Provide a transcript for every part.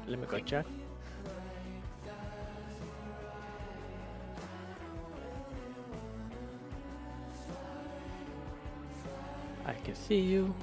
Let me go check. I can see you.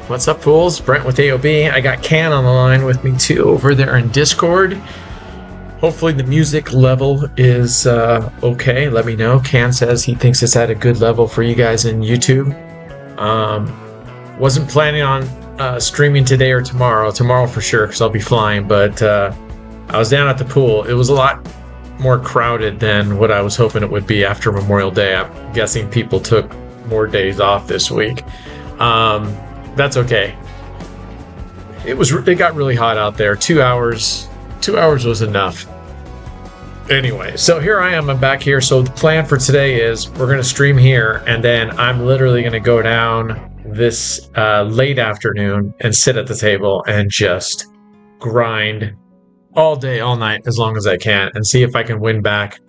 What's up, fools? Brent with AOB. I got Can on the line with me too over there in Discord. Hopefully the music level is okay. Let me know. Can says he thinks it's at a good level for you guys in YouTube. Wasn't planning on streaming today or tomorrow. Tomorrow for sure, because I'll be flying. But I was down at the pool. It was a lot more crowded than what I was hoping it would be after Memorial Day. I'm guessing people took more days off this week. That's okay. It got really hot out there. 2 hours was enough. Anyway, so here I am. I'm back here. So the plan for today is we're going to stream here, and then I'm literally going to go down this late afternoon and sit at the table and just grind all day, all night, as long as I can, and see if I can win back.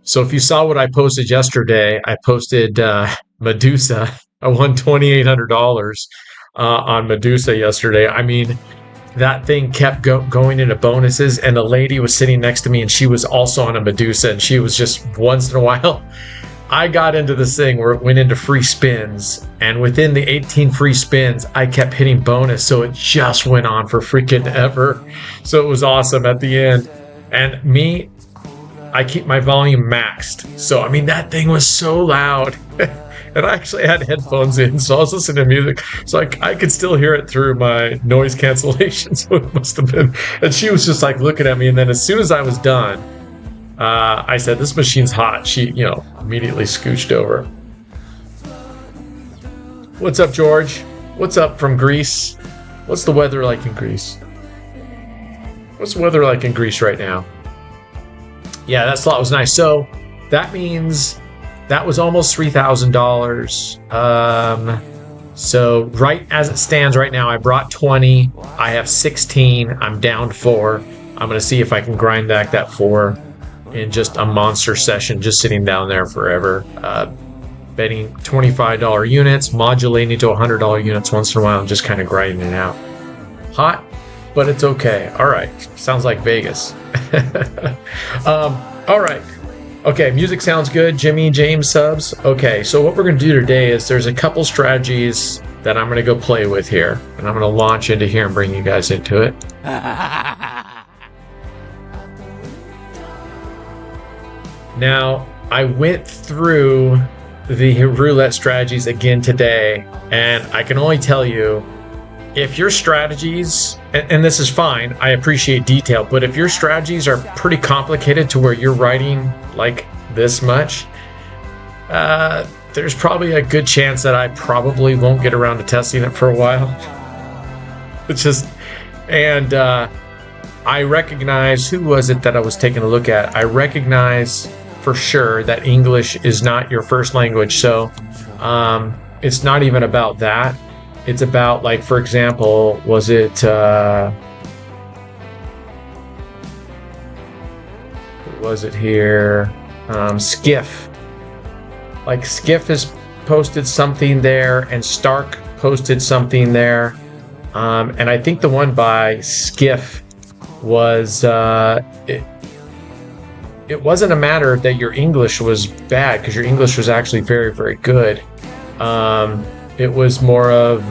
So if you saw what I posted yesterday, I posted Medusa. I won $2,800 on Medusa yesterday. I mean, that thing kept going into bonuses, and a lady was sitting next to me, and she was also on a Medusa, and she was just once in a while. I got into this thing where it went into free spins, and within the 18 free spins, I kept hitting bonus, so it just went on for freaking ever. So it was awesome at the end. And me, I keep my volume maxed. So, I mean, that thing was so loud. And I actually had headphones in, so I was listening to music. So I could still hear it through my noise cancellation. So it must have been. And she was just like looking at me. And then as soon as I was done, I said, "This machine's hot." She, immediately scooched over. What's up, George? What's up from Greece? What's the weather like in Greece? What's the weather like in Greece right now? Yeah, that slot was nice. So that means that was almost $3,000. So right as it stands right now, I brought 20. I have 16. I'm down 4. I'm going to see if I can grind back that 4 in just a monster session, just sitting down there forever. Betting $25 units, modulating to $100 units once in a while, and just kind of grinding it out. Hot, but it's okay. All right. Sounds like Vegas. All right. Okay, music sounds good. Jimmy James subs. Okay, so what we're going to do today is there's a couple strategies that I'm going to go play with here, and I'm going to launch into here and bring you guys into it. Now, I went through the roulette strategies again today, and I can only tell you, if your strategies, and this is fine, I appreciate detail, but if your strategies are pretty complicated to where you're writing like this much, there's probably a good chance that I probably won't get around to testing it for a while. It's just, and I recognize, who was it that I was taking a look at? I recognize for sure that English is not your first language, so it's not even about that. It's about, like, for example, was it here? Skiff. Like, Skiff has posted something there, and Stark posted something there. And I think the one by Skiff was, it wasn't a matter that your English was bad, because your English was actually very, very good. It was more of,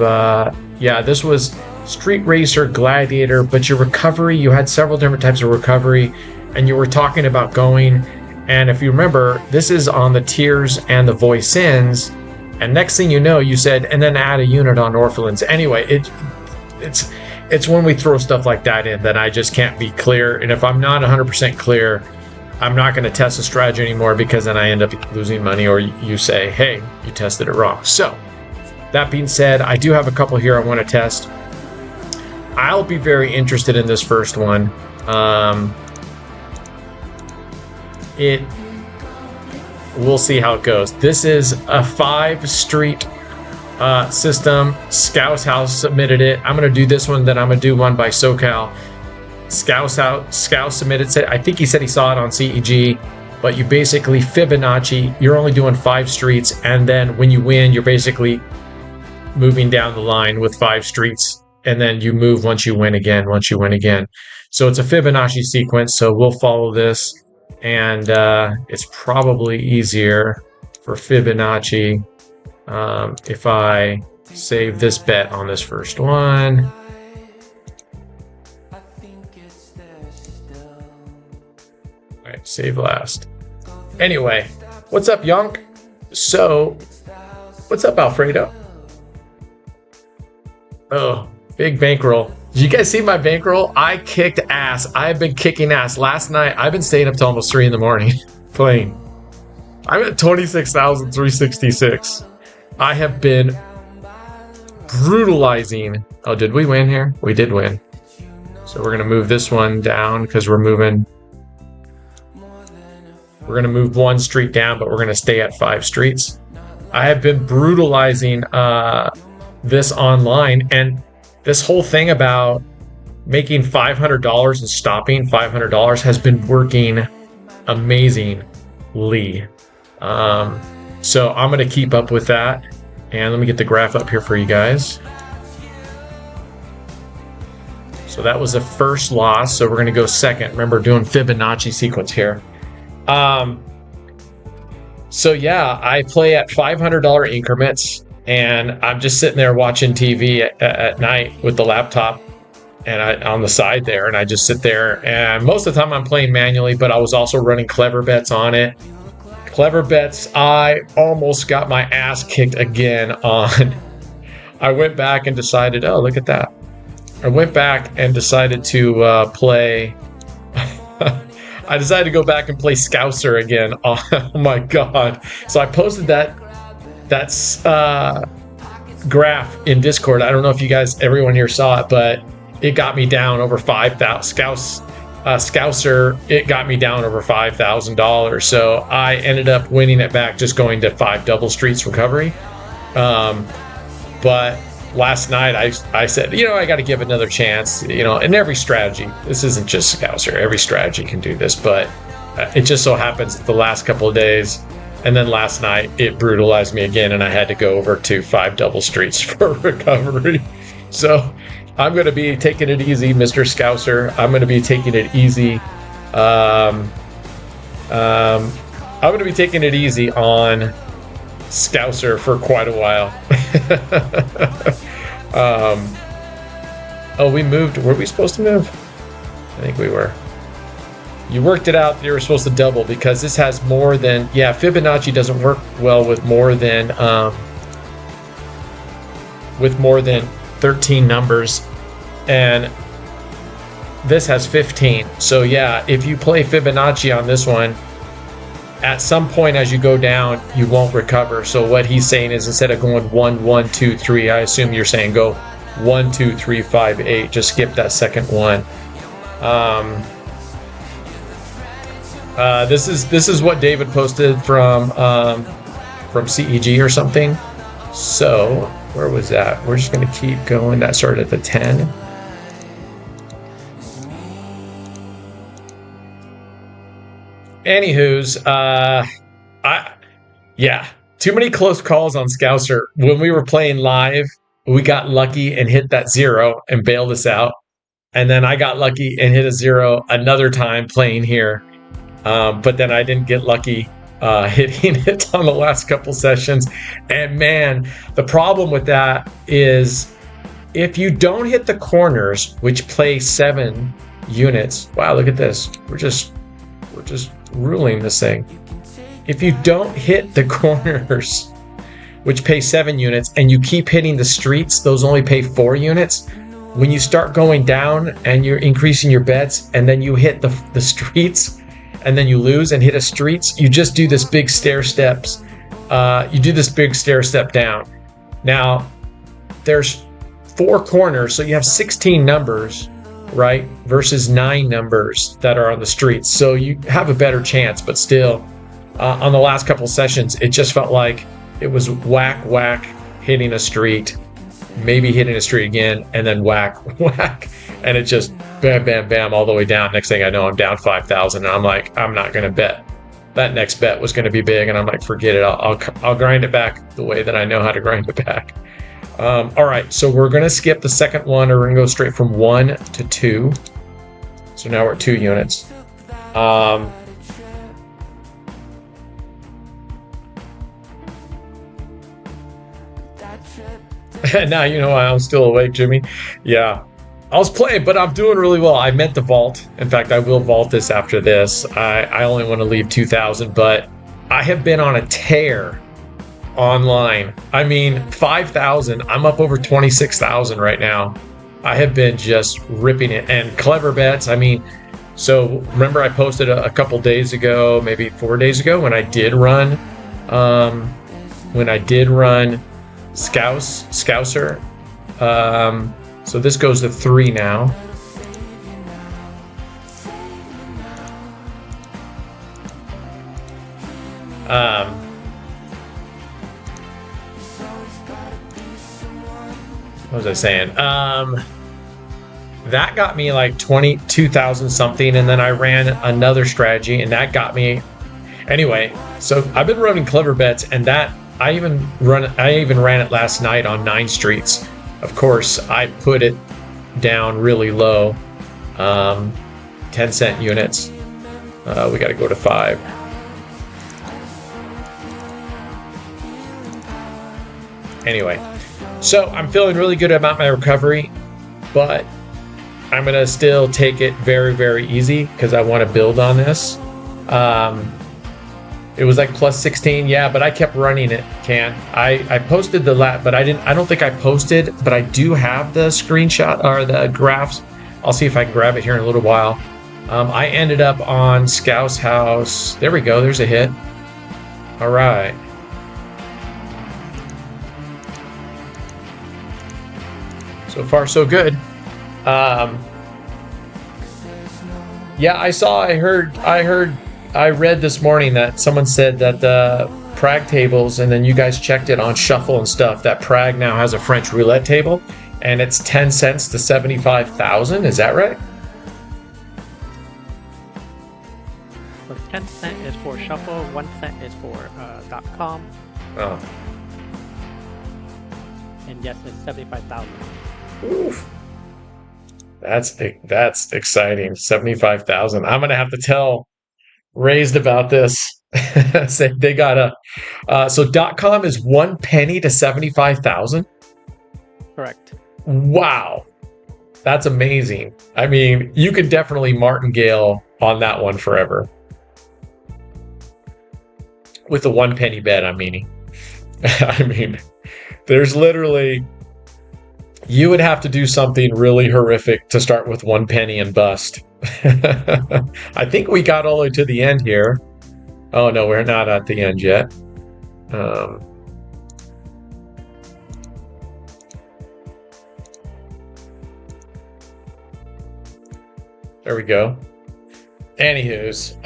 this was Street Racer, Gladiator, but your recovery, you had several different types of recovery, and you were talking about going, and if you remember, this is on the tiers and the voice-ins, and next thing you know, you said, and then add a unit on Orphelins. Anyway, it's when we throw stuff like that in that I just can't be clear, and if I'm not 100% clear, I'm not going to test the strategy anymore, because then I end up losing money, or you say, hey, you tested it wrong. So, that being said, I do have a couple here I want to test. I'll be very interested in this first one. We'll see how it goes. This is a 5-street system. Scout's House submitted it. I'm going to do this one, then I'm going to do one by SoCal. Scouse submitted, said, I think he said he saw it on CEG, but you basically Fibonacci, you're only doing 5 streets, and then when you win, you're basically moving down the line with 5 streets, and then you move once you win again. So it's a Fibonacci sequence, so we'll follow this, and it's probably easier for Fibonacci if I save this bet on this first one. All right, save last. Anyway, what's up, Yonk? So, what's up, Alfredo? Oh, big bankroll. Did you guys see my bankroll? I kicked ass. I've been kicking ass. Last night, I've been staying up till almost 3 in the morning playing. I'm at 26,366. I have been brutalizing. Oh, did we win here? We did win. So we're going to move this one down because we're going to move 1 street down, but we're going to stay at 5 streets. I have been brutalizing this online, and this whole thing about making $500 and stopping $500 has been working amazingly. So I'm going to keep up with that, and let me get the graph up here for you guys. So that was the first loss, so we're going to go second. Remember, doing Fibonacci sequence here. So yeah, I play at $500 increments, and I'm just sitting there watching TV at night with the laptop and on the side there, and I just sit there, and most of the time I'm playing manually, but I was also running clever bets on it. Clever bets, I almost got my ass kicked again on. I went back and decided, oh, look at that. I went back and decided to play. I decided to go back and play Scouser again. Oh my God. So I posted that graph in Discord. I don't know if you guys, everyone here saw it, but it got me down over 5,000. Scouser, it got me down over $5,000. So I ended up winning it back, just going to 5 double streets recovery. But last night I said, I got to give another chance, in every strategy. This isn't just Scouser. Every strategy can do this, but it just so happens that the last couple of days, and then last night, it brutalized me again, and I had to go over to 5 double streets for recovery. So I'm going to be taking it easy, Mr. Scouser. I'm going to be taking it easy. I'm going to be taking it easy on Scouser for quite a while. Oh, we moved. Were we supposed to move? I think we were. You worked it out. You were supposed to double because this has more than. Yeah, Fibonacci doesn't work well with more than 13 numbers, and this has 15. So yeah, if you play Fibonacci on this one, at some point as you go down, you won't recover. So what he's saying is, instead of going 1, 1, 2, 3, I assume you're saying go 1, 2, 3, 5, 8. Just skip that second one. This is what David posted from CEG or something. So where was that? We're just going to keep going. That started at the 10. Anywho's, too many close calls on Scouser. When we were playing live, we got lucky and hit that 0 and bailed us out. And then I got lucky and hit a 0 another time playing here. But then I didn't get lucky hitting it on the last couple sessions. And man, the problem with that is if you don't hit the corners, which play 7 units. Wow, look at this. We're just ruling this thing. If you don't hit the corners, which pay 7 units, and you keep hitting the streets, those only pay 4 units. When you start going down and you're increasing your bets, and then you hit the streets, and then you lose and hit a streets, you just do this big stair steps. You do this big stair step down. Now, there's 4 corners, so you have 16 numbers, right? Versus 9 numbers that are on the streets. So you have a better chance, but still, on the last couple sessions, it just felt like it was whack, whack, hitting a street, maybe hitting a street again, and then whack, whack. And it just bam, bam, bam, all the way down. Next thing I know, I'm down 5,000, and I'm like, I'm not going to bet. That next bet was going to be big, and I'm like, forget it. I'll grind it back the way that I know how to grind it back. All right, so we're going to skip the second one, or we're going to go straight from 1 to 2. So now we're at 2 units. Now you know why I'm still awake, Jimmy. Yeah. I was playing, but I'm doing really well. I meant to vault. In fact, I will vault this after this. I only want to leave 2,000, but I have been on a tear online. I mean, 5,000. I'm up over 26,000 right now. I have been just ripping it. And clever bets. I mean, so remember I posted a couple days ago, maybe 4 days ago, when I did run Scouser. So this goes to 3 now. What was I saying? That got me like 22,000 something, and then I ran another strategy, and that got me. Anyway, so I've been running clever bets, and that I even ran it last night on 9 streets. Of course, I put it down really low, 10-cent units. We got to go to 5. Anyway, so I'm feeling really good about my recovery, but I'm going to still take it very, very easy because I want to build on this. It was like plus 16, yeah, but I kept running it, I posted the but I don't think I posted, but I do have the screenshot or the graphs. I'll see if I can grab it here in a little while. I ended up on Scout's house. There we go, there's a hit. All right. So far, so good. Yeah, I read this morning that someone said that the Prague tables, and then you guys checked it on Shuffle and stuff, that Prague now has a French roulette table, and it's 10 cents to 75,000. Is that right? So 10 cent is for Shuffle, 1 cent is for .com. Oh. And yes, it's 75,000. Oof. That's exciting. 75,000. I'm gonna have to tell Raised about this. Say they got so .com is 1 penny to 75,000. Correct. Wow, that's amazing. I mean, you could definitely martingale on that one forever with a 1 penny bet. I mean, there's literally, you would have to do something really horrific to start with 1 penny and bust. I think we got all the way to the end here. Oh no, we're not at the end yet. There we go. Anywho's,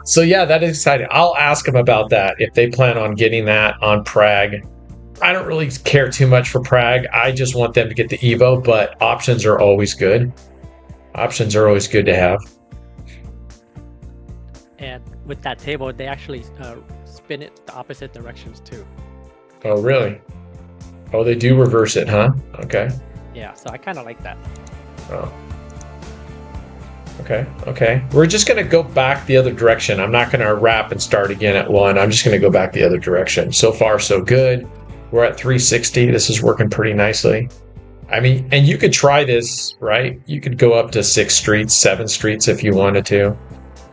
so yeah, that is exciting. I'll ask them about that if they plan on getting that on Prague. I don't really care too much for Prague. I just want them to get the Evo, but options are always good. Options are always good to have. And with that table, they actually spin it the opposite directions too. Oh, really? Oh, they do reverse it, huh? Okay. Yeah, so I kind of like that. Oh. Okay. We're just going to go back the other direction. I'm not going to wrap and start again at 1. I'm just going to go back the other direction. So far, so good. We're at 360. This is working pretty nicely. I mean, and you could try this, right? You could go up to 6 streets, 7 streets if you wanted to.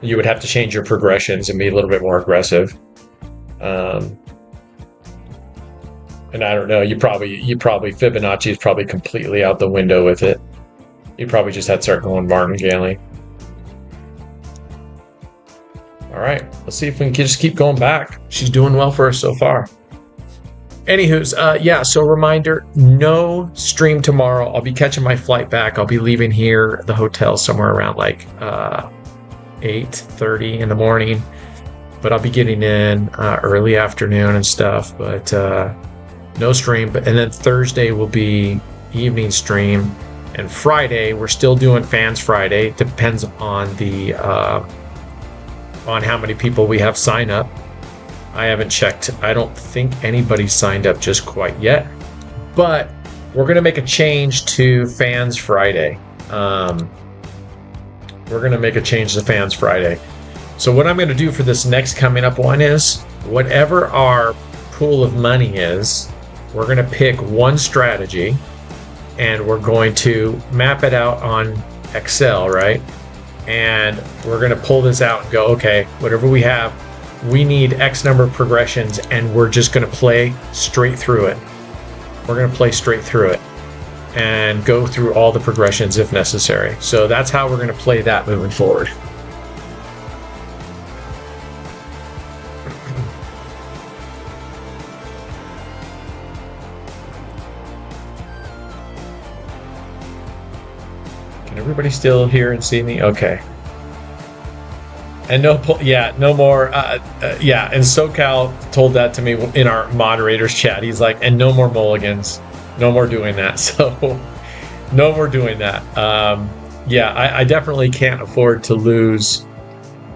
You would have to change your progressions and be a little bit more aggressive. And I don't know, you probably Fibonacci is probably completely out the window with it. You probably just had to start going martingaling. All right, let's see if we can just keep going back. She's doing well for us so far. Anywho's, yeah, so reminder, no stream tomorrow. I'll be catching my flight back. I'll be leaving here, the hotel, somewhere around like 8:30 in the morning. But I'll be getting in early afternoon and stuff. But no stream. And then Thursday will be evening stream. And Friday, we're still doing Fans Friday. Depends on the on how many people we have sign up. I haven't checked. I don't think anybody's signed up just quite yet. But we're going to make a change to Fans Friday. We're going to make a change to Fans Friday. So what I'm going to do for this next coming up one is, whatever our pool of money is, we're going to pick one strategy and we're going to map it out on Excel, right? And we're going to pull this out and go, okay, whatever we have, we need X number of progressions, and we're just going to play straight through it. We're going to play straight through it and go through all the progressions if necessary. So that's how we're going to play that moving forward. Can everybody still hear and see me? Okay. And no more. Yeah, and SoCal told that to me in our moderators chat. He's like, and no more mulligans, no more doing that. So, no more doing that. Yeah, I definitely can't afford to lose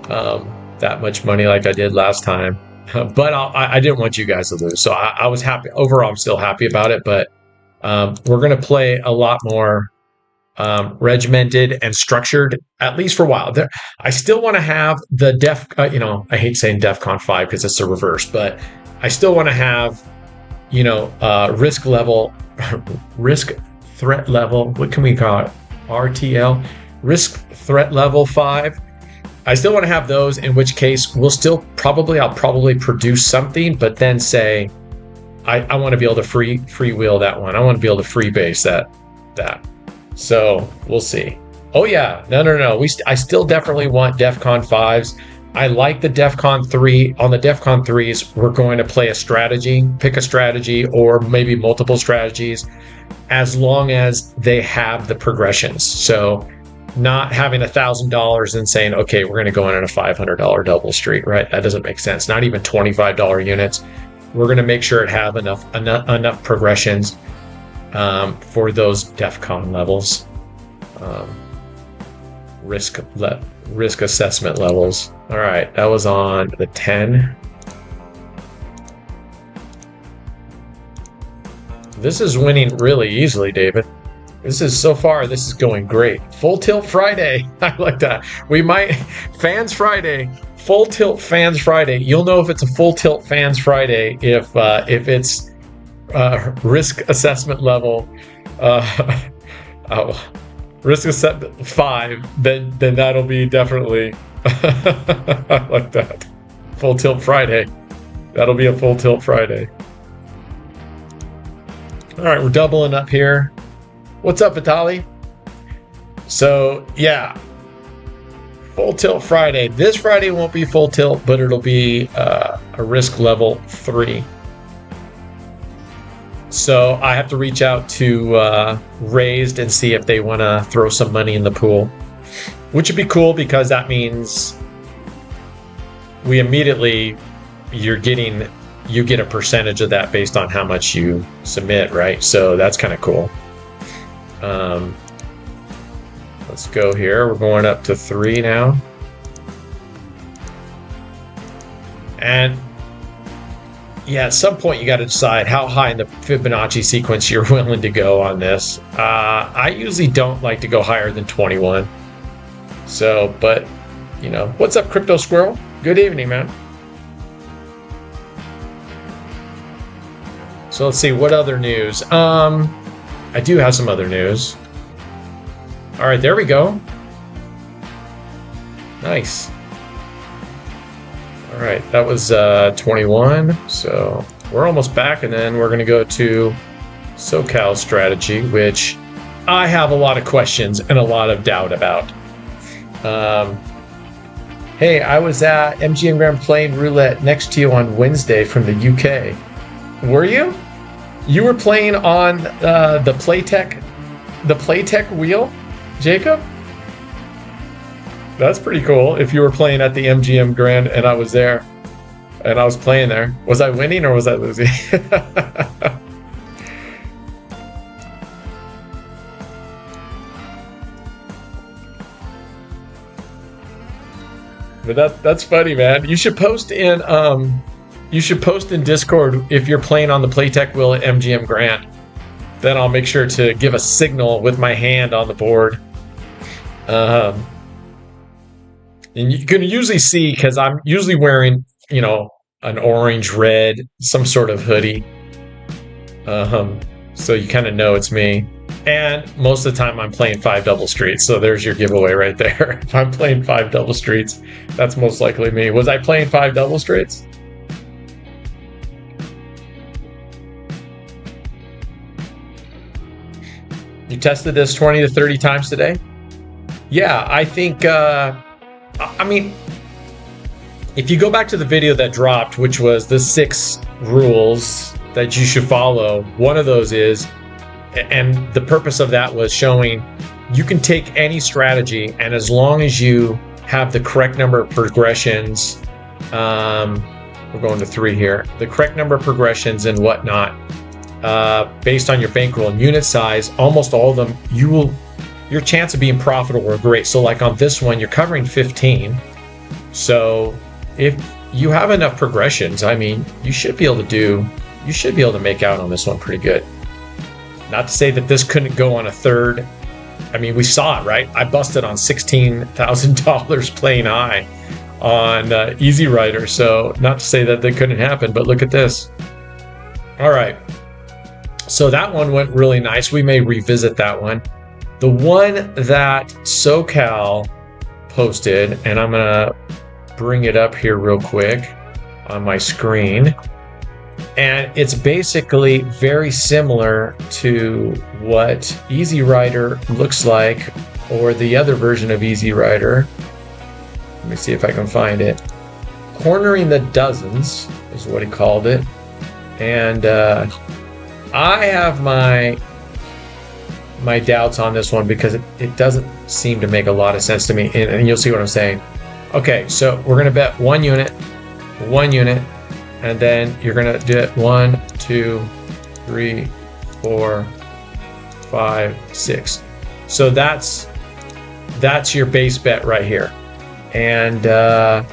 that much money like I did last time. But I didn't want you guys to lose, so I was happy. Overall, I'm still happy about it. But we're gonna play a lot more regimented and structured, at least for a while. I still want to have the I hate saying DEFCON 5 because it's the reverse, but I still want to have, risk threat level, what can we call it? RTL, risk threat level 5. I still want to have those, in which case I'll probably produce something, but then say, I want to be able to freewheel that one. I want to be able to freebase that. So we'll see. Oh yeah, no. I still definitely want DEFCON 5s. I like the DEFCON 3. On the DEFCON 3s, we're going to play a strategy, pick a strategy, or maybe multiple strategies, as long as they have the progressions. So not having $1,000 and saying, okay, we're going to go in on a $500 double street, right? That doesn't make sense. Not even $25 units. We're going to make sure it have enough progressions for those DEFCON levels, risk assessment levels. All right, that was on the 10. This is winning really easily, David. This is going great. Full Tilt Friday. I like that. We might Fans Friday. Full Tilt Fans Friday. You'll know if it's a Full Tilt Fans Friday if it's risk assessment level risk assessment 5, then that'll be definitely I like that. Full Tilt Friday. That'll be a Full Tilt Friday. All right, we're doubling up here. What's up, Vitali? So yeah, Full Tilt Friday. This Friday won't be full tilt, but it'll be a risk level 3. So I have to reach out to Raised and see if they want to throw some money in the pool, which would be cool because that means we immediately you get a percentage of that based on how much you submit, right? So that's kind of cool. Let's go here. We're going up to 3 now. And yeah, at some point you got to decide how high in the Fibonacci sequence you're willing to go on this. I usually don't like to go higher than 21. So, but, what's up, Crypto Squirrel? Good evening, man. So let's see, what other news? I do have some other news. All right, there we go. Nice. All right, that was 21. So we're almost back, and then we're going to go to SoCal strategy, which I have a lot of questions and a lot of doubt about. Hey, I was at MGM Grand playing roulette next to you on Wednesday from the UK. Were you? You were playing on the Playtech wheel, Jacob? That's pretty cool. If you were playing at the MGM Grand and I was there and I was playing there, was I winning or was I losing? But that's funny, man. You should post in Discord if you're playing on the Playtech wheel at MGM Grand. Then I'll make sure to give a signal with my hand on the board. And you can usually see, because I'm usually wearing, an orange, red, some sort of hoodie. So you kind of know it's me. And most of the time I'm playing 5 double streets. So there's your giveaway right there. If I'm playing 5 double streets, that's most likely me. Was I playing 5 double streets? You tested this 20 to 30 times today? Yeah, I think, if you go back to the video that dropped, which was the 6 rules that you should follow, one of those is, and the purpose of that was showing you can take any strategy, and as long as you have the correct number of progressions, we're going to 3 here, the correct number of progressions and whatnot, based on your bankroll and unit size, almost all of them, your chance of being profitable are great. So like on this one, you're covering 15. So if you have enough progressions, you should be able to make out on this one pretty good. Not to say that this couldn't go on a third. We saw it, right? I busted on $16,000 playing high on Easy Rider. So not to say that couldn't happen, but look at this. All right. So that one went really nice. We may revisit that one. The one that SoCal posted, and I'm gonna bring it up here real quick on my screen. And it's basically very similar to what Easy Rider looks like, or the other version of Easy Rider. Let me see if I can find it. Cornering the Dozens is what he called it. And I have my doubts on this one because it doesn't seem to make a lot of sense to me. And you'll see what I'm saying. Okay, so we're going to bet 1 unit, and then you're going to do it 1, 2, 3, 4, 5, 6. So that's your base bet right here. And I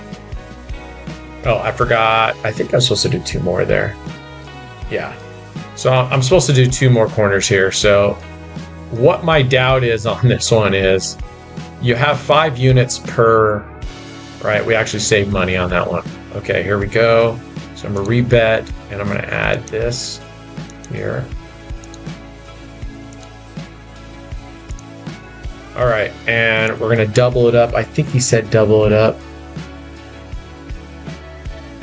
forgot. I think I'm supposed to do 2 more there. Yeah. So I'm supposed to do 2 more corners here. So what my doubt is on this one is you have 5 units per, right? We actually saved money on that one. Okay, here we go. So I'm gonna rebet, and I'm gonna add this here. All right, and we're gonna double it up. I think he said double it up.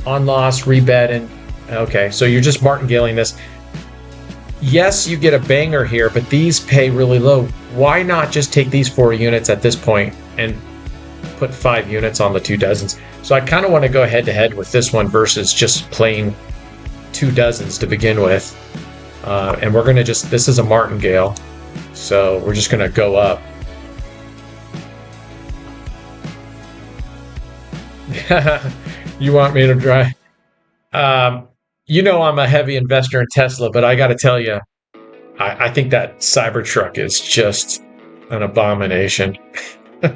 On loss, rebet, and okay, so you're just martingaling this. Yes, you get a banger here, but these pay really low. Why not just take these 4 units at this point and put 5 units on the 2 dozens? So I kind of want to go head to head with this one versus just playing 2 dozens to begin with. And we're going to this is a martingale, so we're just going to go up. You want me to drive? I'm a heavy investor in Tesla, but I got to tell you, I think that Cybertruck is just an abomination. I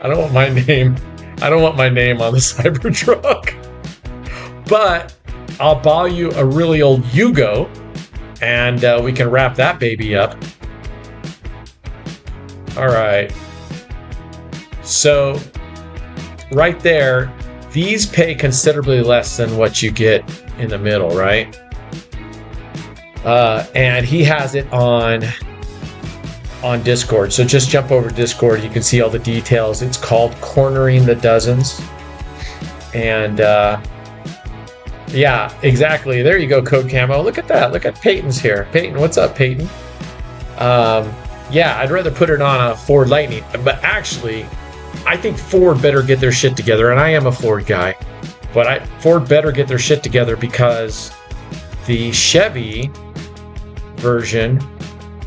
don't want my name. I don't want my name on the Cybertruck. But I'll buy you a really old Yugo, and we can wrap that baby up. All right. So right there, these pay considerably less than what you get in the middle, right? And he has it on Discord. So just jump over to Discord. You can see all the details. It's called Cornering the Dozens. And yeah, exactly. There you go, Code Camo. Look at that. Look at Peyton's here. Peyton, what's up, Peyton? Yeah, I'd rather put it on a Ford Lightning. But actually, I think Ford better get their shit together. And I am a Ford guy. But Ford better get their shit together because the Chevy version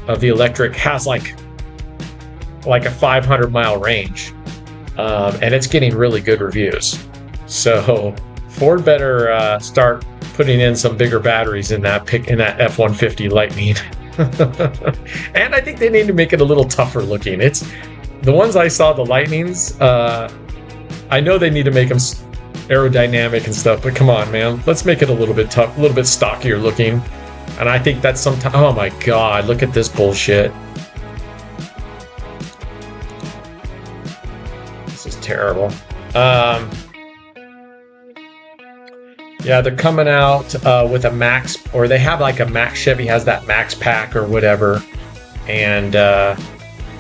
of the electric has like a 500-mile range, and it's getting really good reviews. So Ford better start putting in some bigger batteries in that F-150 Lightning. And I think they need to make it a little tougher looking. It's the ones I saw, the Lightnings, I know they need to make them aerodynamic and stuff, but come on, man. Let's make it a little bit tough, a little bit stockier looking. And I think that's sometimes... Oh my god, look at this bullshit. This is terrible. Yeah, they're coming out with a max, or they have like a max. Chevy has that max pack or whatever, and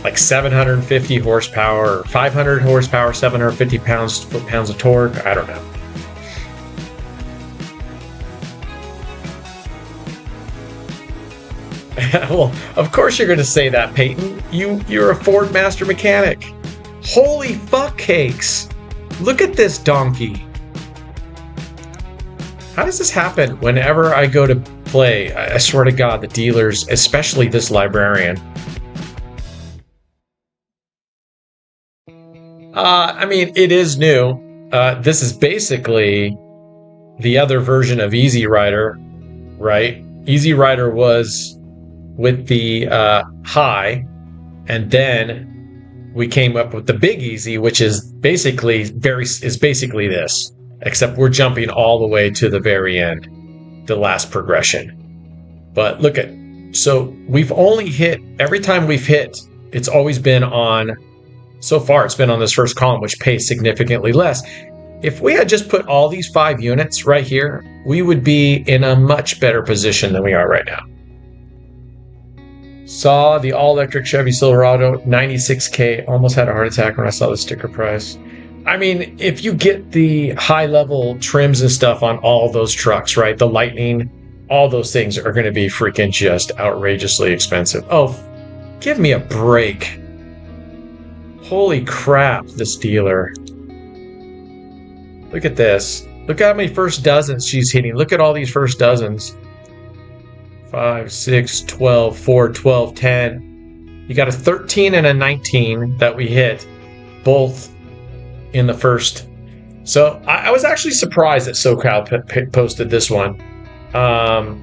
like 750 horsepower, or 500 horsepower, 750 foot-pounds of torque. I don't know. Well, of course you're going to say that, Peyton. You're a Ford master mechanic. Holy fuck cakes! Look at this donkey. How does this happen whenever I go to play? I swear to God, the dealers, especially this librarian. I mean, it is new. This is basically the other version of Easy Rider, right? Easy Rider was with the high, and then we came up with the Big Easy, which is basically this. Except we're jumping all the way to the very end, the last progression. But look at, so we've only hit, every time we've hit, it's always been on, so far it's been on this first column, which pays significantly less. If we had just put all these 5 units right here, we would be in a much better position than we are right now. Saw the all-electric Chevy Silverado, $96K, almost had a heart attack when I saw the sticker price. I mean, if you get the high-level trims and stuff on all those trucks, right? The Lightning, all those things are going to be freaking just outrageously expensive. Oh, give me a break. Holy crap, this dealer. Look at this. Look how many first dozens she's hitting. Look at all these first dozens. 5, 6, 12, 4, 12, 10. You got a 13 and a 19 that we hit, both in the first. So I was actually surprised that SoCal posted this one. I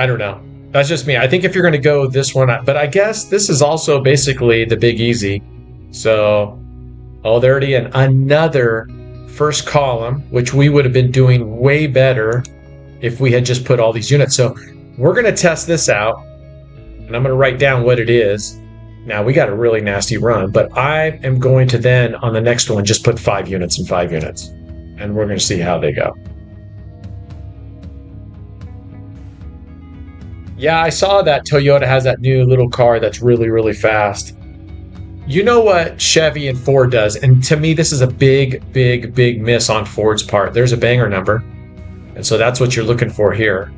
don't know. That's just me. I think if you're going to go this one, but I guess this is also basically the Big Easy. So, oh, there it is. Another first column, which we would have been doing way better if we had just put all these units. So we're going to test this out, and I'm going to write down what it is. Now, we got a really nasty run, but I am going to then, on the next one, just put 5 units and 5 units. And we're going to see how they go. Yeah, I saw that Toyota has that new little car that's really, really fast. You know what Chevy and Ford does? And to me, this is a big, big, big miss on Ford's part. There's a banger number. And so that's what you're looking for here.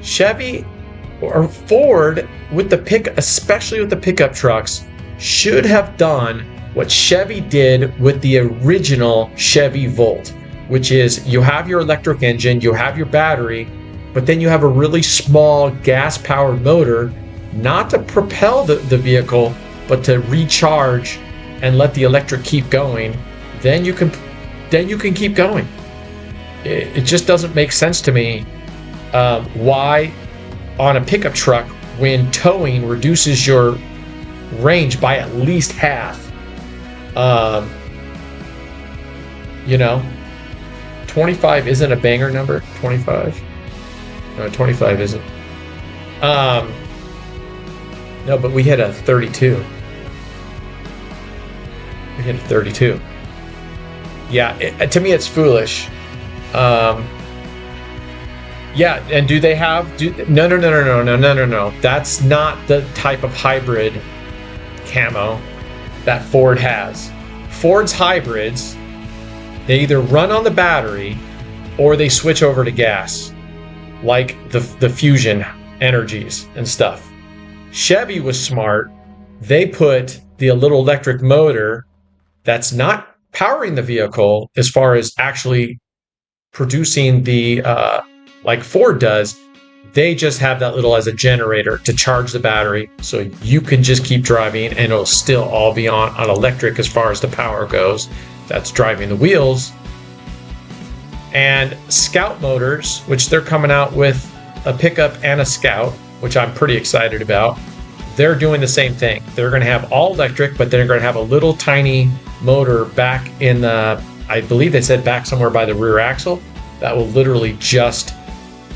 Chevy or Ford with the especially with the pickup trucks, should have done what Chevy did with the original Chevy Volt, which is you have your electric engine, you have your battery, but then you have a really small gas-powered motor, not to propel the vehicle, but to recharge and let the electric keep going. Then you can keep going. It just doesn't make sense to me why on a pickup truck, when towing reduces your range by at least half, 25 isn't a banger number. 25, no, 25 isn't. No, but we hit a 32. We hit a 32. Yeah, to me it's foolish. Yeah, and do they have? No. That's not the type of hybrid camo that Ford has. Ford's hybrids, they either run on the battery or they switch over to gas, like the Fusion Energies and stuff. Chevy was smart. They put the little electric motor that's not powering the vehicle as far as actually producing the like Ford does. They just have that little as a generator to charge the battery, so you can just keep driving and it'll still all be on electric as far as the power goes. That's driving the wheels. And Scout Motors, which they're coming out with a pickup and a Scout, which I'm pretty excited about. They're doing the same thing. They're going to have all electric, but they're going to have a little tiny motor back in the, I believe they said back somewhere by the rear axle, that will literally just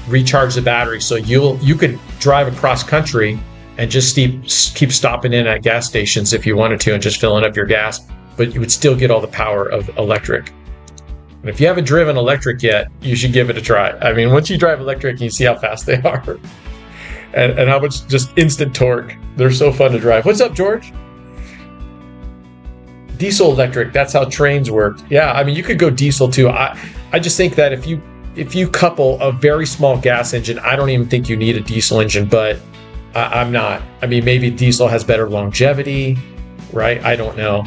recharge the battery. So you could drive across country and just keep stopping in at gas stations if you wanted to and just filling up your gas, but you would still get all the power of electric. And if you haven't driven electric yet, you should give it a try. I mean, once you drive electric, you see how fast they are and how much just instant torque. They're so fun to drive. What's up, George? Diesel electric, that's how trains work. Yeah, I mean, you could go diesel too. I just think that if you couple a very small gas engine, I don't even think you need a diesel engine, but I'm not. I mean, maybe diesel has better longevity, right? I don't know.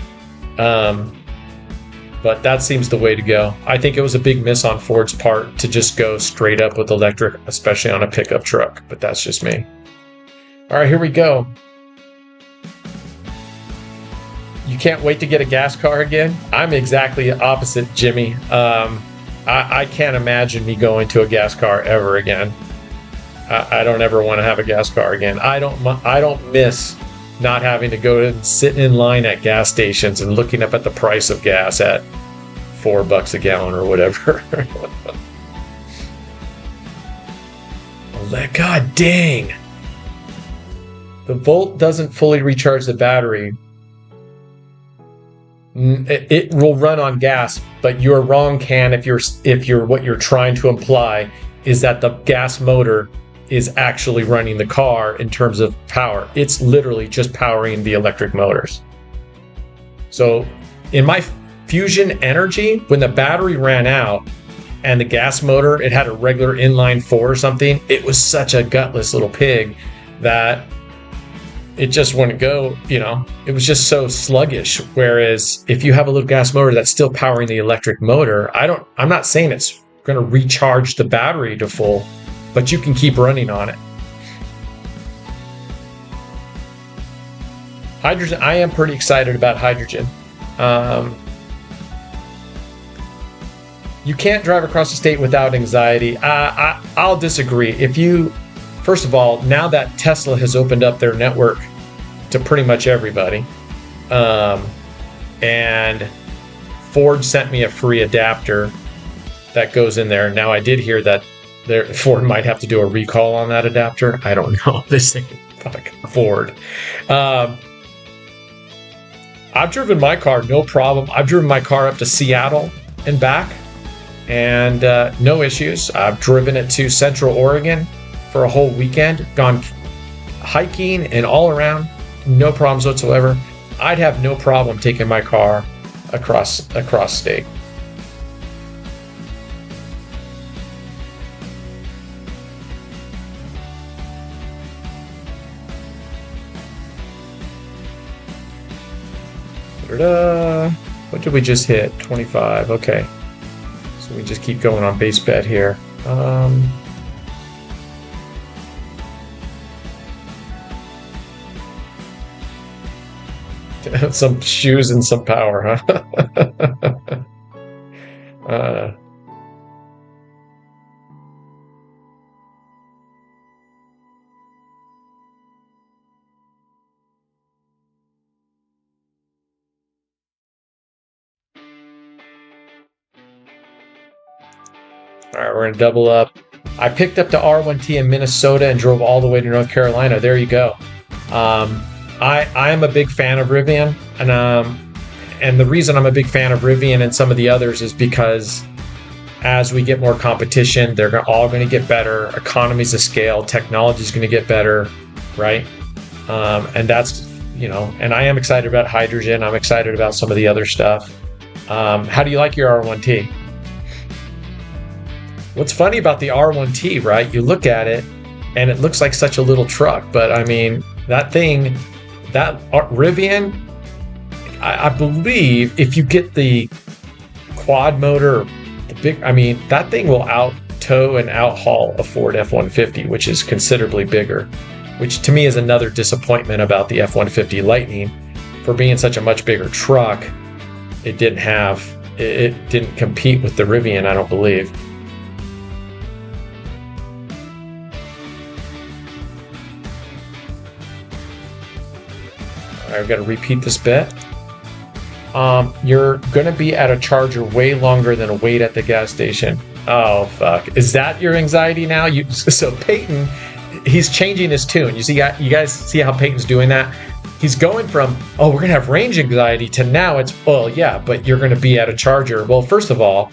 But that seems the way to go. I think it was a big miss on Ford's part to just go straight up with electric, especially on a pickup truck, but that's just me. All right, here we go. You can't wait to get a gas car again? I'm exactly opposite, Jimmy. I can't imagine me going to a gas car ever again. I don't ever want to have a gas car again. I don't miss not having to go and sit in line at gas stations and looking up at the price of gas at $4 a gallon or whatever. God dang. The Volt doesn't fully recharge the battery. It will run on gas, but you're wrong, Can, if you're what you're trying to imply is that the gas motor is actually running the car in terms of power. It's literally just powering the electric motors. So in my Fusion Energy, when the battery ran out and the gas motor, it had a regular inline 4 or something, it was such a gutless little pig that it just wouldn't go, it was just so sluggish. Whereas if you have a little gas motor that's still powering the electric motor, I'm not saying it's going to recharge the battery to full, but you can keep running on it. Hydrogen, I am pretty excited about hydrogen. You can't drive across the state without anxiety. I'll disagree. First of all, now that Tesla has opened up their network to pretty much everybody, and Ford sent me a free adapter that goes in there. Now, I did hear that Ford might have to do a recall on that adapter. I don't know. This thing, fuck, Ford. I've driven my car, no problem. I've driven my car up to Seattle and back, and no issues. I've driven it to Central Oregon for a whole weekend, gone hiking and all around, no problems whatsoever. I'd have no problem taking my car across state. What did we just hit? 25. Okay. So we just keep going on base bet here. Some shoes and some power, huh? All right, we're going to double up. I picked up the R1T in Minnesota and drove all the way to North Carolina. There you go. I am a big fan of Rivian, and the reason I'm a big fan of Rivian and some of the others is because as we get more competition, they're all going to get better. Economies of scale, technology is going to get better, right? And that's, and I am excited about hydrogen. I'm excited about some of the other stuff. How do you like your R1T? What's funny about the R1T, right? You look at it and it looks like such a little truck, but I mean, that thing, that Rivian, I believe if you get the quad motor, that thing will out tow and out haul a Ford F-150, which is considerably bigger, which to me is another disappointment about the F-150 Lightning. For being such a much bigger truck, it didn't have it didn't compete with the Rivian, I don't believe. All right, I've got to repeat this bet. You're going to be at a charger way longer than a wait at the gas station. Oh, fuck. Is that your anxiety now? So Peyton, he's changing his tune. You guys see how Peyton's doing that? He's going from, oh, we're going to have range anxiety to now it's, oh, yeah, but you're going to be at a charger. Well, first of all,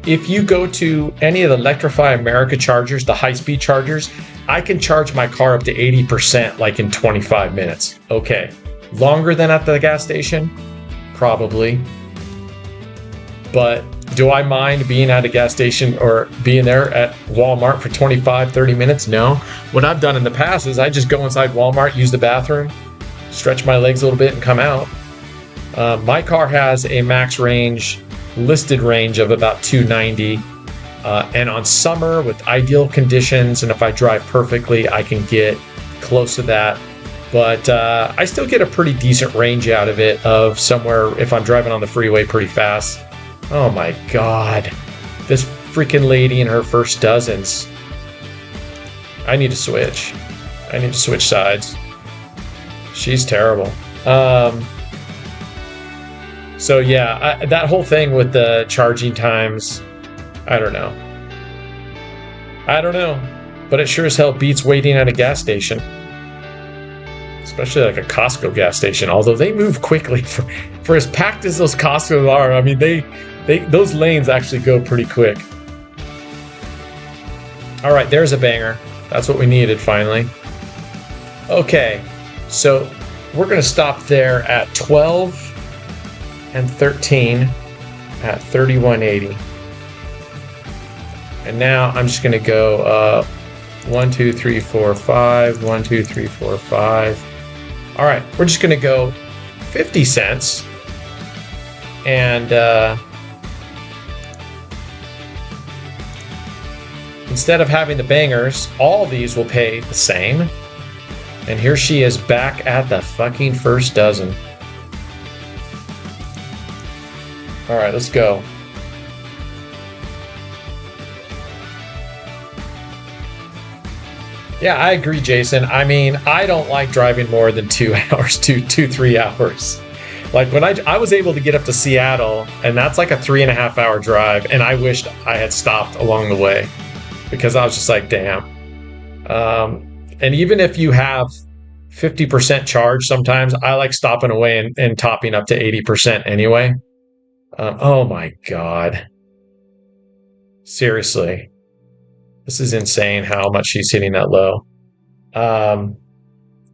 if you go to any of the Electrify America chargers, the high-speed chargers, I can charge my car up to 80% like in 25 minutes. Okay. Longer than at the gas station? Probably. But do I mind being at a gas station or being there at Walmart for 25, 30 minutes? No. What I've done in the past is I just go inside Walmart, use the bathroom, stretch my legs a little bit and come out. My car has a max range, listed range of about 290. And on summer with ideal conditions, and if I drive perfectly, I can get close to that. But I still get a pretty decent range out of it, of somewhere, if I'm driving on the freeway pretty fast. Oh my God. This freaking lady in her first dozens. I need to switch. I need to switch sides. She's terrible. So yeah, that whole thing with the charging times, I don't know. But it sure as hell beats waiting at a gas station. Especially like a Costco gas station, although they move quickly for as packed as those Costcos are. I mean, those lanes actually go pretty quick. All right, there's a banger. That's what we needed finally. Okay, so we're gonna stop there at 12 and 13 at 3180. And now I'm just gonna go 1, 2, 3, 4, 5, 1, 2, 3, 4, 5. All right, we're just gonna go 50 cents and instead of having the bangers, all these will pay the same. And here she is back at the fucking first dozen. All right, let's go. Yeah, I agree, Jason. I mean, I don't like driving more than 2 hours, 3 hours. Like when I was able to get up to Seattle, and that's like a 3.5 hour drive, and I wished I had stopped along the way because I was just like, damn. And even if you have 50% charge, sometimes I like stopping away and topping up to 80% anyway. Oh my God. Seriously. This is insane how much she's hitting that low.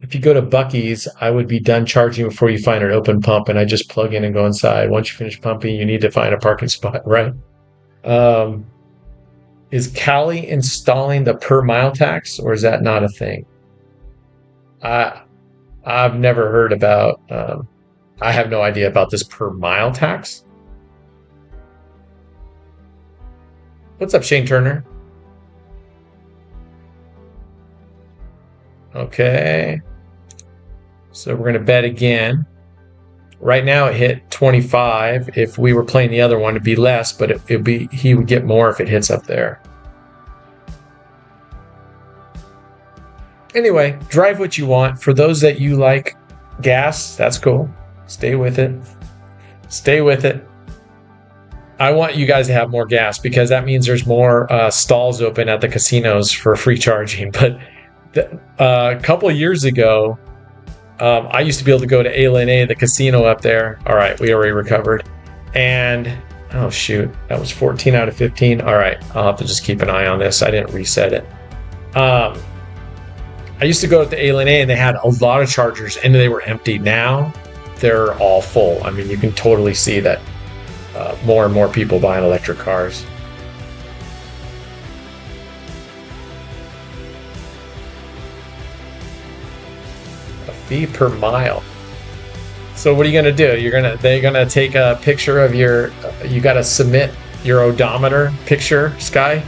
If you go to Buc-ee's, I would be done charging before you find an open pump, and I just plug in and go inside. Once you finish pumping, you need to find a parking spot, right? Is Cali installing the per mile tax, or is that not a thing? I've never heard about. I have no idea about this per mile tax. What's up, Shane Turner? Okay, so we're going to bet again. Right now it hit 25. If we were playing the other one, it'd be less, but he would get more if it hits up there. Anyway, drive what you want. For those that you like gas, that's cool. Stay with it. Stay with it. I want you guys to have more gas because that means there's more stalls open at the casinos for free charging. But a couple of years ago, I used to be able to go to A, the casino up there. All right, we already recovered. And, oh shoot, that was 14 out of 15. All right, I'll have to just keep an eye on this. I didn't reset it. I used to go to the A and they had a lot of chargers and they were empty. Now they're all full. I mean, you can totally see that more and more people buying electric cars. Fee per mile. So what are you going to do? They're going to take a picture of you got to submit your odometer picture, Sky?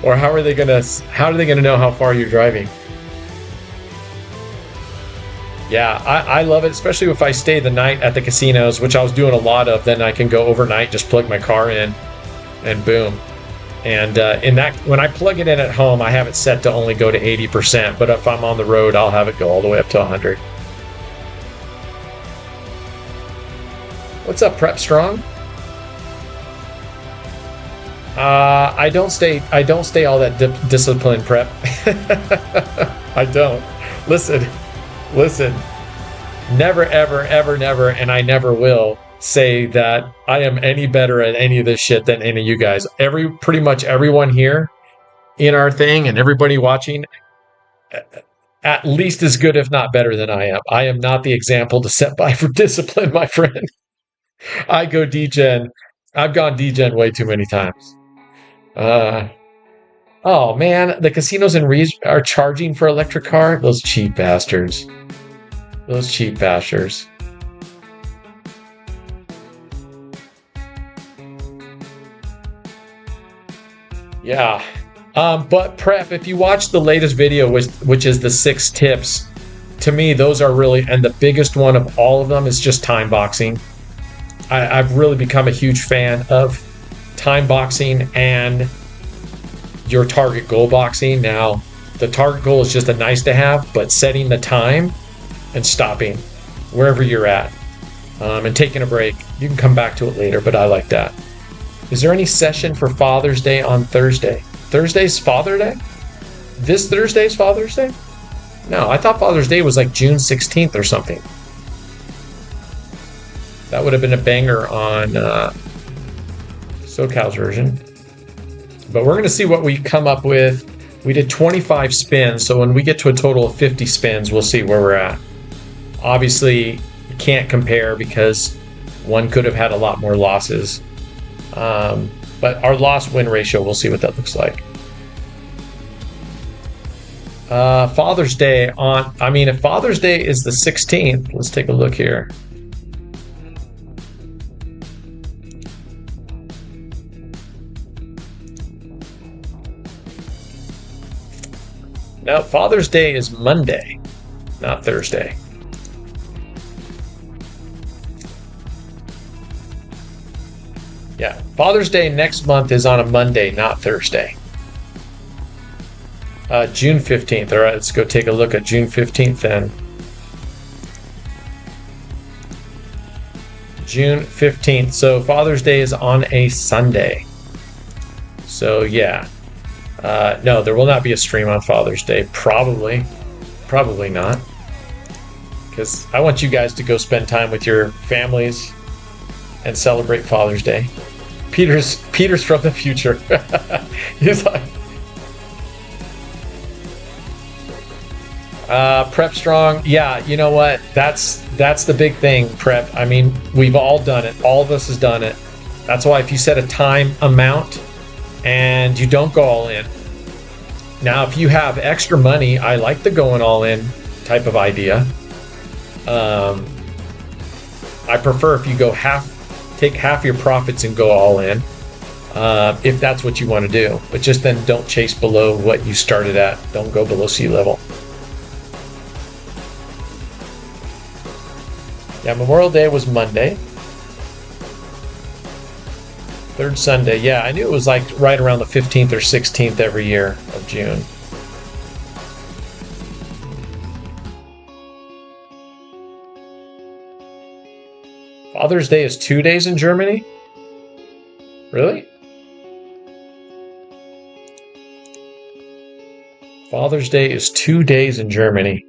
Or how are they going to know how far you're driving? Yeah, I love it, especially if I stay the night at the casinos, which I was doing a lot of. Then I can go overnight, just plug my car in, and boom. And in that, when I plug it in at home, I have it set to only go to 80%. But if I'm on the road, I'll have it go all the way up to 100. What's up, Prep Strong? I don't stay all that disciplined, Prep. I don't. Listen. Never, ever, ever, never, and I never will say that I am any better at any of this shit than any of you guys. Pretty much everyone here in our thing and everybody watching, at least as good, if not better than I am. I am not the example to set by for discipline, my friend. I go degen. I've gone degen way too many times. Oh man, the casinos in Reeves are charging for electric car. Those cheap bastards. Yeah. But Prep, if you watch the latest video, which is the 6 tips, to me, those are really, and the biggest one of all of them is just time boxing. I've really become a huge fan of time boxing and your target goal boxing. Now, the target goal is just a nice to have, but setting the time and stopping wherever you're at, and taking a break. You can come back to it later, but I like that. Is there any session for Father's Day on Thursday? Thursday's Father Day? This Thursday's Father's Day? No, I thought Father's Day was like June 16th or something. That would have been a banger on SoCal's version. But we're going to see what we come up with. We did 25 spins, so when we get to a total of 50 spins, we'll see where we're at. Obviously, you can't compare because one could have had a lot more losses. But our loss-win ratio, we'll see what that looks like. Father's Day if Father's Day is the 16th, let's take a look here. No, Father's Day is Monday, not Thursday. Yeah, Father's Day next month is on a Monday, not Thursday. June 15th. All right, let's go take a look at June 15th then. June 15th. So Father's Day is on a Sunday. So yeah. No, there will not be a stream on Father's Day. Probably not. Because I want you guys to go spend time with your families and celebrate Father's Day. Peter's from the future. He's like, Prep Strong. Yeah, you know what? That's the big thing, Prep. I mean, we've all done it. All of us has done it. That's why if you set a time amount and you don't go all in. Now, if you have extra money, I like the going all in type of idea. I prefer if you go take half your profits and go all in, if that's what you want to do. But just then don't chase below what you started at. Don't go below sea level. Yeah, Memorial Day was Monday. Third Sunday. Yeah, I knew it was like right around the 15th or 16th every year of June. Father's Day is 2 days in Germany? Really? Father's Day is 2 days in Germany.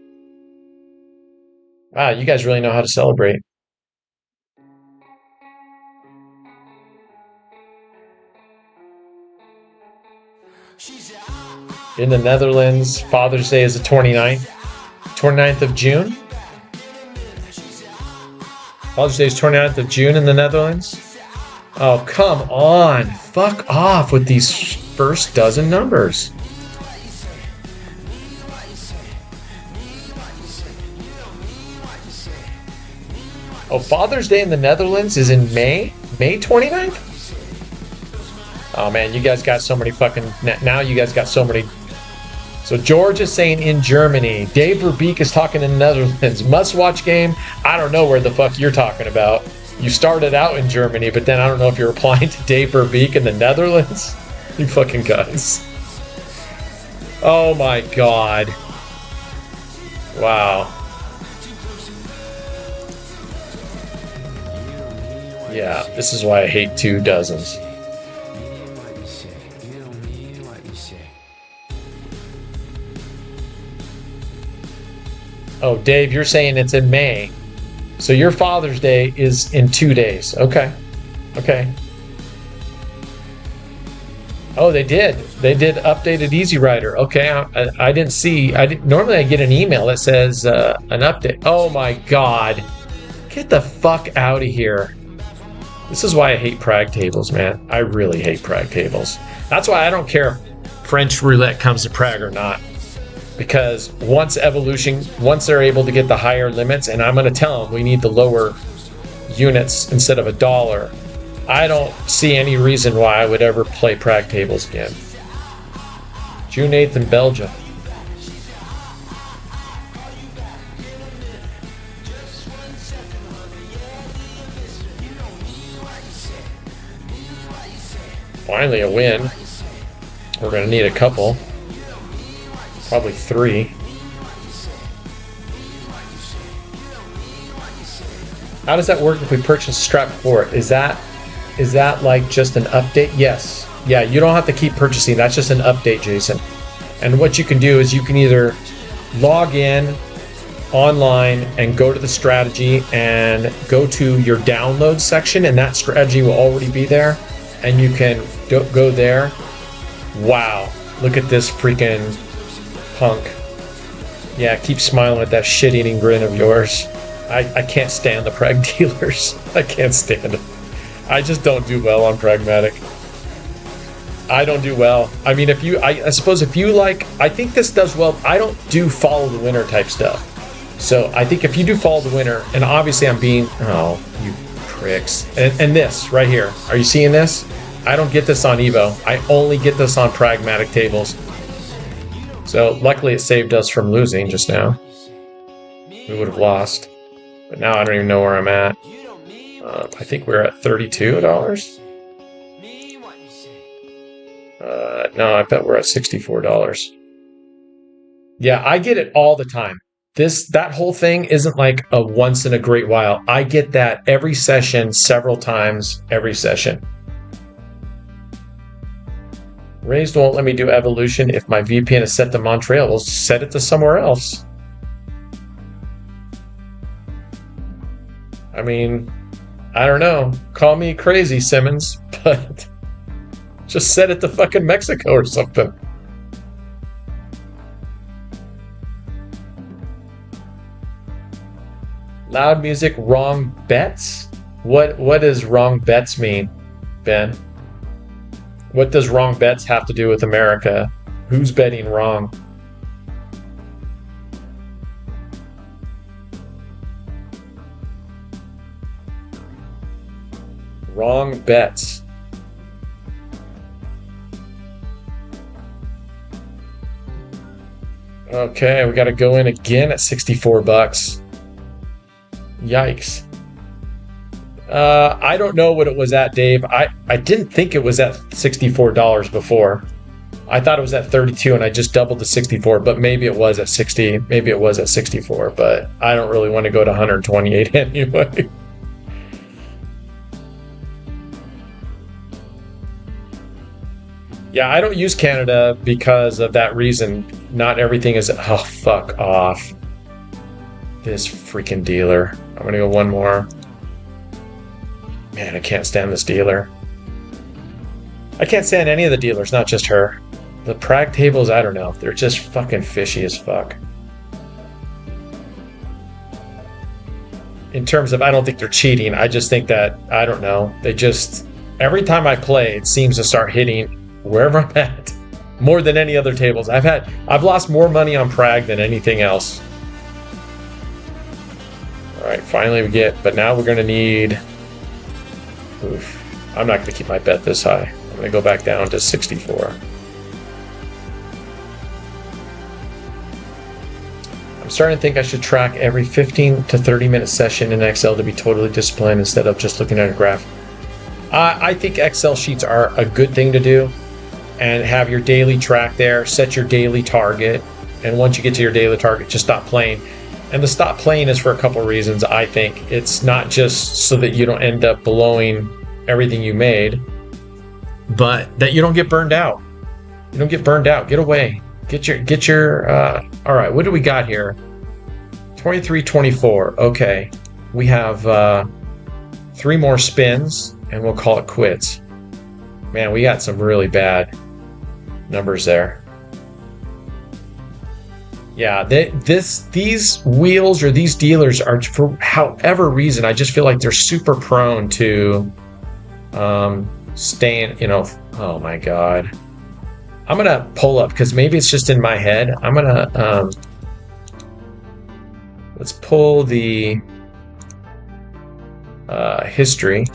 Wow, you guys really know how to celebrate. In the Netherlands, Father's Day is the 29th of June. Father's Day is 29th of June in the Netherlands. Oh, come on. Fuck off with these first dozen numbers. Oh, Father's Day in the Netherlands is in May? May 29th? Oh man, you guys got so many fucking... Now you guys got so many So George is saying in Germany. Dave Verbeek is talking in the Netherlands. Must-watch game. I don't know where the fuck you're talking about. You started out in Germany, but then I don't know if you're applying to Dave Verbeek in the Netherlands. You fucking guys. Oh my god. Wow. Yeah, this is why I hate 2 dozens. Oh, Dave, you're saying it's in May. So your Father's Day is in 2 days. Okay. Okay. Oh, they did. They did updated Easy Rider. Okay, I didn't see. Normally I get an email that says an update. Oh my god. Get the fuck out of here. This is why I hate Prague tables, man. I really hate Prague tables. That's why I don't care if French roulette comes to Prague or not. Because once they're able to get the higher limits, and I'm going to tell them we need the lower units instead of $1, I don't see any reason why I would ever play Prague tables again. June 8th in Belgium. Finally a win. We're going to need a couple. Probably 3. How does that work if we purchase strap for it? Is that like just an update? Yes. Yeah, you don't have to keep purchasing. That's just an update, Jason. And what you can do is you can either log in online and go to the strategy and go to your download section, and that strategy will already be there. And you can go there. Wow. Look at this freaking punk. Yeah, keep smiling with that shit-eating grin of yours. I can't stand the Prague dealers. I can't stand it. I just don't do well on Pragmatic. I don't do well. I mean, I suppose if you like, I think this does well. I don't do follow the winner type stuff. So I think if you do follow the winner, and obviously I'm being, oh, you pricks. And this right here, are you seeing this? I don't get this on Evo. I only get this on Pragmatic tables. So luckily it saved us from losing just now. We would have lost. But now I don't even know where I'm at. I think we're at $32. No, I bet we're at $64. Yeah, I get it all the time. That whole thing isn't like a once in a great while. I get that every session, several times every session. Raised won't let me do evolution if my VPN is set to Montreal. We'll set it to somewhere else. I mean, I don't know. Call me crazy, Simmons, but just set it to fucking Mexico or something. Loud music, wrong bets? What does wrong bets mean, Ben? What does wrong bets have to do with America? Who's betting wrong? Wrong bets. Okay, we got to go in again at $64. Yikes. I don't know what it was at, Dave. I didn't think it was at $64 before. I thought it was at 32 and I just doubled to 64, but maybe it was at 60. Maybe it was at 64, but I don't really want to go to 128 anyway. Yeah, I don't use Canada because of that reason. Not everything is... Oh, fuck off. This freaking dealer. I'm going to go one more. Man, I can't stand this dealer. I can't stand any of the dealers, not just her. The Prague tables, I don't know. They're just fucking fishy as fuck. In terms of, I don't think they're cheating. I just think that, I don't know. They just... Every time I play, it seems to start hitting wherever I'm at. More than any other tables. I've lost more money on Prague than anything else. Alright, finally we get... But now we're going to need... Oof. I'm not going to keep my bet this high. I'm going to go back down to 64. I'm starting to think I should track every 15 to 30 minute session in Excel to be totally disciplined instead of just looking at a graph. I think Excel sheets are a good thing to do, and have your daily track there, set your daily target, and once you get to your daily target, just stop playing. And the stop playing is for a couple of reasons, I think. It's not just so that you don't end up blowing everything you made, but that you don't get burned out. You don't get burned out. Get away. Get your all right, what do we got here? 23-24. Okay. We have 3 more spins and we'll call it quits. Man, we got some really bad numbers there. Yeah, these wheels or these dealers are, for however reason, I just feel like they're super prone to staying, oh my God. I'm going to pull up because maybe it's just in my head. I'm going to, let's pull the history.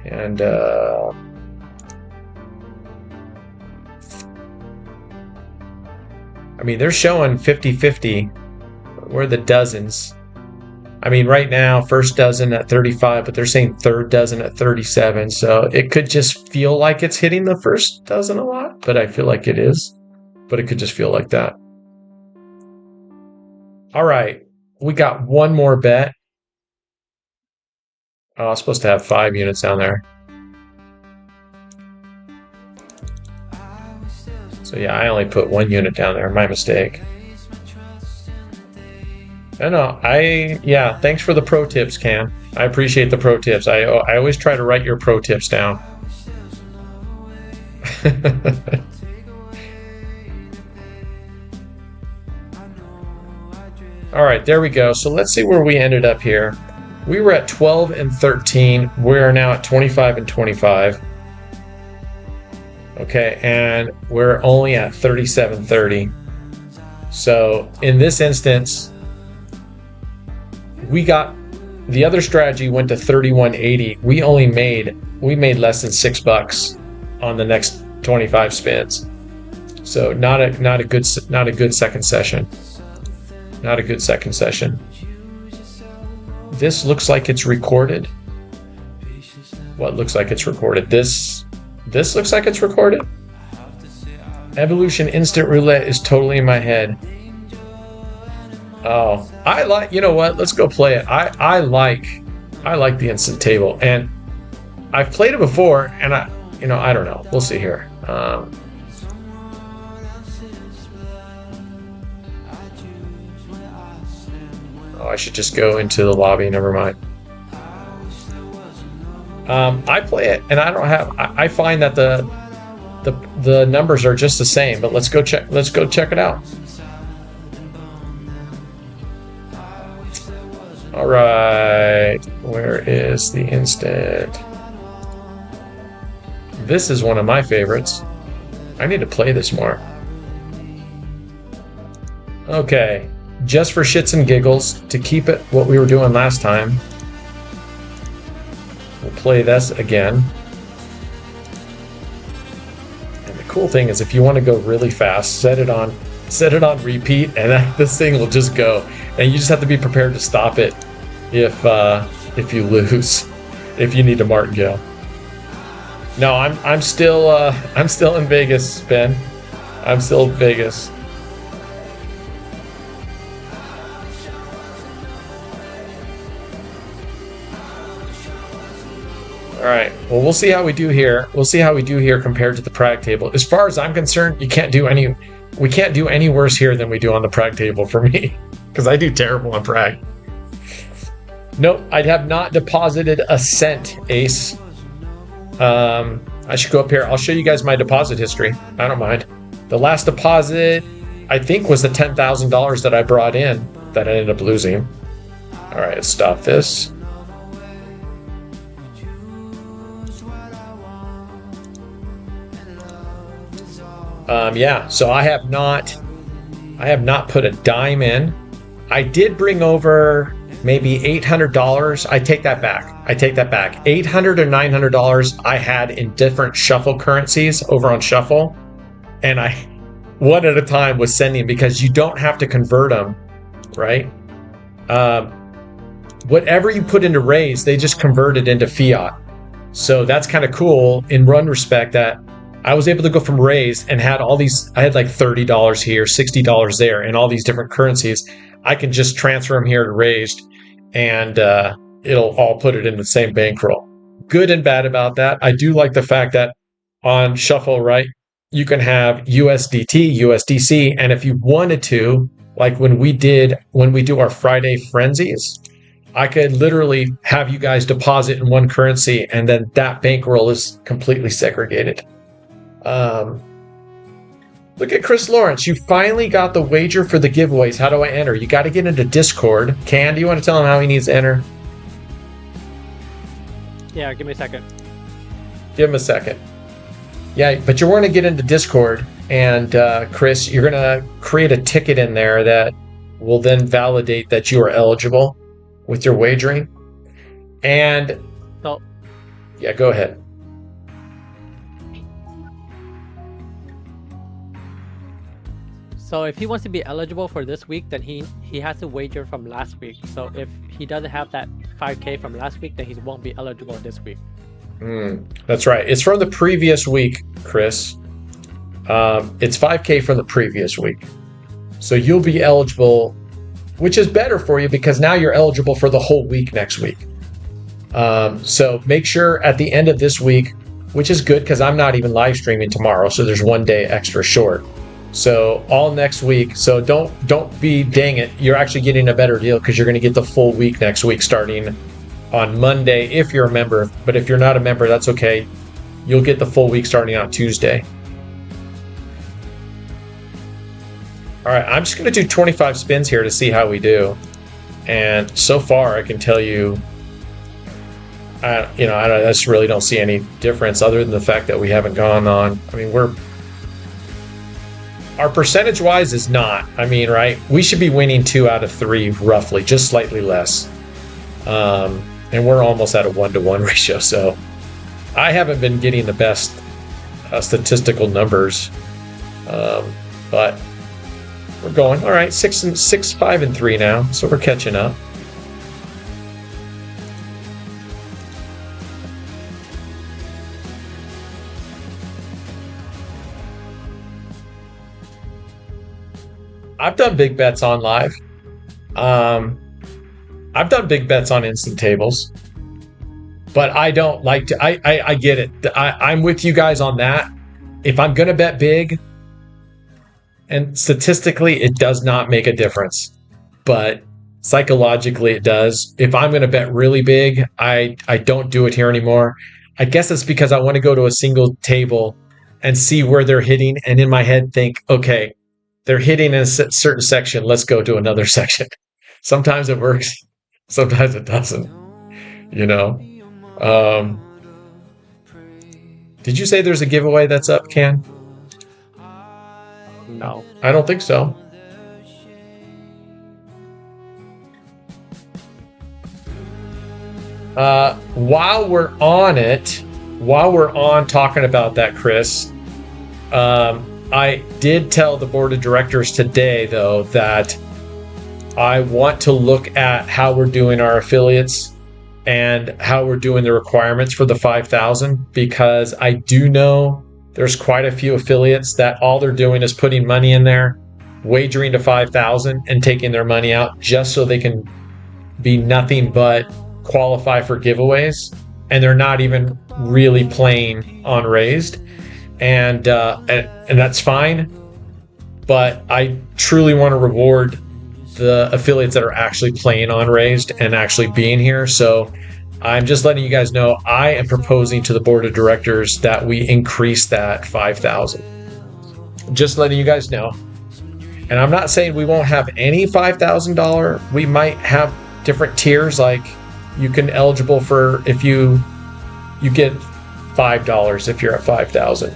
And I mean, they're showing 50-50. Where are the dozens? I mean, right now, first dozen at 35, but they're saying third dozen at 37. So it could just feel like it's hitting the first dozen a lot, but I feel like it is. But it could just feel like that. All right. We got one more bet. Oh, I was supposed to have 5 units down there. So yeah, I only put 1 unit down there. My mistake. Yeah, thanks for the pro tips, Cam. I appreciate the pro tips. I always try to write your pro tips down. All right, there we go. So let's see where we ended up here. We were at 12 and 13. We are now at 25 and 25. Okay, and we're only at 37.30. So in this instance, we got the other strategy went to 31.80. We made less than $6 on the next 25 spins. So not a good second session. Not a good second session. This looks like it's recorded. What looks like it's recorded? This looks like it's recorded. Evolution Instant Roulette is totally in my head. Oh, you know what? Let's go play it. I like the instant table, and I've played it before, and I don't know. We'll see here. Oh, I should just go into the lobby. Never mind. I play it, and I don't have. I find that the numbers are just the same. But let's go check it out. All right, where is the instant? This is one of my favorites. I need to play this more. Okay, just for shits and giggles, to keep it what we were doing last time, we'll play this again. And the cool thing is, if you want to go really fast, set it on repeat, and this thing will just go. And you just have to be prepared to stop it if you lose, if you need to martingale. No, I'm still in Vegas, Ben. I'm still in Vegas. All right. Well, we'll see how we do here. We'll see how we do here compared to the Prague table. As far as I'm concerned, we can't do any worse here than we do on the Prague table for me, because I do terrible on Prague. Nope, I'd have not deposited a cent, Ace. I should go up here. I'll show you guys my deposit history. I don't mind. The last deposit, I think, was the $10,000 that I brought in that I ended up losing. All right, let's stop this. Yeah, so I have not put a dime in. I did bring over maybe $800. I take that back. $800 or $900 I had in different shuffle currencies over on Shuffle, and one at a time with sending, because you don't have to convert them, right? Whatever you put into raise, they just convert it into fiat. So that's kind of cool in one respect, that I was able to go from raise and had all these, I had like $30 here, $60 there, and all these different currencies. I can just transfer them here to raised, and it'll all put it in the same bankroll. Good and bad about that. I do like the fact that on Shuffle, right, you can have USDT, USDC, and if you wanted to, like when we do our Friday frenzies, I could literally have you guys deposit in one currency, and then that bankroll is completely segregated. Look at Chris Lawrence. You finally got the wager for the giveaways. How do I enter? You got to get into Discord. Can, do you want to tell him how he needs to enter? Yeah, give me a second. Give him a second. Yeah, but you're going to get into Discord, and Chris, you're going to create a ticket in there that will then validate that you are eligible with your wagering. And So, yeah, go ahead. so if he wants to be eligible for this week, then he has to wager from last week. So if he doesn't have that 5K from last week, then he won't be eligible this week. That's right. It's from the previous week, Chris. It's 5K from the previous week. So you'll be eligible, which is better for you because now you're eligible for the whole week next week. So make sure at the end of this week, which is good because I'm not even live streaming tomorrow, so there's one day extra short. So all next week. So don't be, dang it, you're actually getting a better deal because you're going to get the full week next week starting on Monday if you're a member. But if you're not a member, that's okay. You'll get the full week starting on Tuesday. All right, I'm just going to do 25 spins here to see how we do. And so far, I can tell you, I just really don't see any difference other than the fact that we haven't gone on. I mean, our percentage-wise is not. I mean, right? We should be winning 2 out of 3 roughly, just slightly less. And we're almost at a 1-to-1 ratio. So I haven't been getting the best statistical numbers, but we're going all right. 6, 5, and 3 now, so we're catching up. I've done big bets on live. I've done big bets on instant tables, but I don't like to. I get it. I'm with you guys on that. If I'm going to bet big, and statistically, it does not make a difference, but psychologically, it does. If I'm going to bet really big, I don't do it here anymore. I guess it's because I want to go to a single table and see where they're hitting, and in my head think, okay, they're hitting in a certain section. Let's go to another section. Sometimes it works. Sometimes it doesn't. You know. Did you say there's a giveaway that's up, Ken? No. I don't think so. While we're on talking about that, Chris, I did tell the board of directors today, though, that I want to look at how we're doing our affiliates and how we're doing the requirements for the 5,000, because I do know there's quite a few affiliates that all they're doing is putting money in there, wagering to 5,000 and taking their money out just so they can be nothing but qualify for giveaways, and they're not even really playing on raised. And that's fine, but I truly want to reward the affiliates that are actually playing on raised and actually being here. So I'm just letting you guys know I am proposing to the board of directors that we increase that 5,000. Just letting you guys know. And I'm not saying we won't have any $5,000. We might have different tiers, like you can eligible for, if you get $5 if you're at 5,000,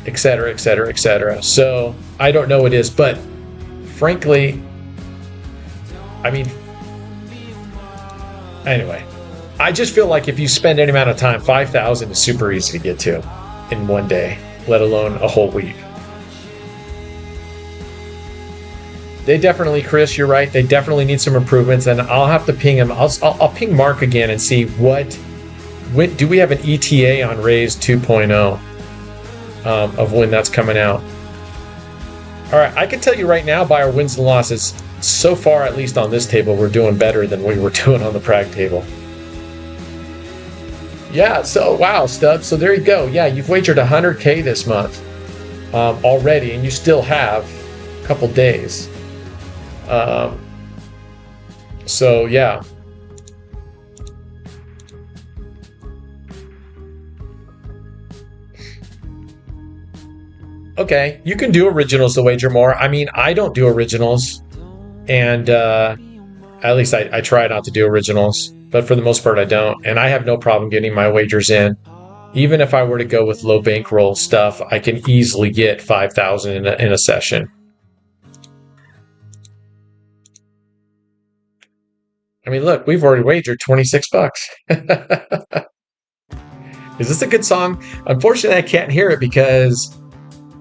et cetera, et cetera, et cetera. So I don't know what it is, but frankly, I mean, anyway, I just feel like if you spend any amount of time, 5,000 is super easy to get to in one day, let alone a whole week. They definitely, Chris, you're right. They definitely need some improvements, and I'll have to ping him. I'll ping Mark again and see when do we have an ETA on Raise 2.0 of when that's coming out. All right, I can tell you right now by our wins and losses, so far, at least on this table, we're doing better than we were doing on the Prague table. Yeah, so wow, Stubbs. So there you go. Yeah, you've wagered 100K this month already, and you still have a couple days. So yeah. Okay, you can do originals to wager more. I mean, I don't do originals, and at least I try not to do originals, but for the most part I don't, and I have no problem getting my wagers in. Even if I were to go with low bankroll stuff, I can easily get 5,000 in a session. I mean, look, we've already wagered 26 bucks. Is this a good song? Unfortunately, I can't hear it because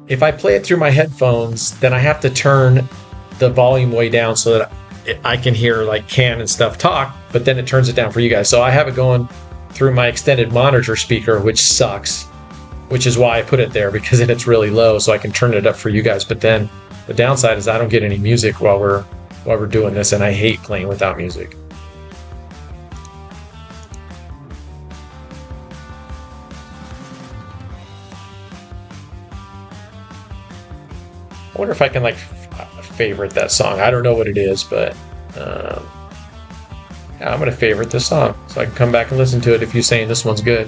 if I play it through my headphones, then I have to turn the volume way down so that I can hear like Can and stuff talk, but then it turns it down for you guys. So I have it going through my extended monitor speaker, which sucks, which is why I put it there, because then it's really low so I can turn it up for you guys. But then the downside is I don't get any music while we're doing this, and I hate playing without music. I wonder if I can like favorite that song. I don't know what it is, but yeah, I'm gonna favorite this song so I can come back and listen to it if you're saying this one's good.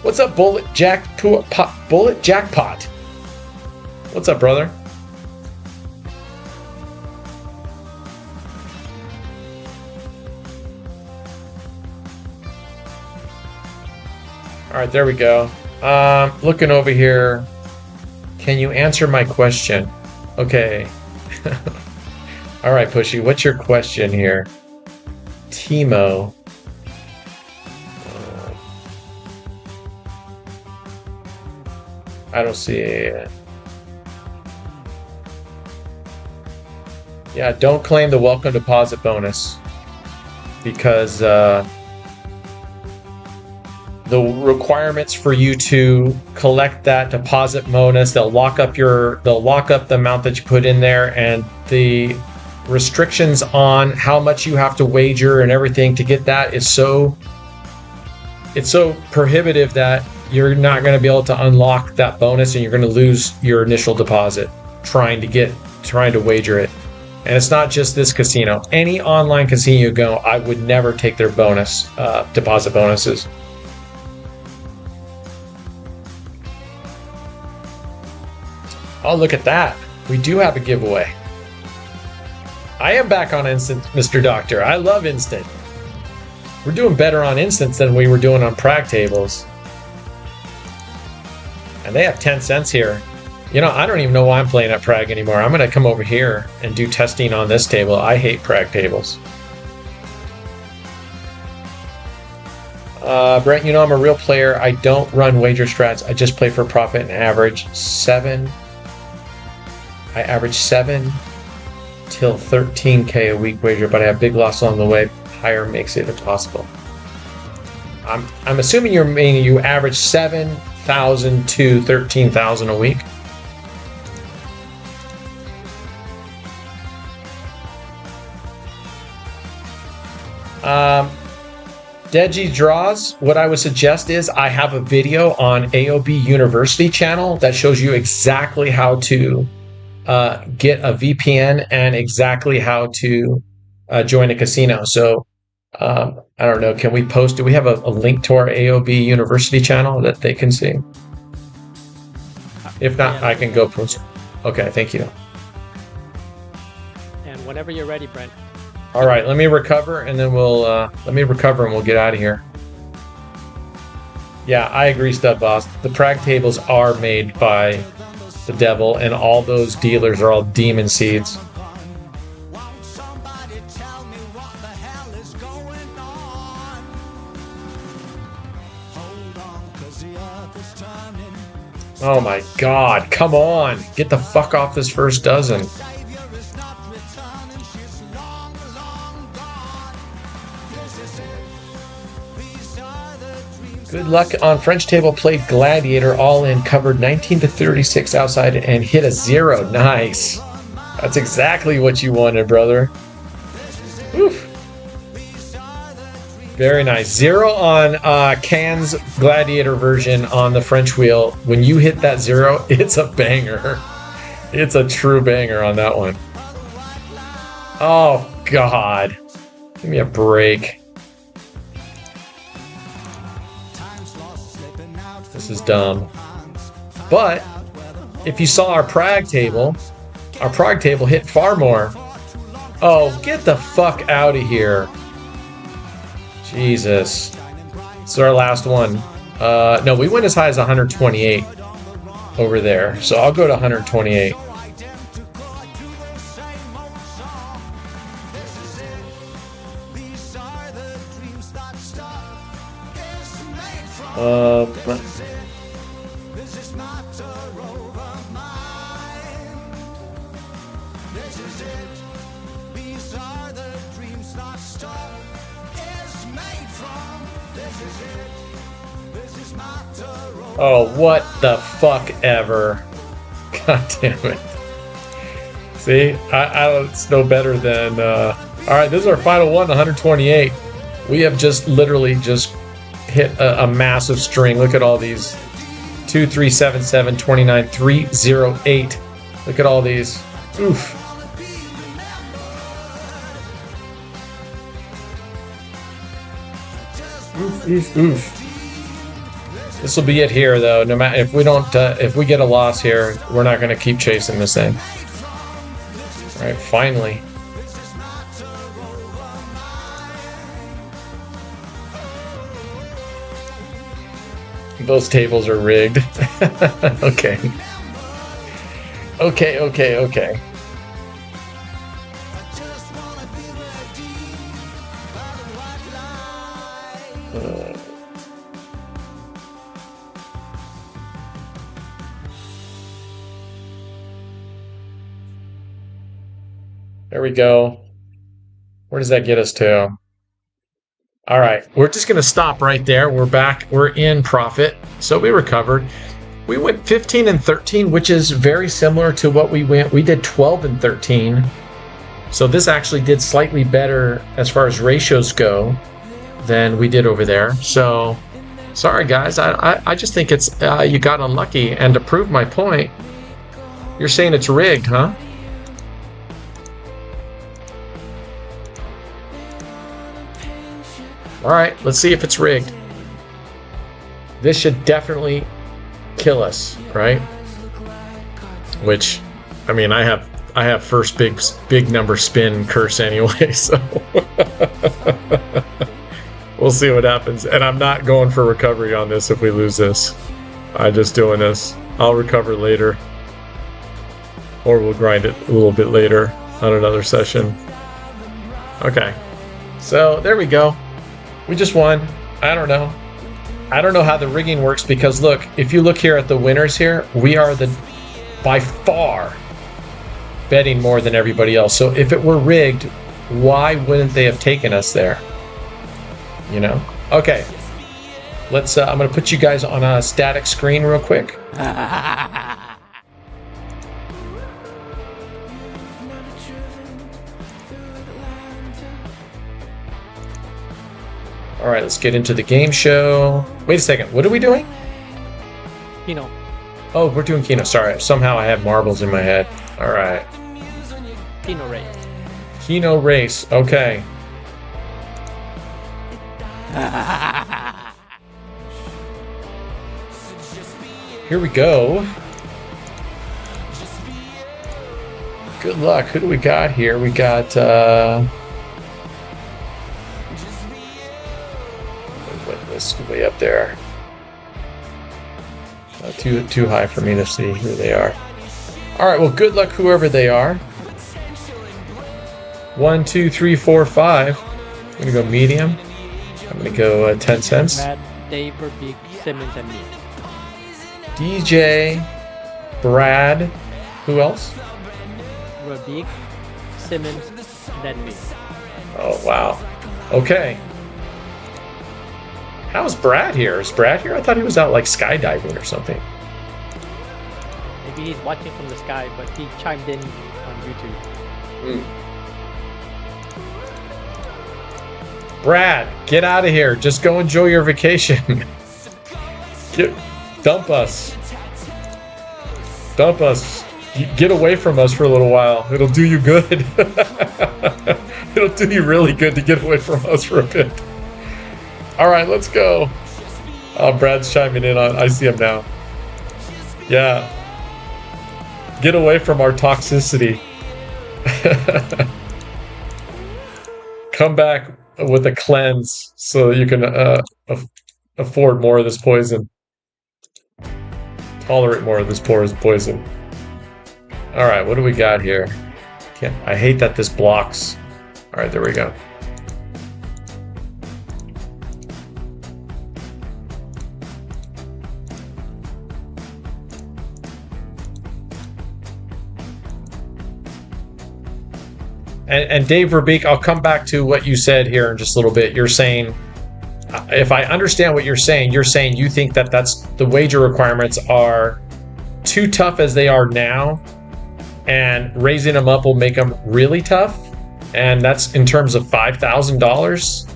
What's up, Bullet Jackpot? What's up, brother? All right, there we go. Looking over here. Can you answer my question? Okay. All right, Pushy, what's your question here? Timo. I don't see it. Yeah, don't claim the welcome deposit bonus because the requirements for you to collect that deposit bonus, they'll lock up the amount that you put in there, and the restrictions on how much you have to wager and everything to get that is so prohibitive that you're not going to be able to unlock that bonus, and you're going to lose your initial deposit trying to wager it. And it's not just this casino. Any online casino you go, I would never take their bonus deposit bonuses. Oh, look at that. We do have a giveaway. I am back on Instant, Mr. Doctor. I love Instant. We're doing better on Instants than we were doing on Prague tables. And they have 10 cents here. You know, I don't even know why I'm playing at Prague anymore. I'm going to come over here and do testing on this table. I hate Prague tables. Brent, you know I'm a real player. I don't run wager strats. I just play for profit and average 7 till 13K a week wager, but I have big loss along the way. Higher makes it impossible. I'm assuming you average 7,000 to 13,000 a week. Deji Draws, what I would suggest is I have a video on AOB University channel that shows you exactly how to get a VPN and exactly how to join a casino. So I don't know, can we post, do we have a link to our AOB University channel that they can see? If not, I can go post. Okay, thank you. And whenever you're ready, Brent. All right, let me recover and then we'll get out of here. Yeah, I agree, Stud Boss. The Prague tables are made by the devil, and all those dealers are all demon seeds. Oh my god, come on. Get the fuck off this first dozen. Good luck on French table, played Gladiator, all in, covered 19 to 36 outside and hit a 0. Nice. That's exactly what you wanted, brother. Oof. Very nice. 0 on Cannes Gladiator version on the French wheel. When you hit that 0, it's a banger. It's a true banger on that one. Oh, God. Give me a break. This is dumb. But if you saw our Prague table hit far more. Oh, get the fuck out of here. Jesus. This is our last one. No, we went as high as 128 over there. So I'll go to 128. Oh, what the fuck ever. God damn it. See, it's no better than... Alright, this is our final one, 128. We have just literally just hit a massive string. Look at all these. 2, 3, 7, 7, 29, 3, 0, 8. Look at all these. Oof. Oof, oof, oof. This will be it here, though. No matter if we don't, if we get a loss here, we're not going to keep chasing this thing. All right, finally. Those tables are rigged. Okay. Okay. There we go. Where does that get us to? All right, we're just going to stop right there. We're back. We're in profit. So we recovered. We went 15 and 13, which is very similar to what we went. We did 12 and 13. So this actually did slightly better as far as ratios go than we did over there. So sorry, guys. I just think it's you got unlucky. And to prove my point, you're saying it's rigged, huh? All right, let's see if it's rigged. This should definitely kill us, right? Which, I mean, I have first big number spin curse anyway, so we'll see what happens. And I'm not going for recovery on this if we lose this. I'm just doing this. I'll recover later, or we'll grind it a little bit later on another session. Okay, so there we go. We just won. I don't know. I don't know how the rigging works because look, if you look here at the winners here, we are by far betting more than everybody else. So if it were rigged, why wouldn't they have taken us there? You know? Okay. Let's I'm going to put you guys on a static screen real quick. All right, let's get into the game show. Wait a second, what are we doing? Keno. Oh, we're doing Keno. Sorry, somehow I have marbles in my head. All right. Keno race. Keno race, okay. Here we go. Good luck. Who do we got here? We got, this way up there. Too high for me to see who they are. All right, well, good luck whoever they are. 1, 2, 3, 4, 5. I'm gonna go medium. I'm gonna go 10 cents. Matt, Dave, Verbeek, Simmons, and me. DJ, Brad, who else? Rabik, Simmons, then me. Oh, wow. Okay. How's Brad here? Is Brad here? I thought he was out like skydiving or something. Maybe he's watching from the sky, but he chimed in on YouTube. Brad, get out of here. Just go enjoy your vacation. Dump us. Dump us. Get away from us for a little while. It'll do you good. It'll do you really good to get away from us for a bit. All right, let's go. Brad's chiming in on. I see him now. Yeah. Get away from our toxicity. Come back with a cleanse so that you can afford more of this poison. Tolerate more of this poison. All right, what do we got here? I hate that this blocks. All right, there we go. And Dave Verbeek, I'll come back to what you said here in just a little bit. You're saying, if I understand what you're saying you think that that's the wager requirements are too tough as they are now, and raising them up will make them really tough, and that's in terms of $5,000.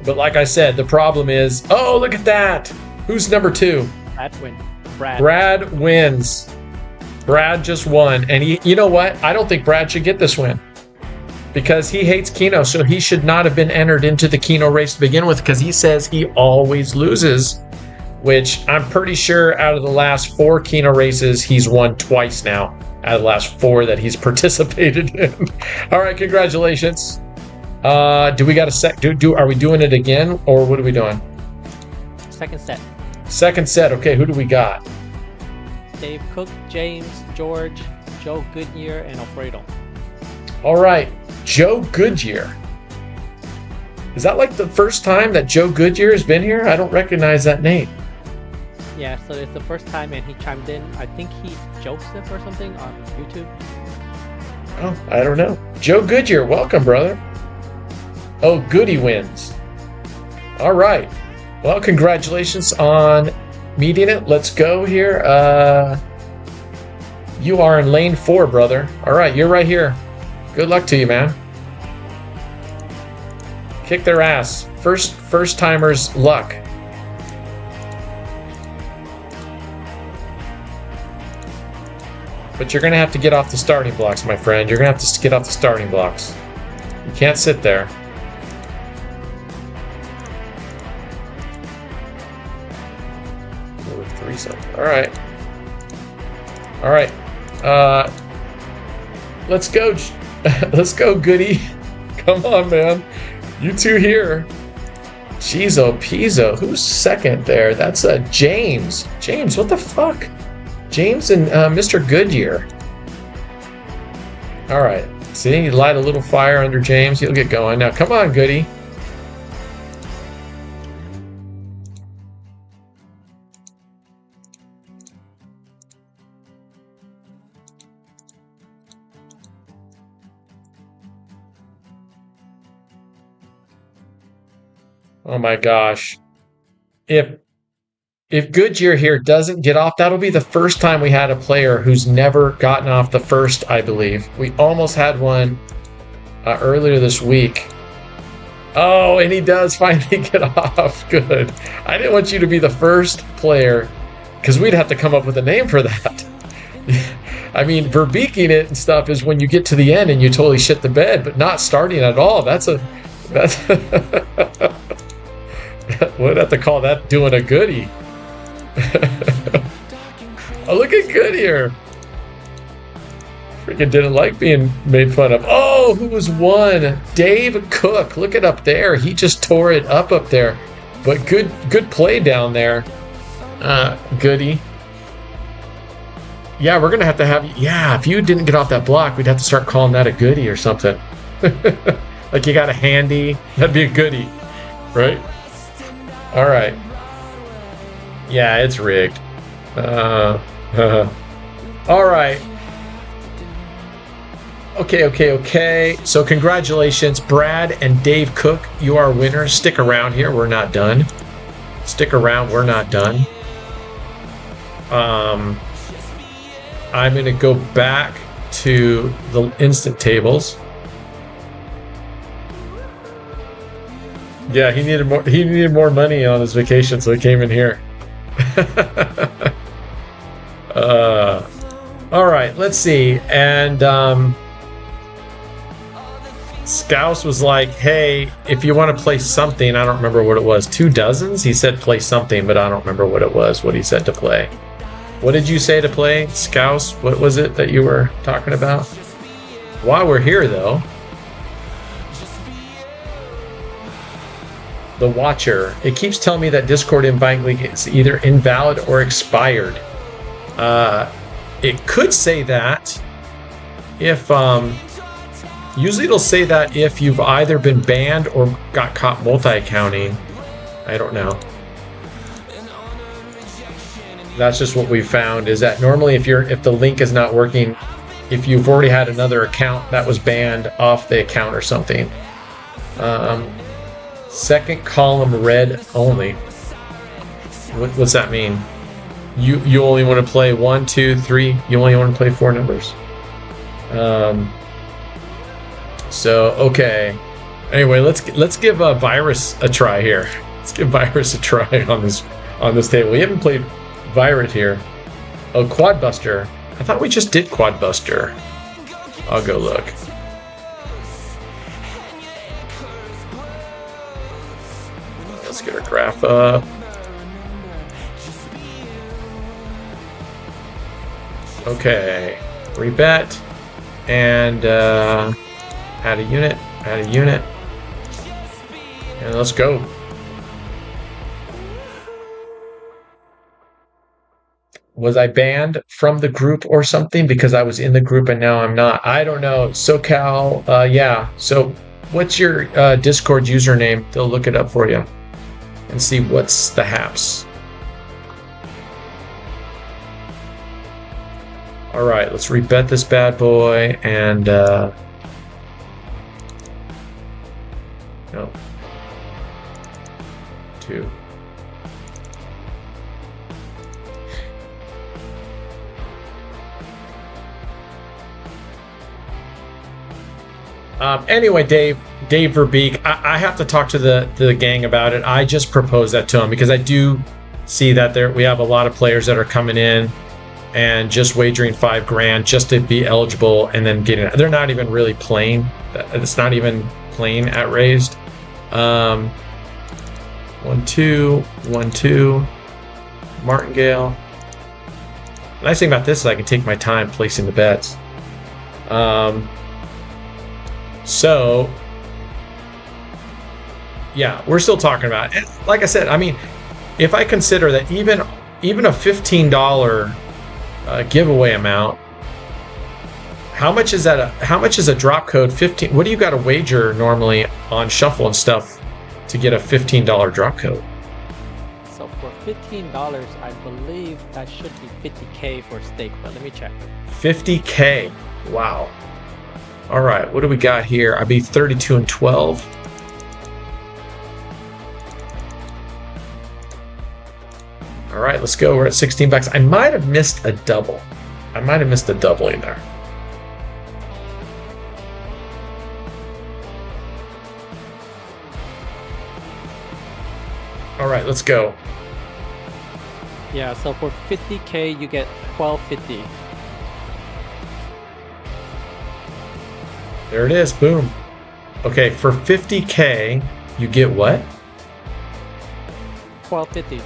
But like I said, the problem is, oh, look at that. Who's number 2? Brad wins. Brad just won, and you know what? I don't think Brad should get this win because he hates Keno, so he should not have been entered into the Keno race to begin with because he says he always loses, which I'm pretty sure out of the last 4 Keno races, he's won twice now out of the last 4 that he's participated in. All right, congratulations. Do we got a set? Are we doing it again, or what are we doing? Second set. Second set. Okay, who do we got? Dave Cook, James, George, Joe Goodyear, and Alfredo. All right, Joe Goodyear. Is that like the first time that Joe Goodyear has been here? I don't recognize that name. Yeah, so it's the first time, and he chimed in. I think he's Joseph or something on YouTube. Oh, I don't know. Joe Goodyear, welcome, brother. Oh, Goody wins. All right. Well, congratulations on meeting it. Let's go here. You are in lane 4, brother. All right, you're right here. Good luck to you, man. Kick their ass. First timers luck. But you're gonna have to get off the starting blocks, my friend. You're gonna have to get off the starting blocks. You can't sit there. All right. All right. Let's go. Let's go, Goody. Come on, man. You two here. Jeezo Pizzo. Who's second there? That's James. James, what the fuck? James and Mr. Goodyear. All right. See, you light a little fire under James. He'll get going. Now, come on, Goody. Oh my gosh. If Goodyear here doesn't get off, that'll be the first time we had a player who's never gotten off the first, I believe. We almost had one earlier this week. Oh, and he does finally get off. Good. I didn't want you to be the first player because we'd have to come up with a name for that. I mean, verbeeking it and stuff is when you get to the end and you totally shit the bed, but not starting at all. That's we'd have to call that doing a goodie. Oh, look at Goodyear. Freaking didn't like being made fun of. Oh, who was one? Dave Cook. Look at up there. He just tore it up there. But good play down there. Goody. Yeah, we're gonna have to have. Yeah, if you didn't get off that block, we'd have to start calling that a goodie or something. Like you got a handy. That'd be a goodie, right? All right. Yeah, it's rigged. All right. Okay. So congratulations, Brad and Dave Cook. You are winners. Stick around here. We're not done. Stick around. We're not done. I'm going to go back to the instant tables. Yeah, he needed more. He needed more money on his vacation, so he came in here. All right, let's see. And Scouse was like, "Hey, if you want to play something, I don't remember what it was. 2 dozens." He said play something, but I don't remember what it was. What he said to play. What did you say to play, Scouse? What was it that you were talking about? While we're here, though. The Watcher. It keeps telling me that Discord invite link is either invalid or expired. It could say that if usually it'll say that if you've either been banned or got caught multi-accounting. I don't know. That's just what we found, is that normally if the link is not working, if you've already had another account that was banned off the account or something. Second column red only. What's that mean? You only want to play 1, 2, 3. You only want to play 4 numbers. So okay. Anyway, let's give Virus a try here. Let's give Virus a try on this table. We haven't played Virus here. Oh, Quadbuster. I thought we just did Quadbuster. I'll go look. Let's get our graph up. Okay, rebet and add a unit, and let's go. Was I banned from the group or something because I was in the group and now I'm not? I don't know. SoCal, yeah. So what's your Discord username? They'll look it up for you and see what's the haps. All right, let's rebet this bad boy and no. Two. Anyway, Dave Verbeek, I have to talk to the gang about it. I just proposed that to him because I do see that we have a lot of players that are coming in and just wagering $5,000 just to be eligible and then getting it. They're not even really playing. It's not even playing at raised. 1, 2, 1, 2. Martingale. The nice thing about this is I can take my time placing the bets. So, yeah, we're still talking about it. Like I said, I mean, if I consider that even a $15 giveaway amount, how much is that? How much is a drop code? 15. What do you got to wager normally on shuffle and stuff to get a $15 drop code? So for $15, I believe that should be 50K for stake, but let me check. 50K. Wow. All right, what do we got here? I'd be 32 and 12. All right, let's go. We're at $16. I might have missed a double. I might have missed a doubling there. All right, let's go. Yeah, so for 50K, you get 1250. There it is. Boom. Okay, for 50K, you get what? 1250.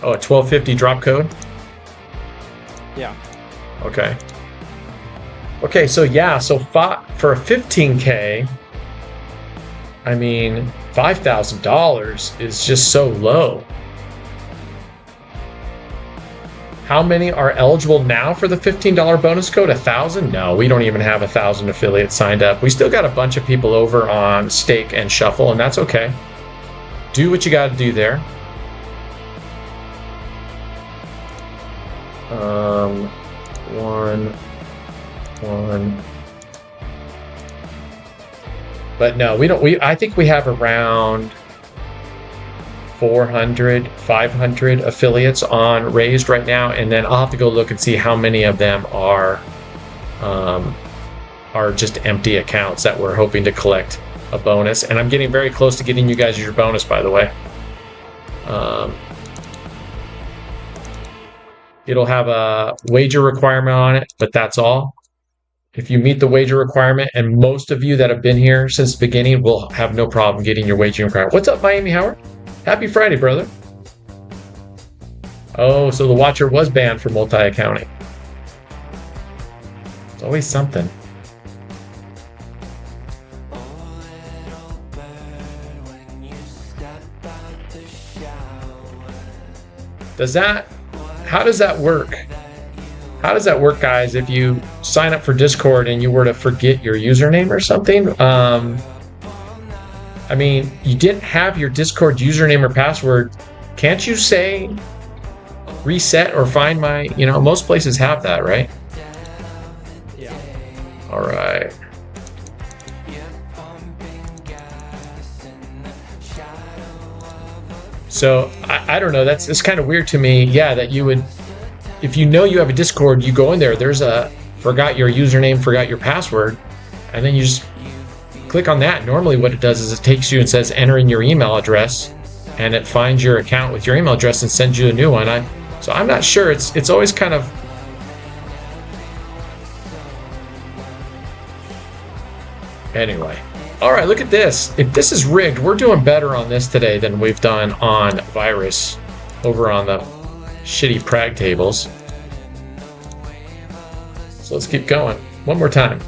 Oh, a 1250 drop code? Yeah. Okay. Okay, so yeah, so for a 15K, I mean, $5,000 is just so low. How many are eligible now for the $15 bonus code? 1,000? No, we don't even have 1,000 affiliates signed up. We still got a bunch of people over on stake and shuffle, and that's okay. do what you got to do there. One. But no, we don't. I think we have around 400, 500 affiliates on Raised right now, and then I'll have to go look and see how many of them are just empty accounts that we're hoping to collect a bonus. And I'm getting very close to getting you guys your bonus, by the way. It'll have a wager requirement on it, but that's all. If you meet the wager requirement, and most of you that have been here since the beginning will have no problem getting your wagering requirement. What's up, Miami Howard? Happy Friday, brother. Oh, so the Watcher was banned for multi-accounting. It's always something. How does that work? How does that work, guys, if you sign up for Discord and you were to forget your username or something? I mean, you didn't have your Discord username or password. Can't you say reset or find my, most places have that, right? Yeah. All right. So I don't know. It's kind of weird to me. Yeah, that you would, if you know you have a Discord, you go in there. There's a forgot your username, forgot your password, and then you just click on that. Normally, what it does is it takes you and says enter in your email address, and it finds your account with your email address and sends you a new one. So I'm not sure. It's always kind of. Anyway. All right, look at this. If this is rigged, we're doing better on this today than we've done on Virus over on the shitty Prague tables. So let's keep going. One more time.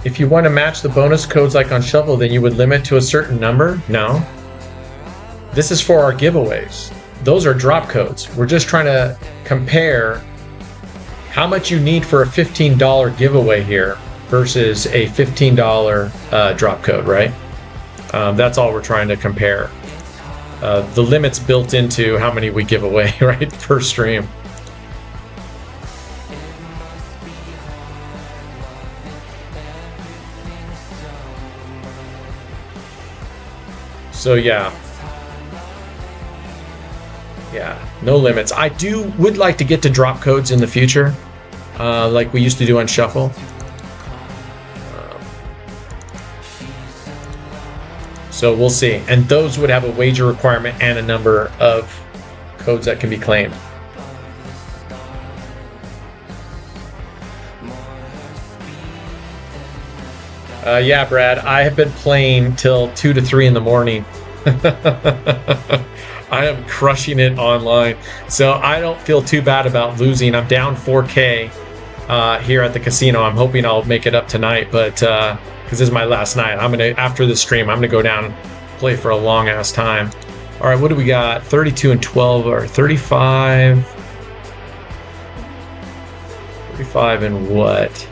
If you want to match the bonus codes like on Shuffle, then you would limit to a certain number? No. This is for our giveaways. Those are drop codes. We're just trying to compare how much you need for a $15 giveaway here versus a $15 drop code, right? That's all we're trying to compare. The limit's built into how many we give away, right, per stream. So yeah, no limits. I would like to get to drop codes in the future, like we used to do on Shuffle. So we'll see. And those would have a wager requirement and a number of codes that can be claimed. Yeah, Brad, I have been playing till 2 to 3 in the morning. I am crushing it online. So I don't feel too bad about losing. I'm down 4K here at the casino. I'm hoping I'll make it up tonight, but because this is my last night. After the stream, I'm gonna go down and play for a long ass time. All right, what do we got? 32 and 12 or 35? 35 and what?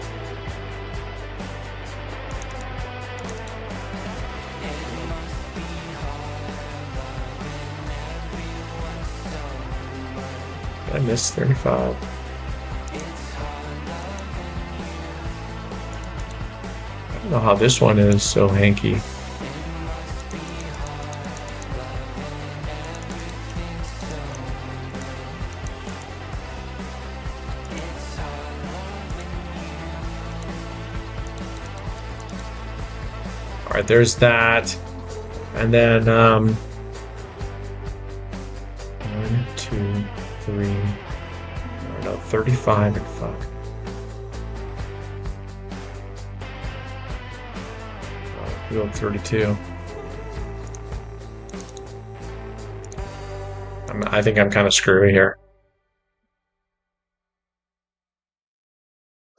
I missed 35. I don't know how this one is so hanky. All right, there's that. And then 1, 2, 3, no, 35 and fuck. We go 32. I think I'm kind of screwy here.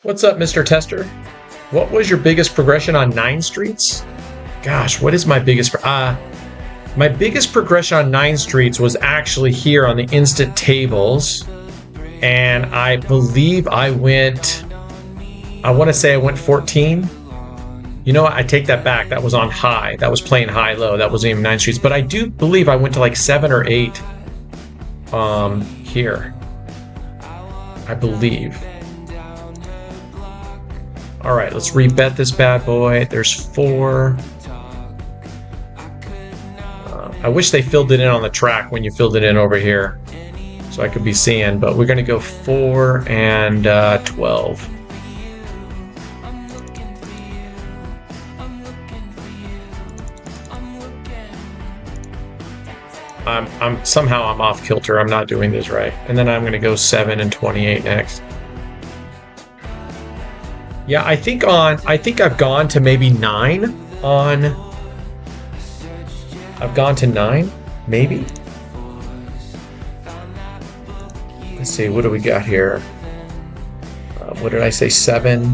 What's up, Mr. Tester? What was your biggest progression on 9 Streets? Gosh, what is my biggest... my biggest progression on 9 Streets was actually here on the instant tables. And I believe I went, I want to say I went 14. You know what? I take that back. That was on high. That was playing high-low. That wasn't even 9 streets. But I do believe I went to like 7 or 8 here. I believe. All right, let's rebet this bad boy. There's 4. I wish they filled it in on the track when you filled it in over here, so I could be seeing. But we're gonna go 4 and 12. I'm somehow I'm off kilter. I'm not doing this right. And then I'm gonna go 7 and 28 next. Yeah, I think I've gone to maybe 9 on. I've gone to 9, maybe. Let's see, what do we got here? What did I say? 7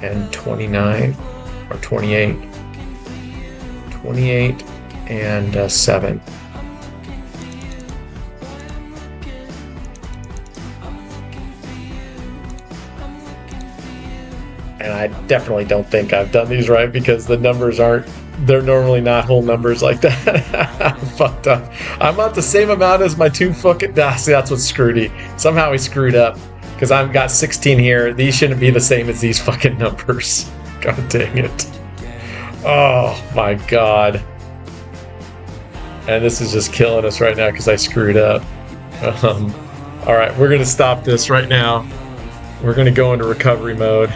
and 29 or 28? 28 and 7. And I definitely don't think I've done these right because the numbers aren't, they're normally not whole numbers like that. I'm fucked up. I'm not the same amount as my 2 fucking, see, that's what's screwedy. Somehow he screwed up because I've got 16 here. These shouldn't be the same as these fucking numbers. God dang it. Oh my God. And this is just killing us right now because I screwed up. All right, we're going to stop this right now. We're going to go into recovery mode.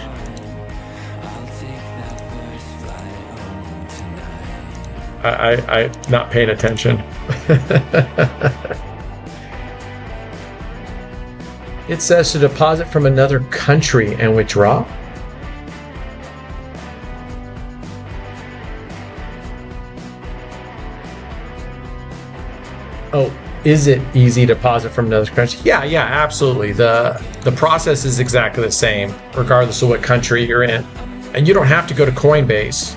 I not paying attention. It says to deposit from another country and withdraw. Oh, is it easy to deposit from another country? Yeah, absolutely. The process is exactly the same, regardless of what country you're in. And you don't have to go to Coinbase.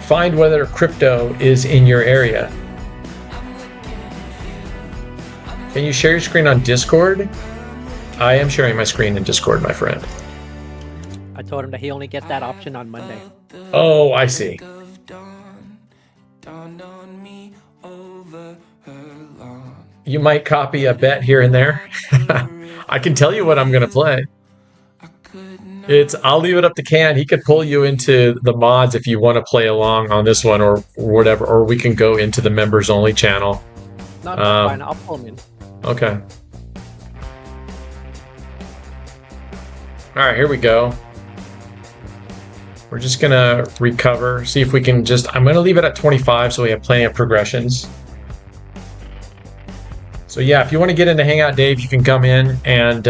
Find whether crypto is in your area. Can you share your screen on Discord? I am sharing my screen in Discord, my friend. I told him that he only gets that option on Monday. Oh, I see. You might copy a bet here and there. I can tell you what I'm going to play. I'll leave it up to Can. He could pull you into the mods if you want to play along on this one or whatever, or we can go into the members only channel. No, fine. I'll pull him in. Okay. All right, here we go. We're just gonna recover, see if we can I'm gonna leave it at 25 so we have plenty of progressions. So yeah, if you want to get into Hangout Dave, you can come in and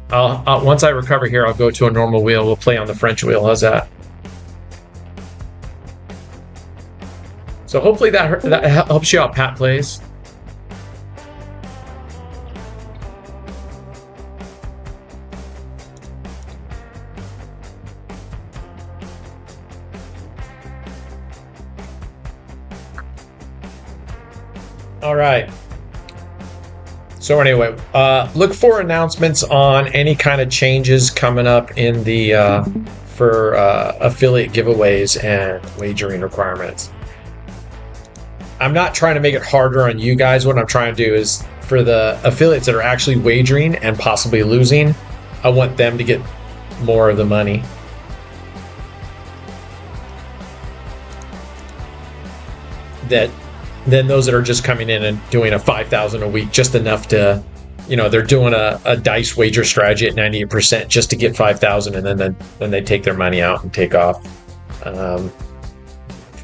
I'll once I recover here, I'll go to a normal wheel. We'll play on the French wheel. How's that? So hopefully that helps you out, Pat Plays. All right. So anyway, look for announcements on any kind of changes coming up in the for affiliate giveaways and wagering requirements. I'm not trying to make it harder on you guys. What I'm trying to do is for the affiliates that are actually wagering and possibly losing, I want them to get more of the money. Than those that are just coming in and doing a 5,000 a week, just enough to, they're doing a dice wager strategy at 98% just to get 5,000, and then they take their money out and take off.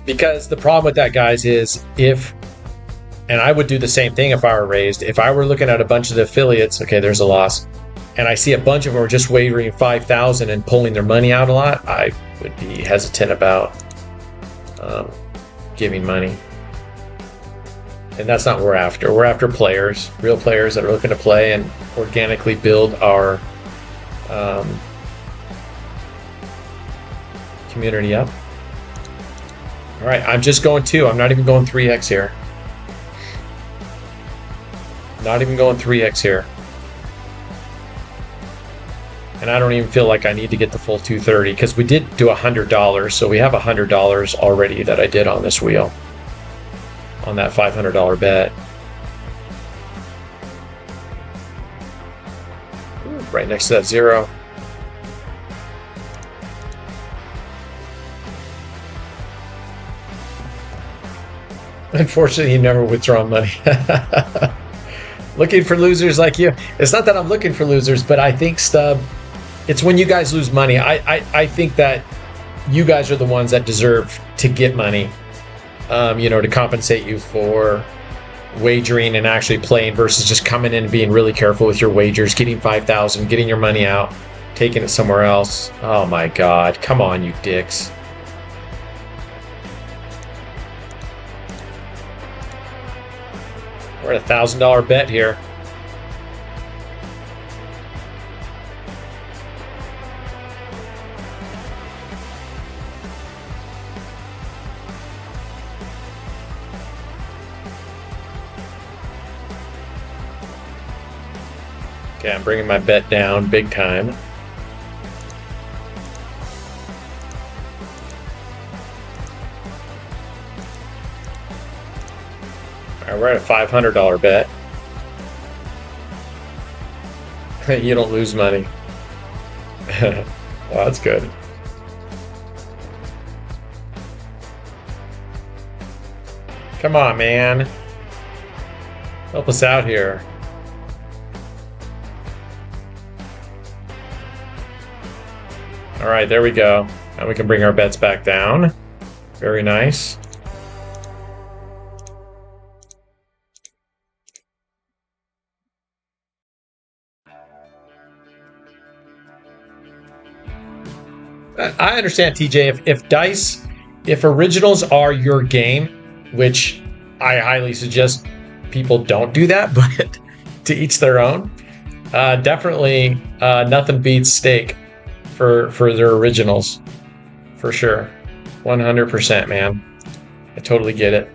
Because the problem with that, guys, is and I would do the same thing if I were raised. If I were looking at a bunch of the affiliates, okay, there's a loss, and I see a bunch of them are just wagering 5,000 and pulling their money out a lot, I would be hesitant about giving money. And that's not what we're after. We're after players, real players that are looking to play and organically build our community up. All right, I'm just going 2. I'm not even going 3x here. Not even going 3x here. And I don't even feel like I need to get the full 230 because we did do $100. So we have $100 already that I did on this wheel. On that $500 bet. Ooh, right next to that zero. Unfortunately, you never withdraw money. Looking for losers like you. It's not that I'm looking for losers, but I think, Stub, it's when you guys lose money. I think that you guys are the ones that deserve to get money, you know, to compensate you for wagering and actually playing versus just coming in and being really careful with your wagers, getting 5,000, getting your money out, taking it somewhere else. Oh my God. Come on, you dicks. We're at $1,000 bet here. Okay, I'm bringing my bet down big time. All right, we're at a $500 bet. You don't lose money. Well, that's good. Come on, man. Help us out here. All right, there we go. Now we can bring our bets back down. Very nice. I understand, TJ, if originals are your game, which I highly suggest people don't do that, but to each their own. Definitely nothing beats stake for their originals, for sure. 100%, man. I totally get it.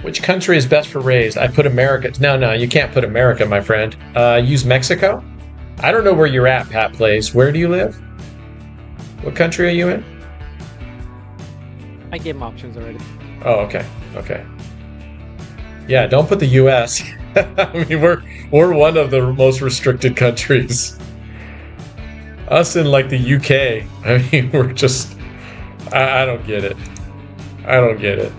Which country is best for raised? I put America. No, you can't put America, my friend. Use Mexico? I don't know where you're at, Pat Plays. Where do you live? What country are you in? I gave him options already. Oh, okay. Okay. Yeah, don't put the US. I mean, we're one of the most restricted countries. Us in like the UK. I mean, we're just I don't get it. I don't get it.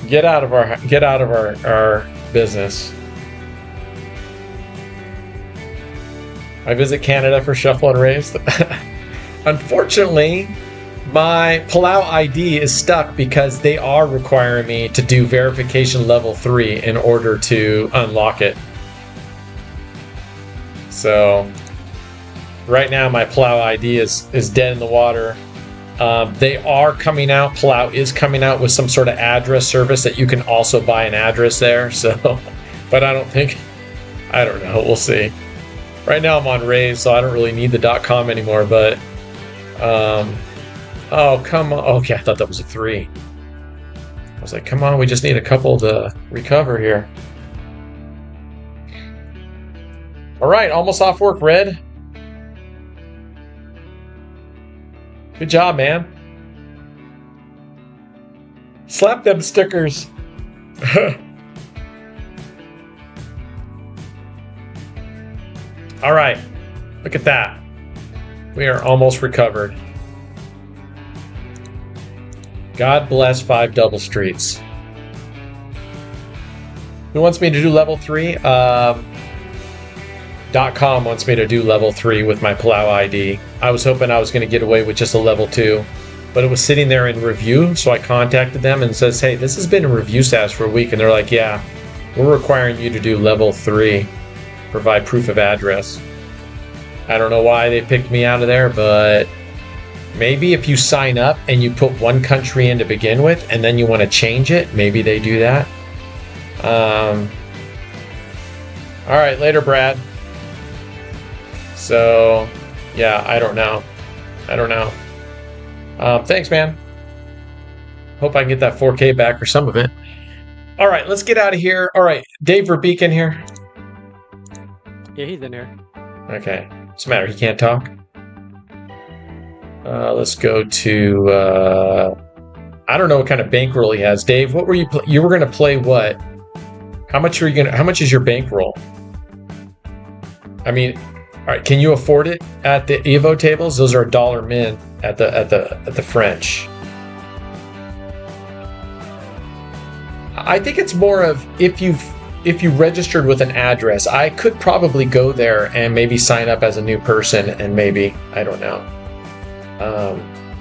Get out of our business. I visit Canada for shuffle and raise. Unfortunately, my Palau ID is stuck because they are requiring me to do verification level 3 in order to unlock it. So right now my Palau ID is dead in the water. They are coming out. Palau is coming out with some sort of address service that you can also buy an address there. So, but I don't know. We'll see. Right now I'm on Raise, so I don't really need the .com anymore, but oh, come on. Okay, I thought that was a 3. I was like, come on, we just need a couple to recover here. All right, almost off work, Red. Good job, man. Slap them stickers. All right, look at that. We are almost recovered. God bless 5 double streets. Who wants me to do level 3? .com wants me to do level 3 with my Palau ID. I was hoping I was going to get away with just a level 2, but it was sitting there in review, so I contacted them and says, hey, this has been in review status for a week, and they're like, yeah, we're requiring you to do level 3. Provide proof of address. I don't know why they picked me out of there, but maybe if you sign up and you put one country in to begin with and then you want to change it, maybe they do that. All right, later, Brad. So, yeah, I don't know. Thanks, man. Hope I can get that 4K back or some of it. All right, let's get out of here. All right, Dave Verbeek in here. Yeah, he's in here. Okay. What's the matter? He can't talk? Let's go to I don't know what kind of bankroll he has. Dave, what were you were gonna play what? How much is your bankroll? I mean, all right, can you afford it at the Evo tables? Those are $1 min at the French. I think it's more of if you registered with an address, I could probably go there and maybe sign up as a new person and maybe, I don't know.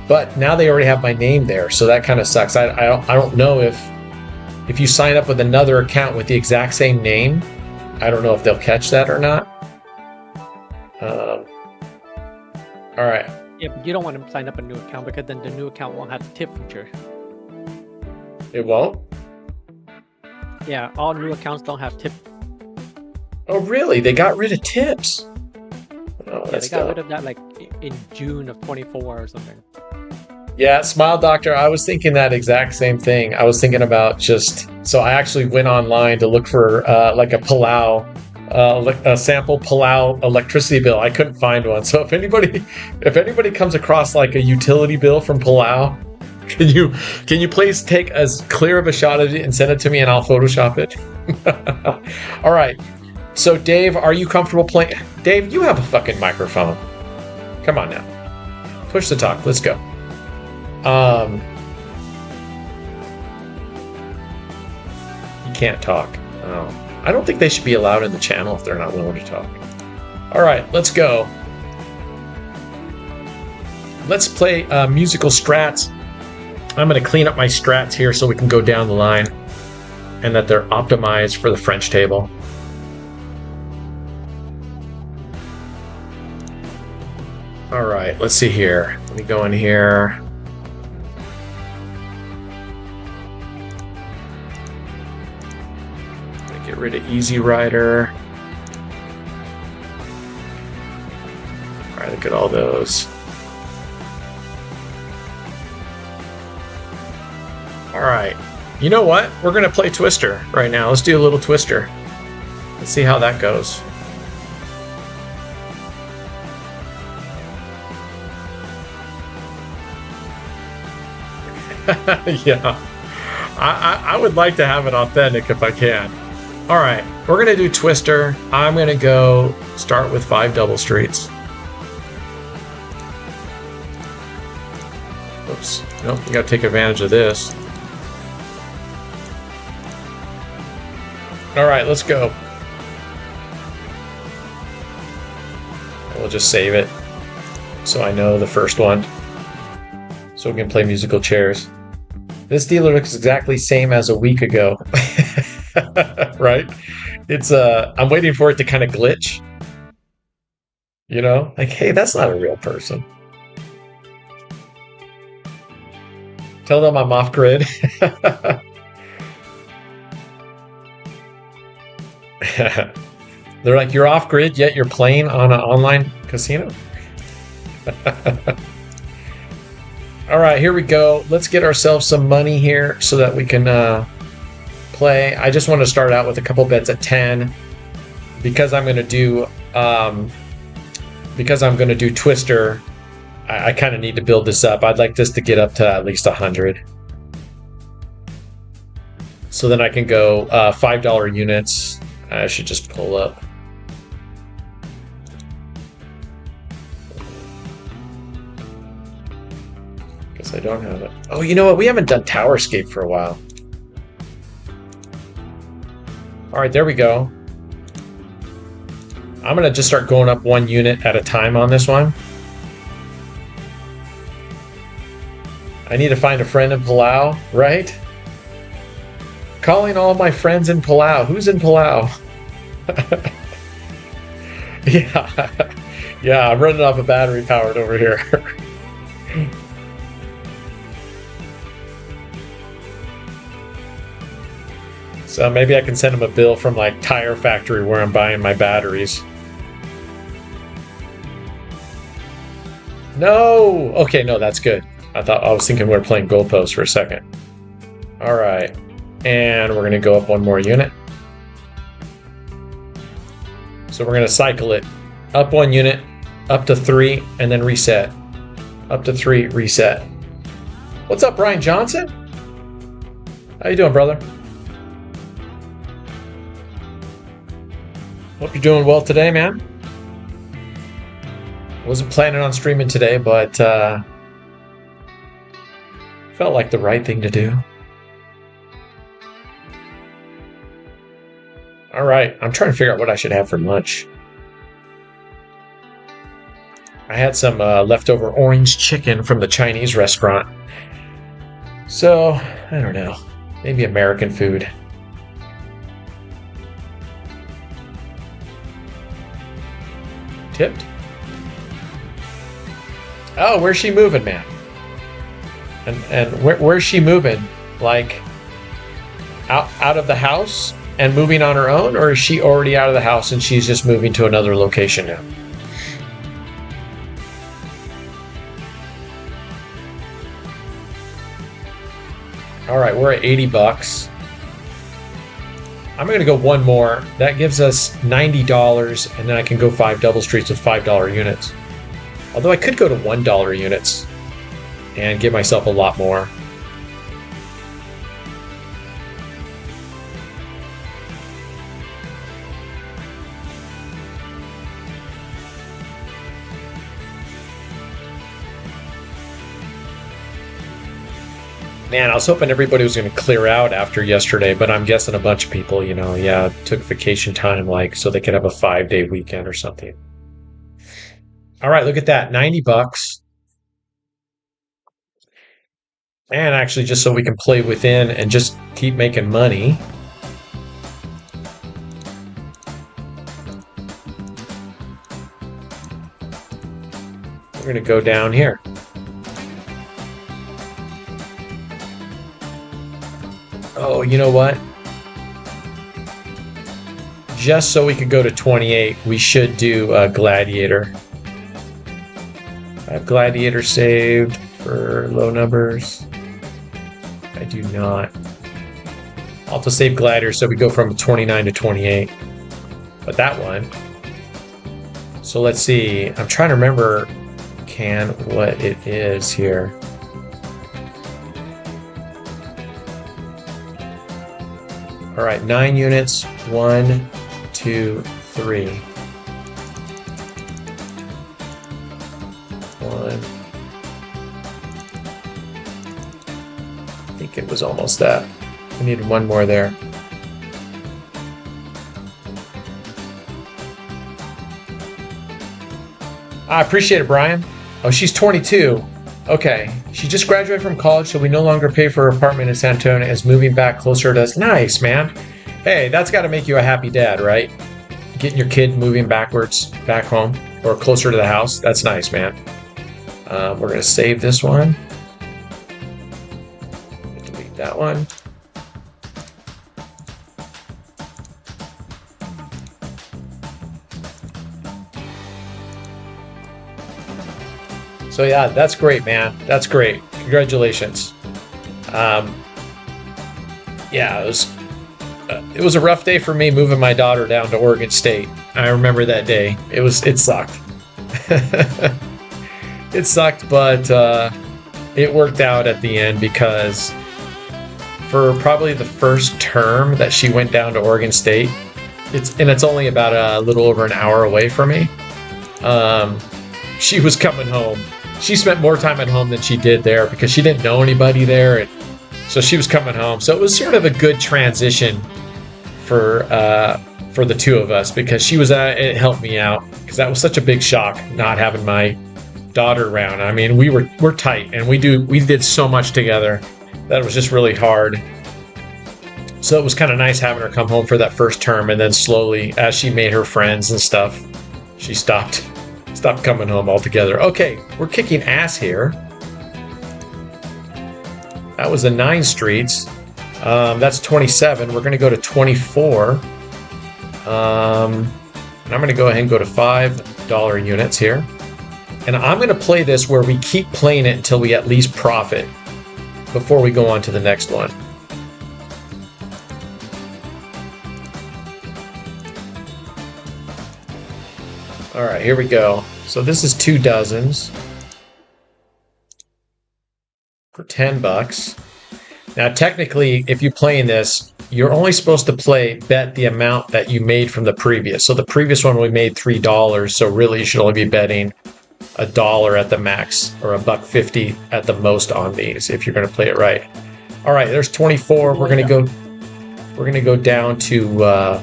But now they already have my name there, so that kind of sucks. I don't know if you sign up with another account with the exact same name, I don't know if they'll catch that or not. All right. Yeah, but you don't want to sign up a new account because then the new account won't have the tip feature. It won't? Yeah, all new accounts don't have tip. Oh, really? They got rid of tips? Oh, Yeah, they got rid of that like in June of 24 or something. Yeah, Smile Doctor, I was thinking that exact same thing. I was thinking about so I actually went online to look for like a Palau, a sample Palau electricity bill. I couldn't find one. So if anybody comes across like a utility bill from Palau, can you please take as clear of a shot of it and send it to me and I'll Photoshop it? All right. So Dave, are you comfortable playing? Dave, you have a fucking microphone. Come on now. Push the talk. Let's go. You can't talk. Oh. I don't think they should be allowed in the channel if they're not willing to talk. All right, let's go. Let's play musical strats. I'm going to clean up my strats here so we can go down the line and that they're optimized for the French table. All right, let's see here. Let me go in here. Get rid of Easy Rider. All right, look at all those. All right, you know what? We're gonna play Twister right now. Let's do a little Twister. Let's see how that goes. Yeah, I would like to have it authentic if I can. All right, we're gonna do Twister. I'm gonna go start with 5 double streets. Oops, nope, you gotta take advantage of this. All right, let's go. We'll just save it so I know the first one, so we can play musical chairs. This dealer looks exactly same as a week ago. Right? It's I'm waiting for it to kind of glitch. You know? Like, hey, that's not a real person. Tell them I'm off grid. They're like, you're off grid, yet you're playing on an online casino? All right, here we go. Let's get ourselves some money here so that we can play. I just want to start out with a couple bets at 10 because I'm going to do Twister. I kind of need to build this up. I'd like this to get up to at least 100. So then I can go $5 units. I should just pull up. Guess I don't have it. Oh, you know what? We haven't done Towerscape for a while. All right, there we go. I'm going to just start going up 1 unit at a time on this one. I need to find a friend in Palau, right? Calling all my friends in Palau. Who's in Palau? Yeah, I'm running off a battery powered over here. So maybe I can send them a bill from like Tire Factory where I'm buying my batteries. No! Okay, no, that's good. I was thinking we were playing goalpost for a second. All right. And we're going to go up 1 more unit. So So we're going to cycle it. Up 1 unit, up to 3, and then reset. Up to 3, reset. What's up, Brian Johnson? How you doing, brother? Hope you're doing well today, man. Wasn't planning on streaming today, but felt like the right thing to do. All right, I'm trying to figure out what I should have for lunch. I had some leftover orange chicken from the Chinese restaurant. So, I don't know. Maybe American food. Tipped? Oh, where's she moving, man? And where's she moving? Like, out of the house and moving on her own? Or is she already out of the house and she's just moving to another location now? All right, we're at 80 bucks. I'm going to go one more. That gives us $90, and then I can go 5 double streets with $5 units. Although I could go to $1 units and give myself a lot more. Man, I was hoping everybody was going to clear out after yesterday, but I'm guessing a bunch of people, took vacation time, so they could have a 5-day weekend or something. All right, look at that, 90 bucks. And actually, just so we can play within and just keep making money. We're going to go down here. Oh, you know what? Just so we could go to 28, we should do Gladiator. I have Gladiator saved for low numbers. I do not. I'll have to save Gladiator so we go from 29 to 28. But that one. So let's see. I'm trying to remember, what it is here. All right, 9 units. 1, 2, 3. 1. I think it was almost that. I needed one more there. I appreciate it, Brian. Oh, she's 22. Okay. She just graduated from college, so we no longer pay for her apartment in San Antonio and is moving back closer to us. Nice, man. Hey, that's got to make you a happy dad, right? Getting your kid moving backwards back home or closer to the house. That's nice, man. We're going to save this one. Delete that one. So yeah, that's great, man. That's great. Congratulations. Yeah, it was a rough day for me moving my daughter down to Oregon State. I remember that day. It sucked. It sucked, but it worked out at the end because for probably the first term that she went down to Oregon State, it's only about a little over an hour away from me. She was coming home. She spent more time at home than she did there because she didn't know anybody there, and so she was coming home. So it was sort of a good transition for the two of us because it helped me out because that was such a big shock not having my daughter around. I mean, we're tight and we did so much together that it was just really hard. So it was kind of nice having her come home for that first term, and then slowly, as she made her friends and stuff, she stopped coming home altogether. Okay, we're kicking ass here. That was the 9 streets. That's 27. We're going to go to 24. And I'm going to go ahead and go to $5 units here. And I'm going to play this where we keep playing it until we at least profit before we go on to the next one. All right, here we go. So this is 2 dozens for $10. Now, technically, if you're playing this, you're only supposed to bet the amount that you made from the previous. So the previous one we made $3, so really you should only be betting $1 at the max or $1.50 at the most on these if you're going to play it right. All right, there's 24. We're going to go down to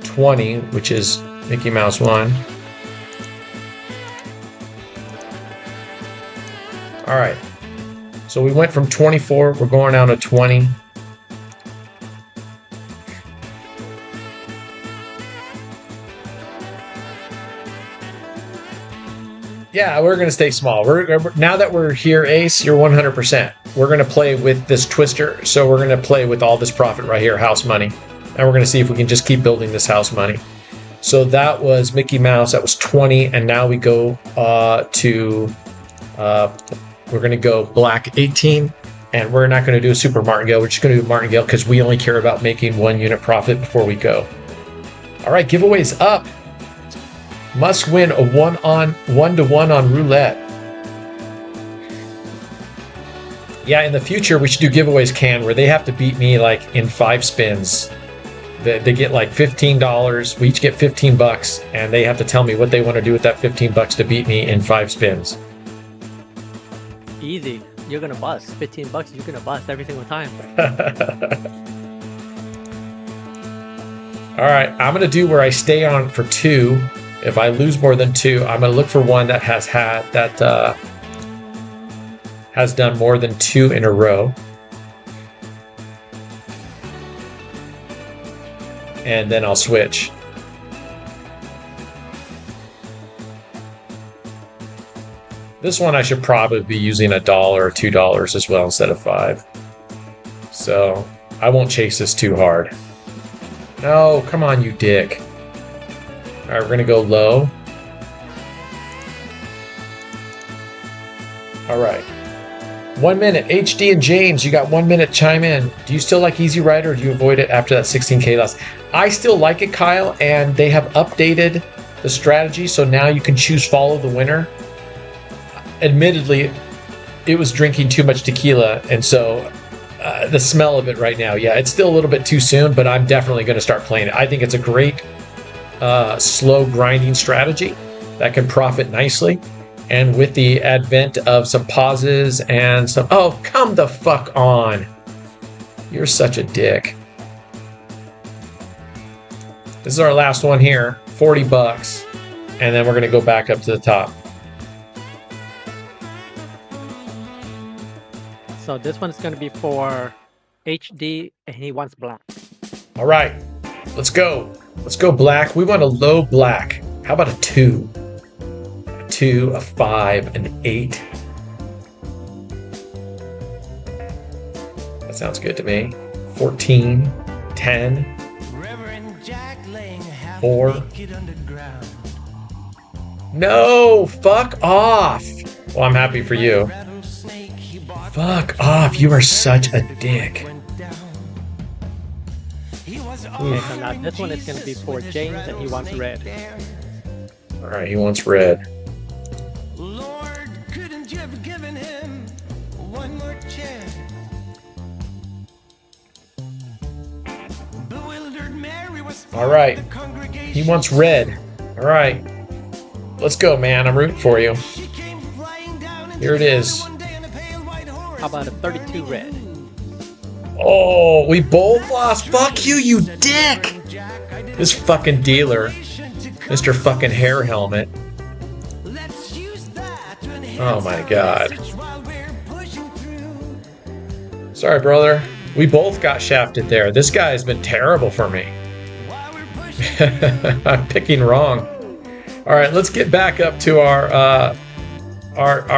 20, which is Mickey Mouse 1. All right. So we went from 24, we're going down to 20. Yeah, we're going to stay small. Now that we're here, Ace, you're 100%. We're going to play with this twister, so we're going to play with all this profit right here, house money. And we're going to see if we can just keep building this house money. So that was Mickey Mouse, that was 20, and now we go we're going to go black 18, and we're not going to do a super martingale. We're just going to do martingale because we only care about making 1 unit profit before we go. All right, giveaways up. Must win a 1-to-1 on roulette. Yeah, in the future we should do giveaways, where they have to beat me like in 5 spins. They get like $15. We each get $15, and they have to tell me what they want to do with that $15 to beat me in 5 spins. Easy. You're gonna bust. $15, you're gonna bust every single time. All right, I'm gonna do where I stay on for 2. If I lose more than 2, I'm gonna look for one that has done more than 2 in a row. And then I'll switch. This one I should probably be using $1 or $2 as well instead of 5. So I won't chase this too hard. No, come on, you dick. All right, we're gonna go low. All right. 1 minute. HD and James, you got 1 minute. Chime in. Do you still like Easy Rider, or do you avoid it after that 16K loss? I still like it, Kyle, and they have updated the strategy, so now you can choose follow the winner. Admittedly, it was drinking too much tequila, and so the smell of it right now, yeah, it's still a little bit too soon, but I'm definitely going to start playing it. I think it's a great slow grinding strategy that can profit nicely. And with the advent of some pauses and some... Oh, come the fuck on. You're such a dick. This is our last one here. $40. And then we're going to go back up to the top. So this one's going to be for HD, and he wants black. All right. Let's go. Let's go black. We want a low black. How about a 2? 2, a 5, an 8. That sounds good to me. 14, 10, 4. No, fuck off. Well, I'm happy for you. Fuck off. You are such a dick. Okay, so now this one is going to be for James, and he wants red. All right, he wants red. Lord, couldn't you have given him one more chance? Bewildered Mary was all right, he wants red. All right, let's go, man. I'm rooting for you. Here it is. How about a 32 red? Oh, we both lost. Fuck you, you dick. This fucking dealer, Mr. fucking hair helmet. Oh my god. Sorry, brother. We both got shafted there. This guy has been terrible for me. I'm picking wrong. All right, let's get back up to our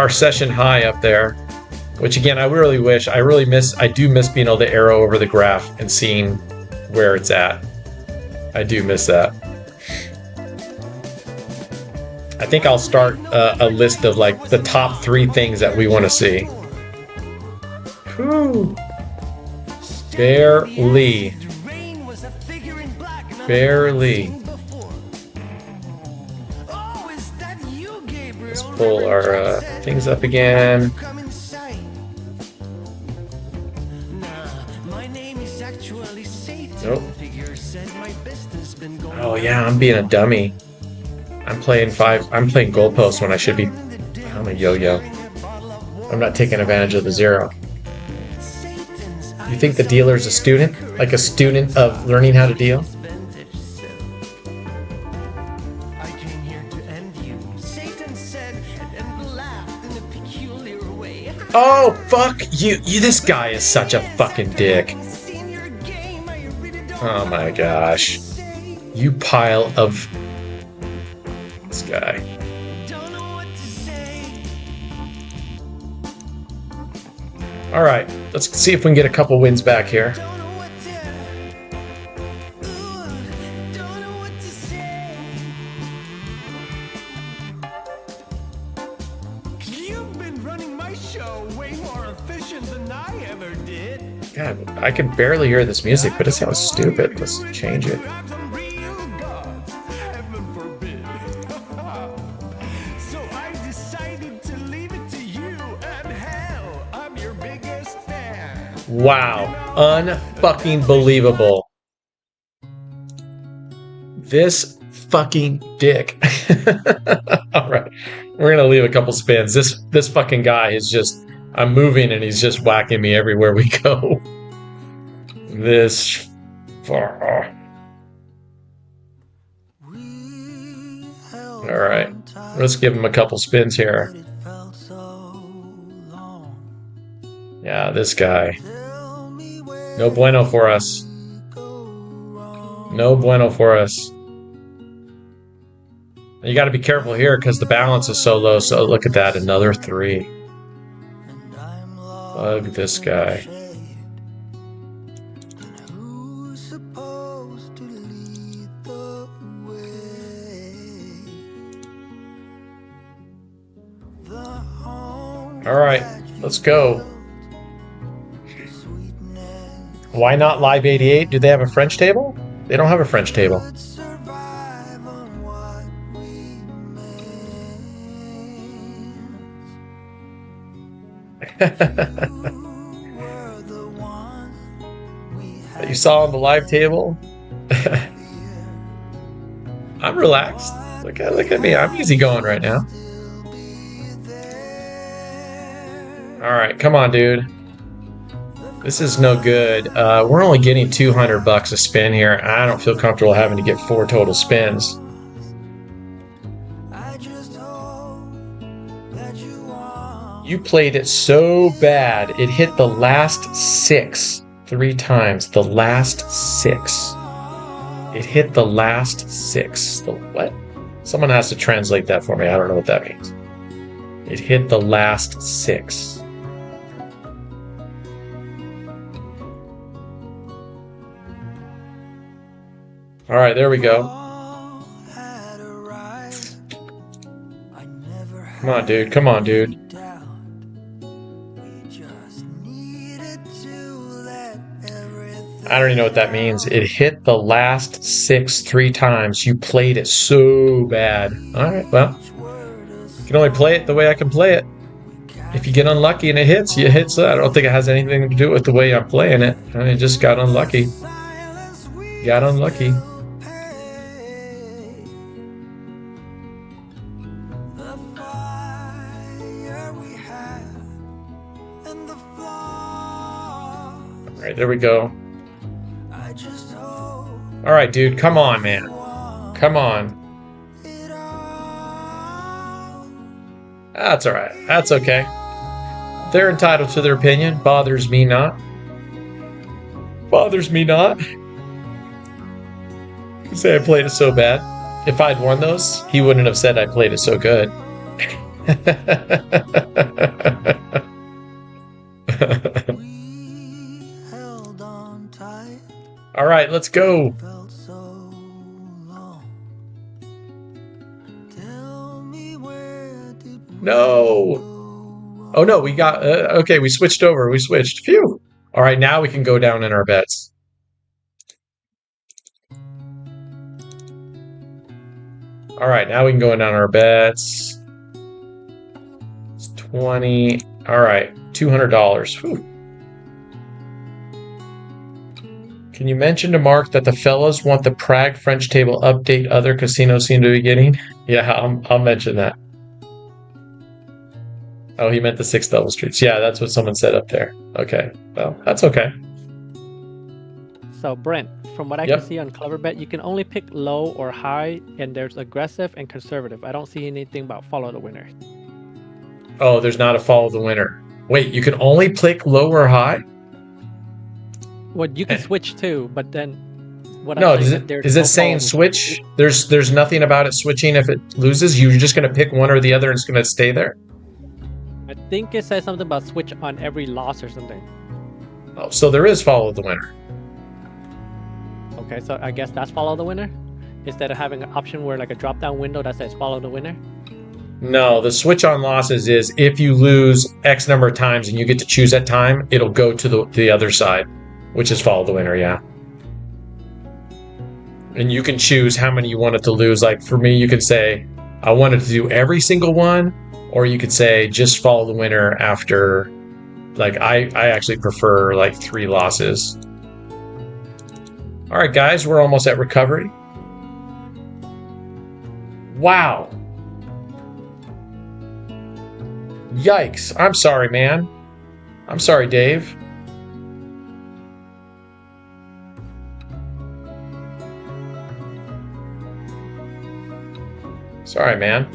session high up there. Which again, I really wish. I do miss being able to arrow over the graph and seeing where it's at. I do miss that. I think I'll start a list of like the top 3 things that we want to see. Whew. Barely. Let's pull our things up again. Nope. Oh yeah, I'm being a dummy. I'm playing goalpost when I should be. I'm a yo-yo. I'm not taking advantage of the zero. You think the dealer's a student? Like a student of learning how to deal? Oh, fuck you. This guy is such a fucking dick. Oh my gosh. You pile of... This guy. Alright, let's see if we can get a couple wins back here. God, I can barely hear this music, but it sounds stupid. Let's change it. Wow, unfucking believable. This fucking dick. All right, we're gonna leave a couple spins. This fucking guy is just. I'm moving and he's just whacking me everywhere we go. This. All right, let's give him a couple spins here. Yeah, this guy. No bueno for us. No bueno for us. You got to be careful here because the balance is so low. So look at that, another 3. Bug this guy. All right, let's go. Why not Live 88? Do they have a French table? They don't have a French table. That you saw on the live table? I'm relaxed. Look at me. I'm easy going right now. Alright, come on, dude. This is no good. We're only getting $200 a spin here. I don't feel comfortable having to get 4 total spins. You played it so bad, it hit the last 6 3 times. The last 6. It hit the last 6. The what? Someone has to translate that for me. I don't know what that means. It hit the last 6. All right, there we go. Come on, dude. Come on, dude. I don't even know what that means. It hit the last 6 3 times. You played it so bad. All right, well, you can only play it the way I can play it. If you get unlucky and it hits, you hit. So I don't think it has anything to do with the way I'm playing it. I mean, just got unlucky. Got unlucky. All right, there we go. All right, dude, come on, man. Come on. That's all right. That's okay. They're entitled to their opinion. Bothers me not. Bothers me not. You say I played it so bad. If I'd won those, he wouldn't have said I played it so good. All right, let's go. No. Oh, no, we got... okay, we switched over. We switched. Phew. All right, now we can go down in our bets. All right, now we can go down our bets. 20. All right, $200. Whew. Can you mention to Mark that the fellas want the Prague French table update other casinos seem to be getting? Yeah, I'll mention that. Oh, he meant the 6 double streets. Yeah, that's what someone said up there. Okay, well, that's okay. So Brent, from what I Yep. can see on Cleverbet, you can only pick low or high, and there's aggressive and conservative. I don't see anything about follow the winner. Oh, there's not a follow the winner. Wait, you can only pick low or high? Well, you can switch too, but then what No, I'm is saying it, there's is no it saying follow- switch? There's nothing about it switching if it loses. You're just going to pick one or the other and it's going to stay there? I think it says something about switch on every loss or something. Oh, so there is follow the winner. Okay, so I guess that's follow the winner instead of having an option where like a drop down window that says follow the winner. No, the switch on losses is if you lose X number of times and you get to choose that time, it'll go to the other side, which is follow the winner, yeah. And you can choose how many you want it to lose. Like for me, you could say, I wanted to do every single one, or you could say just follow the winner after, like I actually prefer like 3 losses. All right, guys, we're almost at recovery. Wow. Yikes. I'm sorry, man. I'm sorry, Dave. Sorry, man.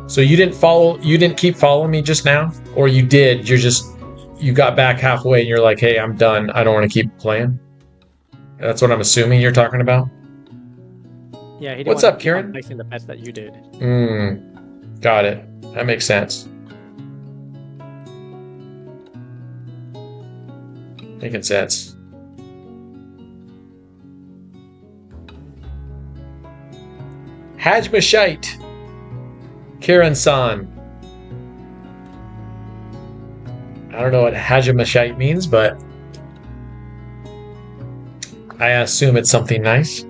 So you didn't keep following me just now? Or you did, you got back halfway and you're like, hey, I'm done. I don't want to keep playing. That's what I'm assuming you're talking about? Yeah, he didn't What's want up, to keep on Kieran? placing the bets that you did. Got it. That makes sense. Making sense. Hajmashite. Kieran-san. I don't know what Hajmashite means, but I assume it's something nice.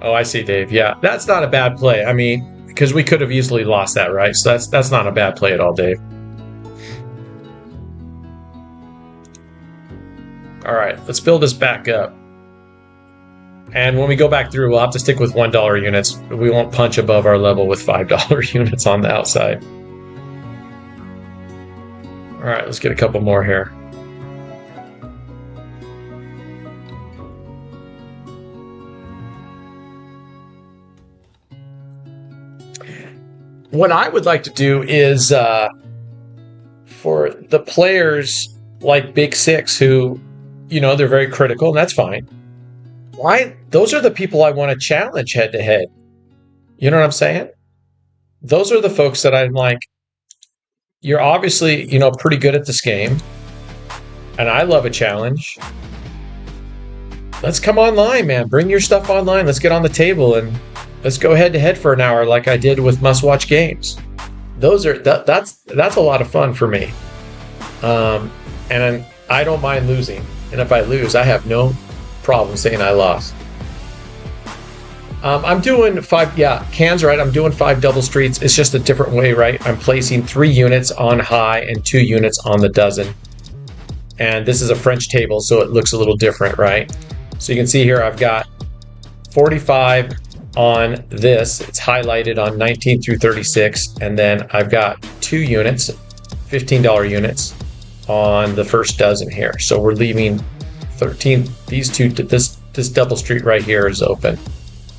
Oh, I see, Dave. Yeah, that's not a bad play. I mean, because we could have easily lost that, right? So that's not a bad play at all, Dave. All right, let's build this back up. And when we go back through, we'll have to stick with $1 units. We won't punch above our level with $5 units on the outside. All right, let's get a couple more here. What I would like to do is for the players like Big Six who, they're very critical, and that's fine. Those are the people I want to challenge head to head. You know what I'm saying? Those are the folks that I'm like, you're obviously, pretty good at this game, and I love a challenge. Let's come online, man. Bring your stuff online. Let's get on the table and let's go head to head for an hour like I did with Must Watch Games. That's a lot of fun for me. And I don't mind losing. And if I lose, I have no problem saying I lost. I'm doing 5, yeah, Can's right. I'm doing 5 double streets. It's just a different way, right? I'm placing 3 units on high and 2 units on the dozen. And this is a French table, so it looks a little different, right? So you can see here I've got 45 on this. It's highlighted on 19 through 36. And then I've got 2 units, $15 units on the first dozen here. So we're leaving 13. These two, this double street right here is open.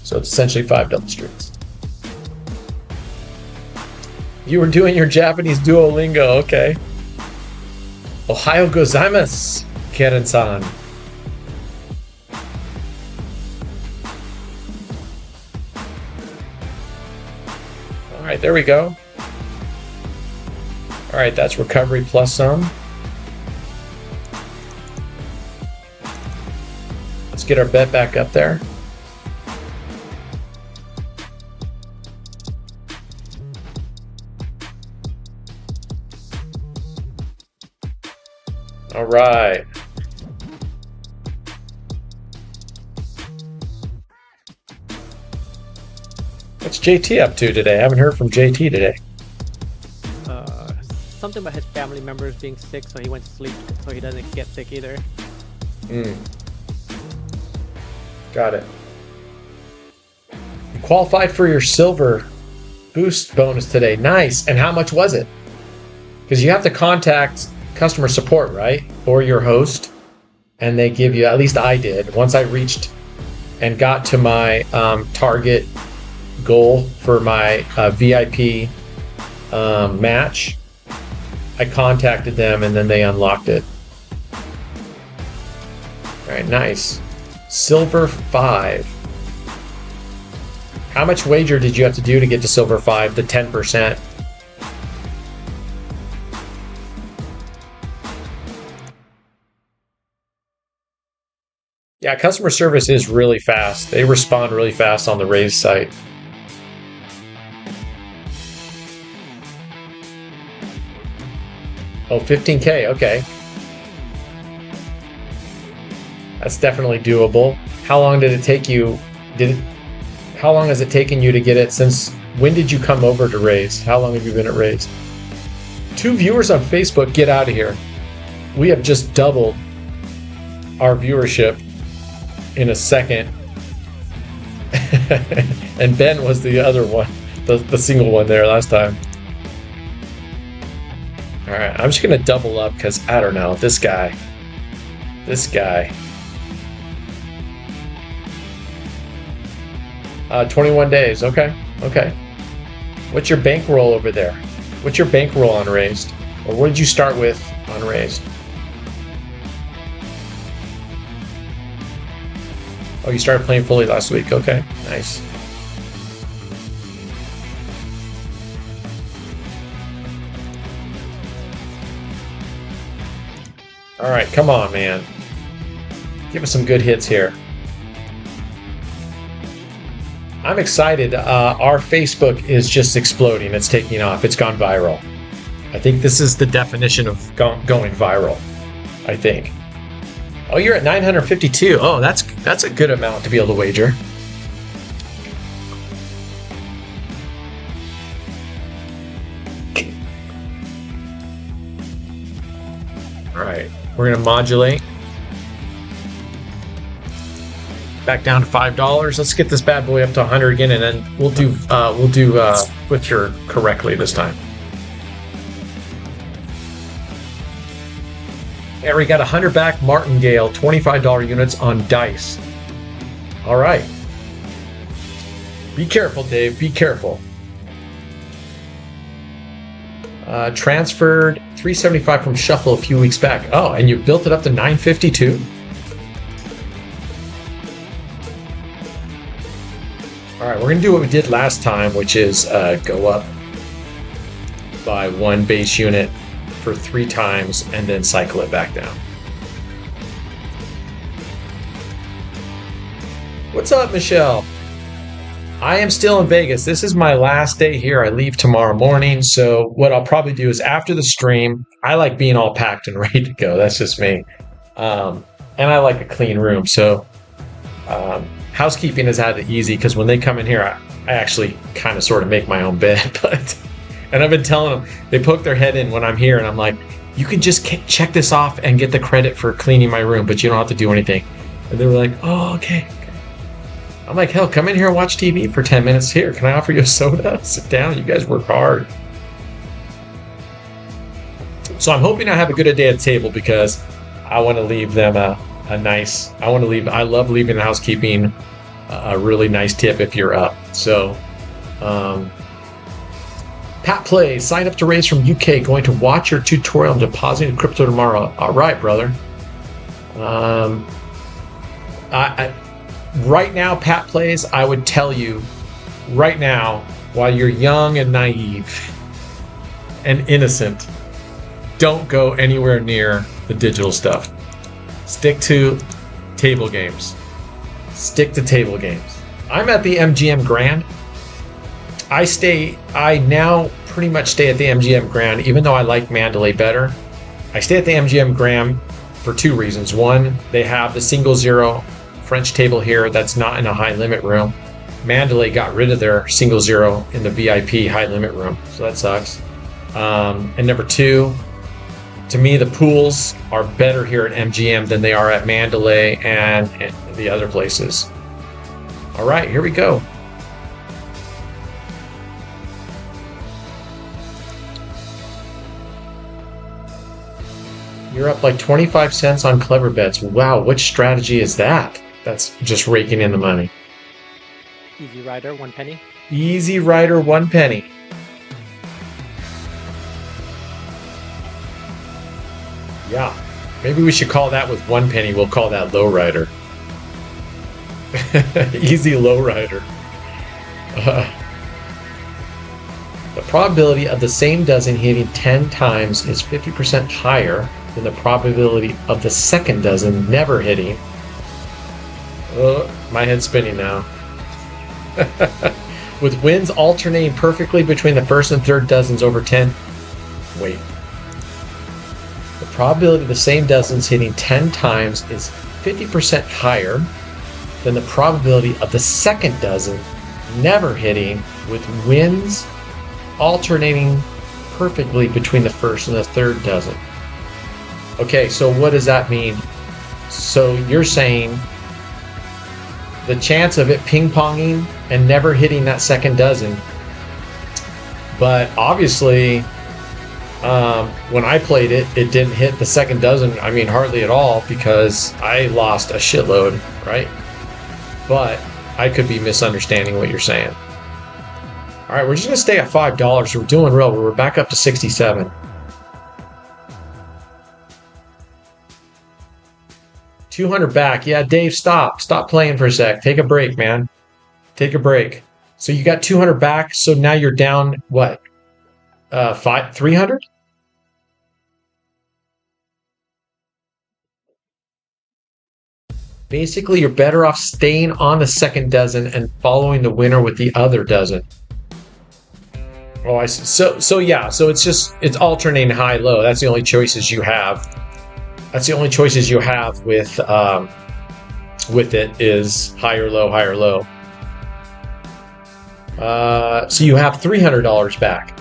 So it's essentially 5 double streets. You were doing your Japanese Duolingo, okay. Ohayo gozaimasu, Karen-san. All right, there we go. All right, that's recovery plus some. Let's get our bet back up there. All right. What's JT up to today? I haven't heard from JT today. Something about his family members being sick, so he went to sleep so he doesn't get sick either. Got it. You qualified for your silver boost bonus today. Nice. And how much was it? Because you have to contact customer support, right? Or your host. And they give you, at least I did, once I reached and got to my target goal for my VIP match, I contacted them and then they unlocked it. All right, nice. Silver 5. How much wager did you have to do to get to Silver 5, the 10%? Yeah, customer service is really fast. They respond really fast on the Raise site. Oh, 15K, okay. That's definitely doable. How long did it take you? How long has it taken you to get it since? When did you come over to Raise? How long have you been at Raise? 2 viewers on Facebook, get out of here. We have just doubled our viewership in a second. And Ben was the other one, the single one there last time. All right, I'm just gonna double up because I don't know, this guy. 21 days, okay. What's your bankroll over there? What's your bankroll on Raised? Or what did you start with on Raised? Oh, you started playing fully last week, okay, nice. All right, come on, man. Give us some good hits here. I'm excited. Our Facebook is just exploding. It's taking off. It's gone viral. I think this is the definition of going viral, I think. Oh, you're at 952. Oh, that's a good amount to be able to wager. All right, we're gonna modulate back down to $5. Let's get this bad boy up to 100 again, and then we'll do Switcher correctly this time. And we got 100 back Martingale, $25 units on dice. All right. Be careful, Dave. Be careful. Transferred 375 from Shuffle a few weeks back. Oh, and you built it up to 952? All right, we're going to do what we did last time, which is go up by 1 base unit for 3 times and then cycle it back down. What's up, Michelle? I am still in Vegas. This is my last day here. I leave tomorrow morning. So what I'll probably do is after the stream, I like being all packed and ready to go. That's just me. And I like a clean room. So housekeeping has had it easy because when they come in here, I actually kind of sort of make my own bed. And I've been telling them, they poke their head in when I'm here and I'm like, you can just check this off and get the credit for cleaning my room, but you don't have to do anything. And they were like, oh, okay. I'm like, hell, come in here and watch TV for 10 minutes. Here, can I offer you a soda? Sit down. You guys work hard. So I'm hoping I have a good day at the table because I want to leave them a nice, I love leaving the housekeeping a really nice tip if you're up. So, Pat Plays, sign up to Raise from UK, going to watch your tutorial on depositing crypto tomorrow. All right, brother. Right now, Pat Plays, I would tell you right now, while you're young and naive and innocent, don't go anywhere near the digital stuff. Stick to table games. Stick to table games. I'm at the MGM Grand. I now pretty much stay at the MGM Grand, even though I like Mandalay better. I stay at the MGM Grand for 2 reasons. One, they have the single zero French table here that's not in a high limit room. Mandalay got rid of their single zero in the VIP high limit room, so that sucks. And number two, to me, the pools are better here at MGM than they are at Mandalay and the other places. All right, here we go. You're up like 25 cents on Clever Bets. Wow, which strategy is that? That's just raking in the money. Easy Rider, 1 penny. Easy Rider, 1 penny. Yeah, maybe we should call that with 1 penny. We'll call that Low Rider. Easy Low Rider. The probability of the same dozen hitting 10 times is 50% higher than the probability of the second dozen never hitting. My head's spinning now. With wins alternating perfectly between the first and third dozens over 10. Wait. The probability of the same dozens hitting 10 times is 50% higher than the probability of the second dozen never hitting, with wins alternating perfectly between the first and the third dozen. Okay, so what does that mean? So you're saying the chance of it ping-ponging and never hitting that second dozen, but obviously when I played it, it didn't hit the second dozen, I mean hardly at all, because I lost a shitload, right? But I could be misunderstanding what you're saying. All right, we're just gonna stay at $5. We're doing real. We're back up to 67. $200 back. Yeah, Dave, stop playing for a sec. Take a break, man. Take a break. So you got 200 back. So now you're down what? 300. Basically, you're better off staying on the second dozen and following the winner with the other dozen. Oh, I see. So yeah. So it's alternating high low. That's the only choices you have. That's the only choices you have with it is higher low, higher low. So you have $300 back,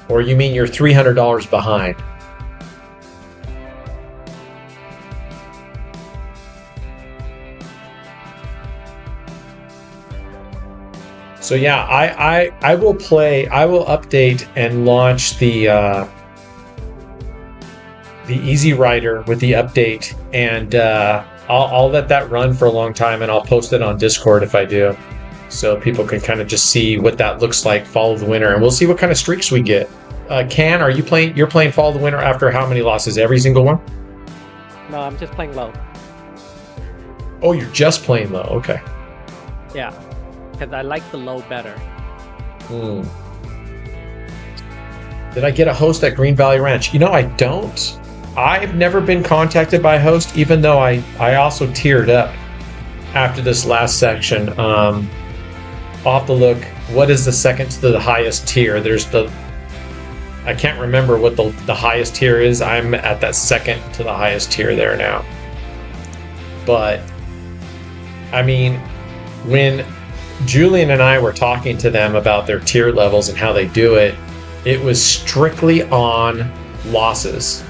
or you mean you're $300 behind? So yeah, I will update and launch the Easy Rider with the update, and I'll let that run for a long time, and I'll post it on Discord if I do, so people can kind of just see what that looks like. Follow the winner, and we'll see what kind of streaks we get. Can, are you playing? You're playing Follow the Winner after how many losses? Every single one? No, I'm just playing low. Oh, you're just playing low. Okay. Yeah, because I like the low better. Did I get a host at Green Valley Ranch? You know, I don't. I've never been contacted by a host, even though I also teared up after this last section. I'll have to look. What is the second to the highest tier? I can't remember what the highest tier is. I'm at that second to the highest tier there now. But, I mean, when Julian and I were talking to them about their tier levels and how they do it, it was strictly on losses.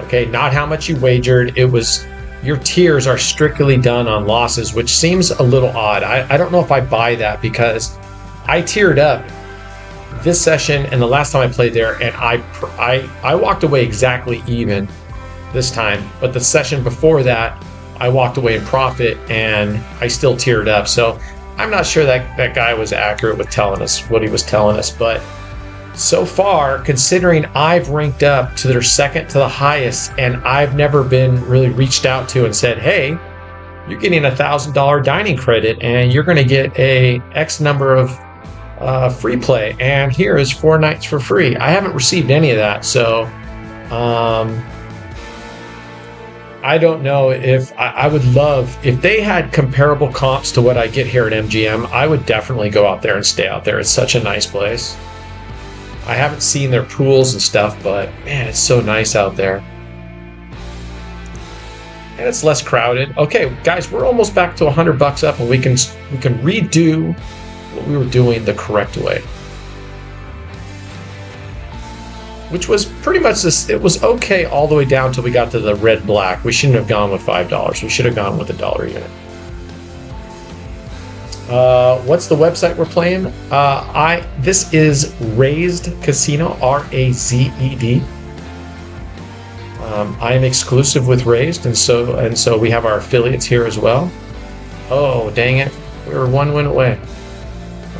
Okay, not how much you wagered. It was, your tiers are strictly done on losses, which seems a little odd. I don't know if I buy that, because I tiered up this session and the last time I played there, and I walked away exactly even this time. But the session before that, I walked away in profit and I still tiered up. So I'm not sure that guy was accurate with telling us what he was telling us, but so far, considering I've ranked up to their second to the highest, and I've never been really reached out to and said, hey, you're getting $1,000 dining credit and you're going to get a X number of free play, and here is 4 nights for free. I haven't received any of that. So I don't know if I would love, if they had comparable comps to what I get here at MGM, I would definitely go out there and stay out there. It's such a nice place. I haven't seen their pools and stuff, but man, it's so nice out there. and it's less crowded. Okay, guys, we're almost back to $100 up, and we can redo what we were doing the correct way, which was pretty much this. It was okay all the way down till we got to the red black. We shouldn't have gone with $5. We should have gone with $1 unit. What's the website we're playing? This is Raised Casino, RAZED. I am exclusive with Raised, and so we have our affiliates here as well. Oh, dang it. We were 1 win away.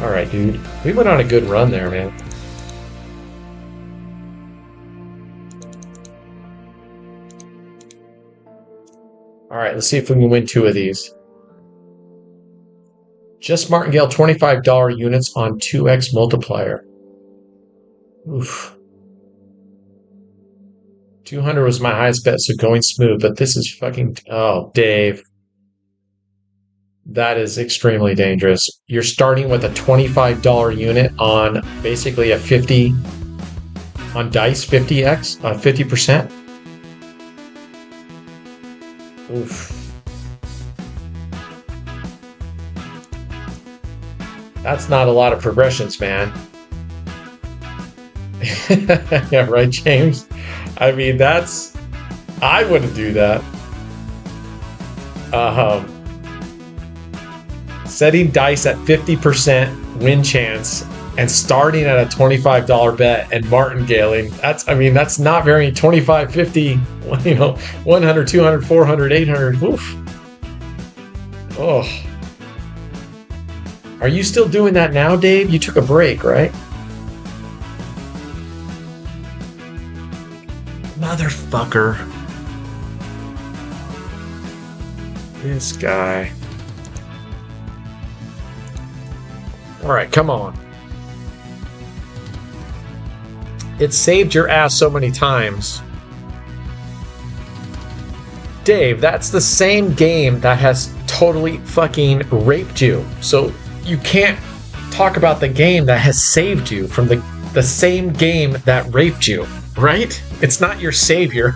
All right, dude. We went on a good run there, man. All right, let's see if we can win 2 of these. Just Martingale, $25 units on 2x multiplier. Oof. 200 was my highest bet, so going smooth, but this is fucking... Oh, Dave. That is extremely dangerous. You're starting with a $25 unit on basically a 50... On dice, 50x, 50%. Oof. That's not a lot of progressions, man. Yeah, right, James? I mean, that's... I wouldn't do that. Setting dice at 50% win chance and starting at a $25 bet and martingaling, that's not very 25, 50, 100, 200, 400, 800. Oof. Oh. Are you still doing that now, Dave? You took a break, right? Motherfucker. This guy. All right, come on. It saved your ass so many times. Dave, that's the same game that has totally fucking raped you. So you can't talk about the game that has saved you from the same game that raped you, right? It's not your savior.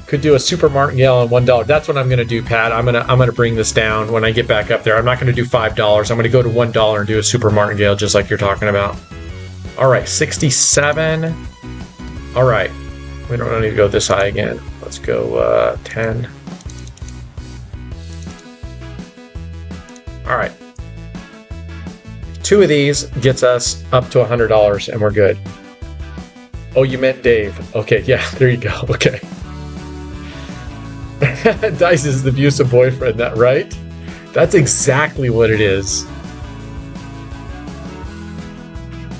Could do a super martingale on $1. That's what I'm gonna do, Pat. I'm gonna bring this down when I get back up there. I'm not gonna do $5. I'm gonna go to $1 and do a super martingale just like you're talking about. All right, 67. All right, we don't need to go this high again. Let's go 10. All right. 2 of these gets us up to $100 and we're good. Oh, you meant Dave. Okay, yeah, there you go. Okay. Dice is the abusive boyfriend, that right? That's exactly what it is.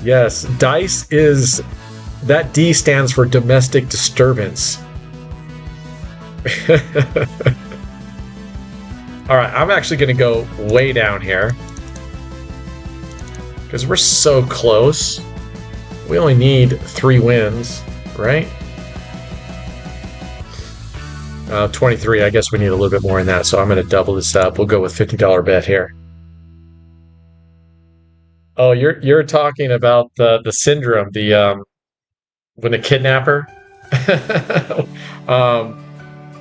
Yes, Dice is... That D stands for domestic disturbance. All right, I'm actually going to go way down here because we're so close. We only need 3 wins, right? 23. I guess we need a little bit more than that, so I'm going to double this up. We'll go with $50 bet here. Oh, you're talking about the syndrome, when the kidnapper.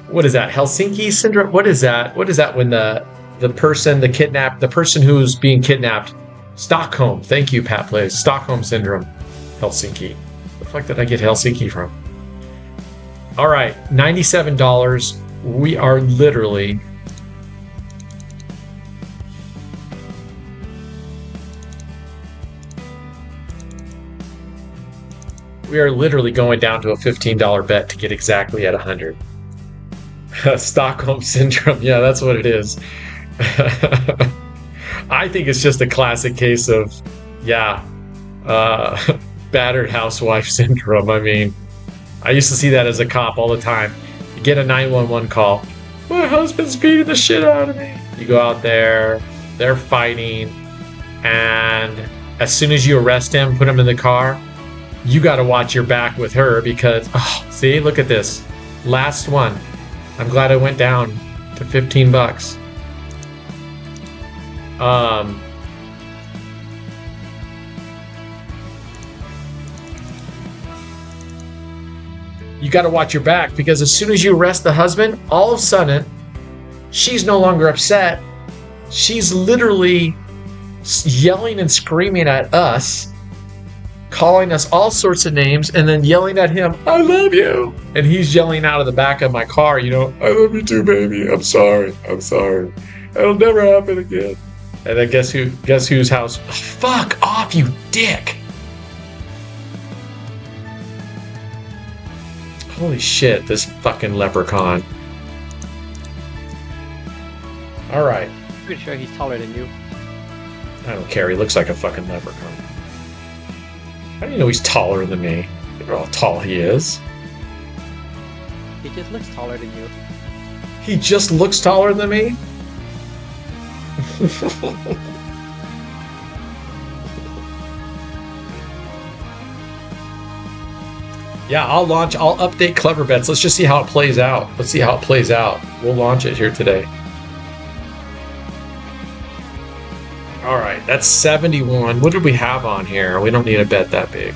What is that? Helsinki syndrome? What is that? What is that when the person who's being kidnapped? Stockholm. Thank you, Pat Plays. Stockholm syndrome. Helsinki. Where the fuck did I get Helsinki from? All right, $97. We are literally... We are literally going down to a $15 bet to get exactly at 100. Stockholm syndrome. Yeah, that's what it is. I think it's just a classic case of, battered housewife syndrome. I mean, I used to see that as a cop all the time. You get a 911 call. My husband's beating the shit out of me. You go out there, they're fighting, and as soon as you arrest him, put him in the car, you got to watch your back with her because, see, look at this. Last one. I'm glad I went down to $15. you got to watch your back, because as soon as you arrest the husband, all of a sudden, she's no longer upset. She's literally yelling and screaming at us, calling us all sorts of names, and then yelling at him, I love you. And he's yelling out of the back of my car, I love you too, baby. I'm sorry. It'll never happen again. And then guess whose house? Fuck off, you dick. Holy shit, this fucking leprechaun. All right. Pretty sure he's taller than you. I don't care. He looks like a fucking leprechaun. How do you know he's taller than me? You know how tall he is. He just looks taller than you. He just looks taller than me? Yeah, I'll update Clever Bets. Let's just see how it plays out. We'll launch it here today. All right, that's 71. What did we have on here? We don't need a bet that big.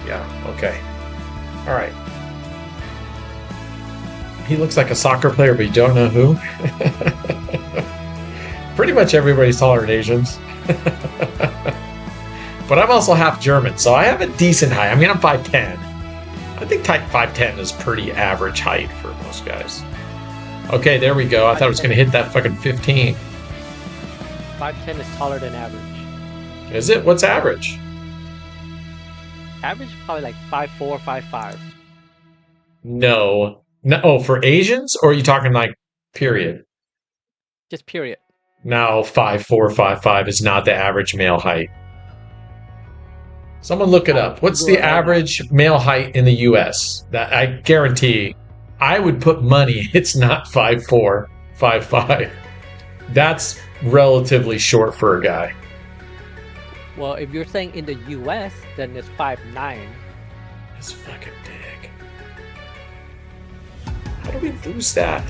Yeah, okay. All right. He looks like a soccer player, but you don't know who. Pretty much everybody's taller than Asians. But I'm also half German, so I have a decent height. I mean, I'm 5'10". I think type 5'10" is pretty average height for most guys. Okay, there we go. I thought it was going to hit that fucking 15. 5'10" is taller than average. Is it? What's average? Average probably like 5'4", 5'5". No. Oh, for Asians? Or are you talking like period? Just period. No, 5'4", 5'5" is not the average male height. Someone look it up. What's the average male height in the U.S.? That I guarantee, I would put money it's not 5'4", 5'5". That's relatively short for a guy. Well, if you're saying in the U.S., then it's 5'9". That's fucking big. How do we lose that?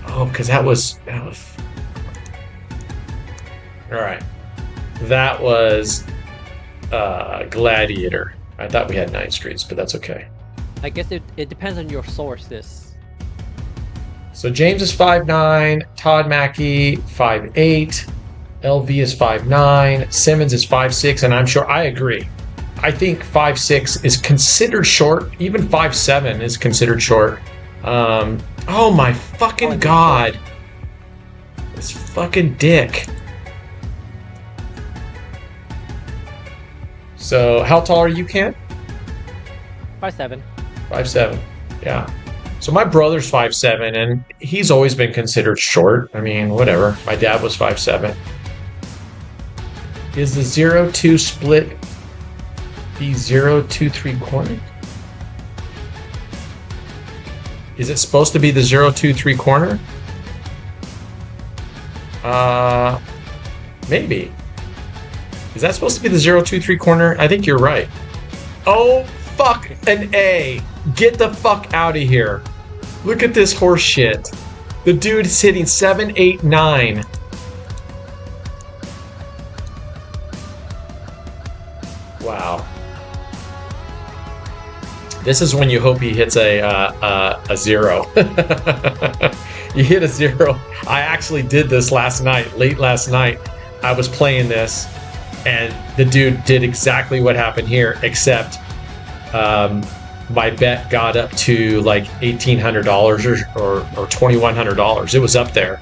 Oh, because that was... All right. That was Gladiator. I thought we had 9 streets, but that's okay. I guess it depends on your sources. So James is 5'9", Todd Mackey 5'8", LV is 5'9", Simmons is 5'6", and I'm sure I agree. I think 5'6" is considered short. Even 5'7" is considered short. Oh my fucking god. This fucking dick. So, how tall are you, Ken? 5'7". 5'7", yeah. So my brother's 5'7", and he's always been considered short. I mean, whatever. My dad was 5'7". Is the 0-2 split the 0-2 3/4? Is it supposed to be the 0-2 3/4? Maybe. Is that supposed to be the 0-2 3/4? I think you're right. Oh, fuck an A. Get the fuck out of here. Look at this horse shit. The dude's hitting 7, 8, 9. Wow. This is when you hope he hits a 0. You hit a 0. I actually did this late last night. I was playing this, and the dude did exactly what happened here, except my bet got up to like $1,800 or $2,100. It was up there,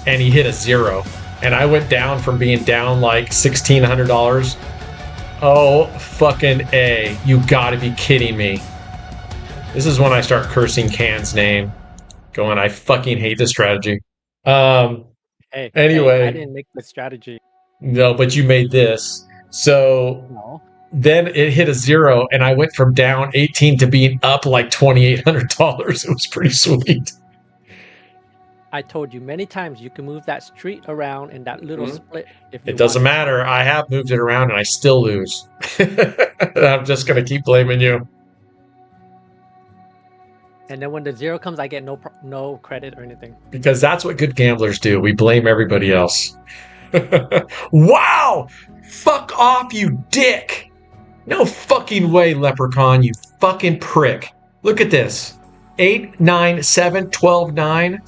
and he hit a 0. And I went down from being down like $1,600. Oh, fucking A. You gotta be kidding me. This is when I start cursing Can's name. Going, I fucking hate this strategy. Hey, anyway. I didn't make the strategy. No, but you made this. So No. then it hit a 0, and I went from down 18 to being up like $2,800. It was pretty sweet. I told you many times you can move that street around in that little split. If you It doesn't want. matter. I have moved it around, and I still lose. I'm just going to keep blaming you. And then when the 0 comes, I get no credit or anything. Because that's what good gamblers do. We blame everybody else. Wow! Fuck off, you dick! No fucking way, Leprechaun, you fucking prick. Look at this. 8, 9, 7, 12, 9.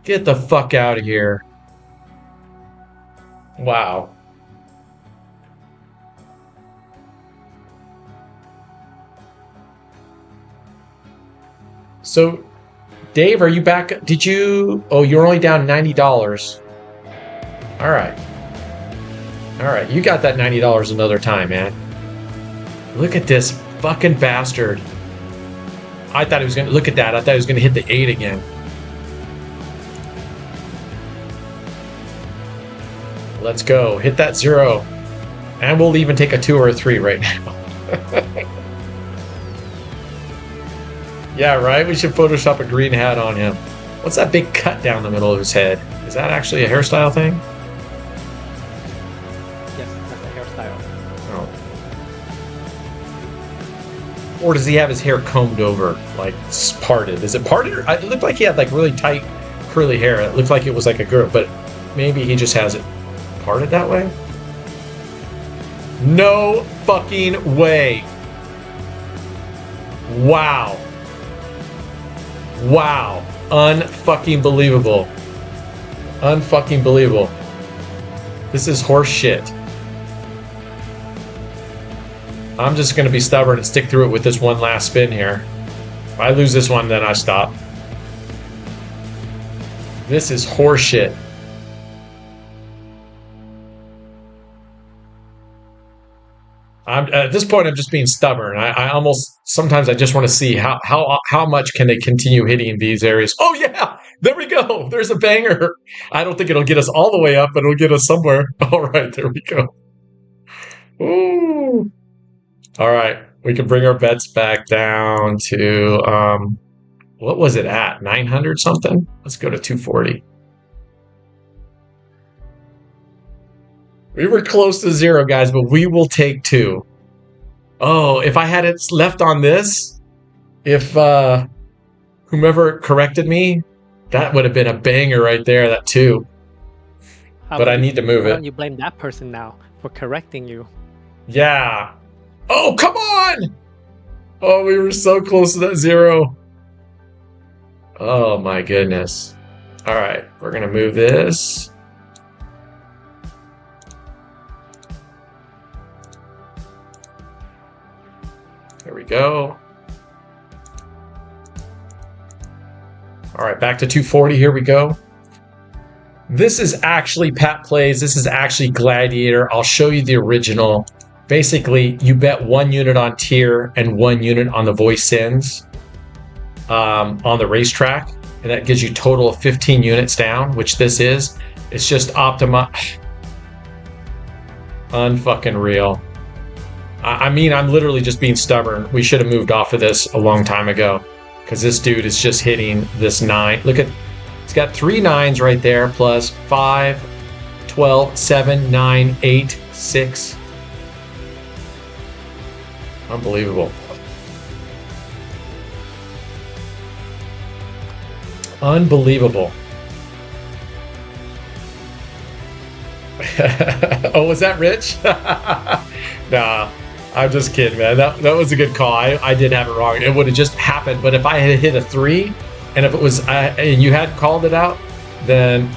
Get the fuck out of here. Wow. So, Dave, are you back? Did you... Oh, you're only down $90. All right. All right, you got that $90 another time, man. Look at this fucking bastard. I thought he was going to... Look at that. I thought he was going to hit the 8 again. Let's go. Hit that 0. And we'll even take a 2 or a 3 right now. Yeah, right? We should Photoshop a green hat on him. What's that big cut down the middle of his head? Is that actually a hairstyle thing? Yes, that's a hairstyle. Oh. Or does he have his hair combed over, like parted? Is it parted? Or, it looked like he had like really tight curly hair. It looked like it was like a girl, but maybe he just has it parted that way? No fucking way. Wow. Wow. Unfucking believable. Unfucking believable. This is horse shit. I'm just going to be stubborn and stick through it with this one last spin here. If I lose this one, then I stop. This is horse shit. At this point, I'm just being stubborn. I almost sometimes I just want to see how much can they continue hitting these areas. Oh yeah, there we go. There's a banger. I don't think it'll get us all the way up, but it'll get us somewhere. All right, there we go. Ooh. All right, we can bring our bets back down to what was it at 900 something? Let's go to 240. We were close to 0, guys, but we will take 2. Oh, if I had it left on this, if whomever corrected me, that would have been a banger right there, that 2. But I need to move it. You blame that person now for correcting you. Yeah. Oh, come on! Oh, we were so close to that 0. Oh, my goodness. All right, we're going to move this. There we go. All right, back to 240. Here we go. This is actually Pat Plays. This is actually Gladiator. I'll show you the original. Basically, you bet 1 unit on tier and 1 unit on the voice sins on the racetrack. And that gives you a total of 15 units down, which this is. It's just Optima. Unfucking real. I mean, I'm literally just being stubborn. We should have moved off of this a long time ago because this dude is just hitting this 9. Look at, it's got 3 9s right there, plus 5, 12, 7, 9, 8, 6. Unbelievable. Unbelievable. Oh, was that Rich? Nah. I'm just kidding, man. That was a good call. I did have it wrong. It would have just happened. But if I had hit a 3, and if it was, and you had called it out, then,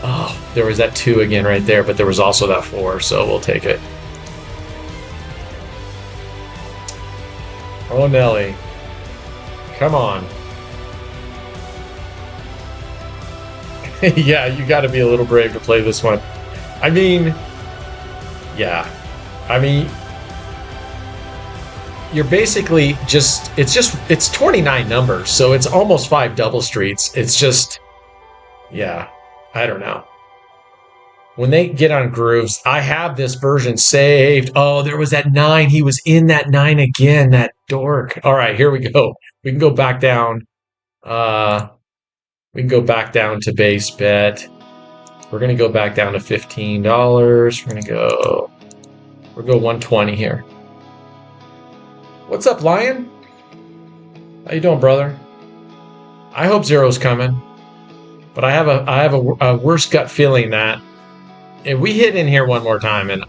oh, there was that 2 again right there. But there was also that 4, so we'll take it. Oh, Nelly. Come on. Yeah, you got to be a little brave to play this one. I mean, yeah. I mean, you're basically just, it's 29 numbers, so it's almost 5 double streets. It's just, yeah, I don't know. When they get on grooves, I have this version saved. Oh, there was that 9. He was in that 9 again, that dork. All right, here we go. We can go back down. We can go back down to base bet. We're going to go back down to $15. We'll go 120 here. What's up, Lion? How you doing, brother? I hope zero's coming, but I have a worse gut feeling that if we hit in here one more time, and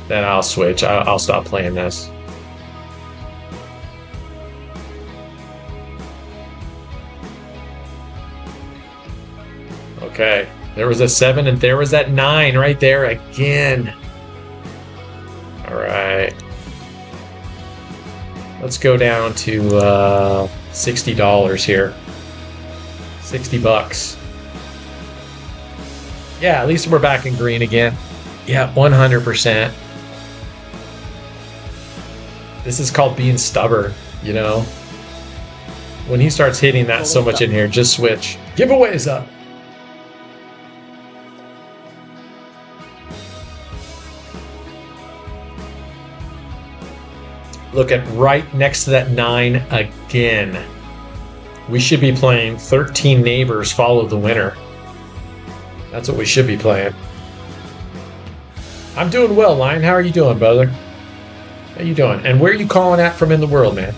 then I'll switch. I'll stop playing this. Okay, there was a 7 and there was that 9 right there again. All right. Let's go down to $60 here. $60. Yeah, at least we're back in green again. Yeah, 100%. This is called being stubborn, you know? When he starts hitting that so much in here, just switch. Giveaways up. Look at right next to that 9 again. We should be playing 13 Neighbors Follow the Winner. That's what we should be playing. I'm doing well, Lion. How are you doing, brother? How you doing? And where are you calling at from in the world, man?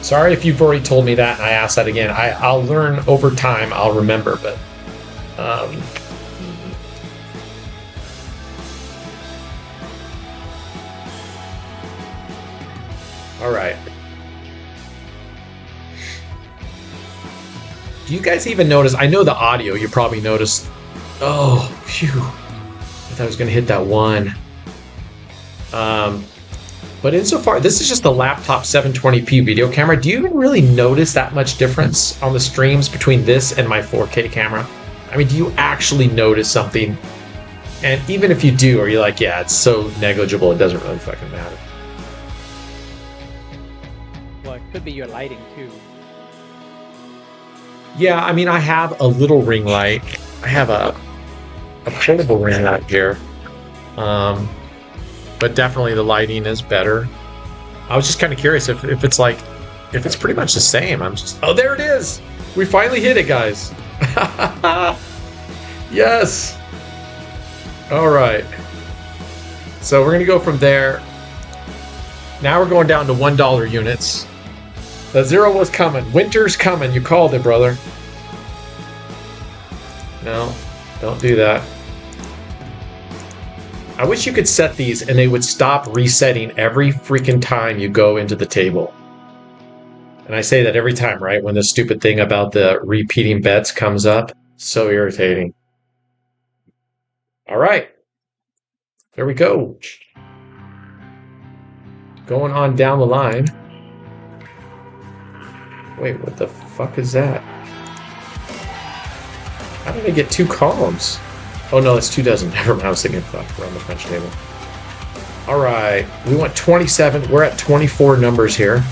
Sorry if you've already told me that and I asked that again. I'll learn over time. I'll remember, but... all right. Do you guys even notice? I know the audio, you probably noticed. Oh, phew. I thought I was going to hit that 1. But insofar, this is just the laptop 720p video camera. Do you even really notice that much difference on the streams between this and my 4K camera? I mean, do you actually notice something? And even if you do, are you like, yeah, it's so negligible, it doesn't really fucking matter? Well, it could be your lighting too. Yeah, I mean, I have a little ring light. I have a portable ring light here. But definitely the lighting is better. I was just kind of curious if it's like, if it's pretty much the same. I'm just, oh, there it is. We finally hit it, guys. Yes. All right. So we're going to go from there. Now we're going down to $1 units. The 0 was coming. Winter's coming. You called it, brother. No, don't do that. I wish you could set these and they would stop resetting every freaking time you go into the table. And I say that every time, right? When the stupid thing about the repeating bets comes up. So irritating. All right. There we go. Going on down the line. Wait, what the fuck is that? How did I get 2 columns? Oh no, it's 2 dozen. Never mind, I was thinking, fuck, we're on the French table. Alright, we went 27. We're at 24 numbers here.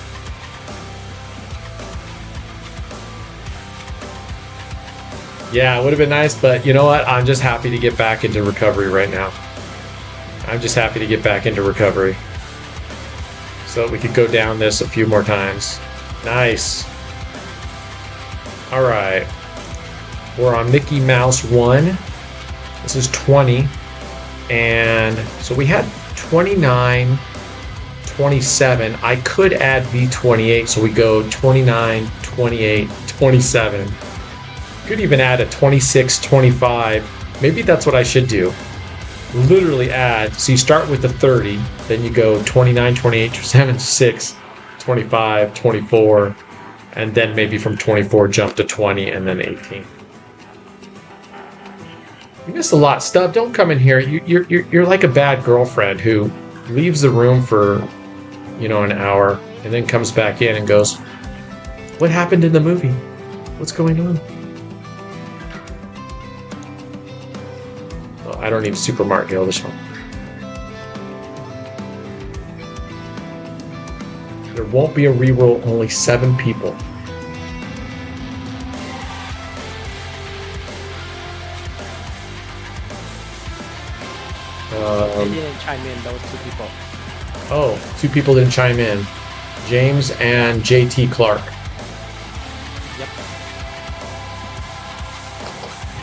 Yeah, it would have been nice, but you know what? I'm just happy to get back into recovery right now. I'm just happy to get back into recovery. So we could go down this a few more times. Nice. Alright. We're on Mickey Mouse 1. This is 20. And so we had 29, 27. I could add V28, so we go 29, 28, 27. Could even add a 26, 25. Maybe that's what I should do. Literally add. So you start with the 30, then you go 29, 28, 27, 6, 25, 24, and then maybe from 24 jump to 20 and then 18. You missed a lot. Stub, don't come in here. You're like a bad girlfriend who leaves the room for, an hour and then comes back in and goes, what happened in the movie? What's going on? Oh, I don't need Super Mark Gill this one. There won't be a reroll, only 7 people. They didn't chime in, those 2 people. Oh, 2 people didn't chime in. James and JT Clark. Yep.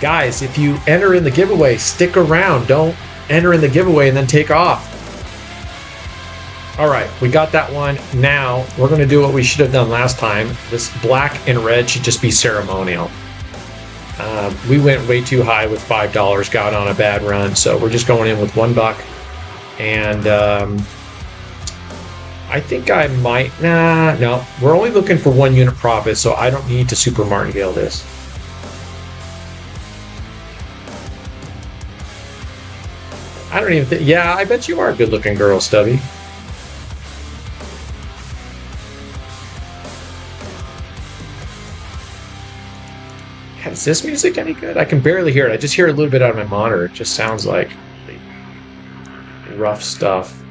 Guys, if you enter in the giveaway, stick around. Don't enter in the giveaway and then take off. All right, we got that one. Now we're going to do what we should have done last time. This black and red should just be ceremonial. We went way too high with $5, got on a bad run, so we're just going in with $1. And I think I might... no. We're only looking for 1 unit profit, so I don't need to super martingale this. I don't even think... Yeah, I bet you are a good-looking girl, Stubby. Is this music any good? I can barely hear it. I just hear a little bit out of my monitor. It just sounds like rough stuff.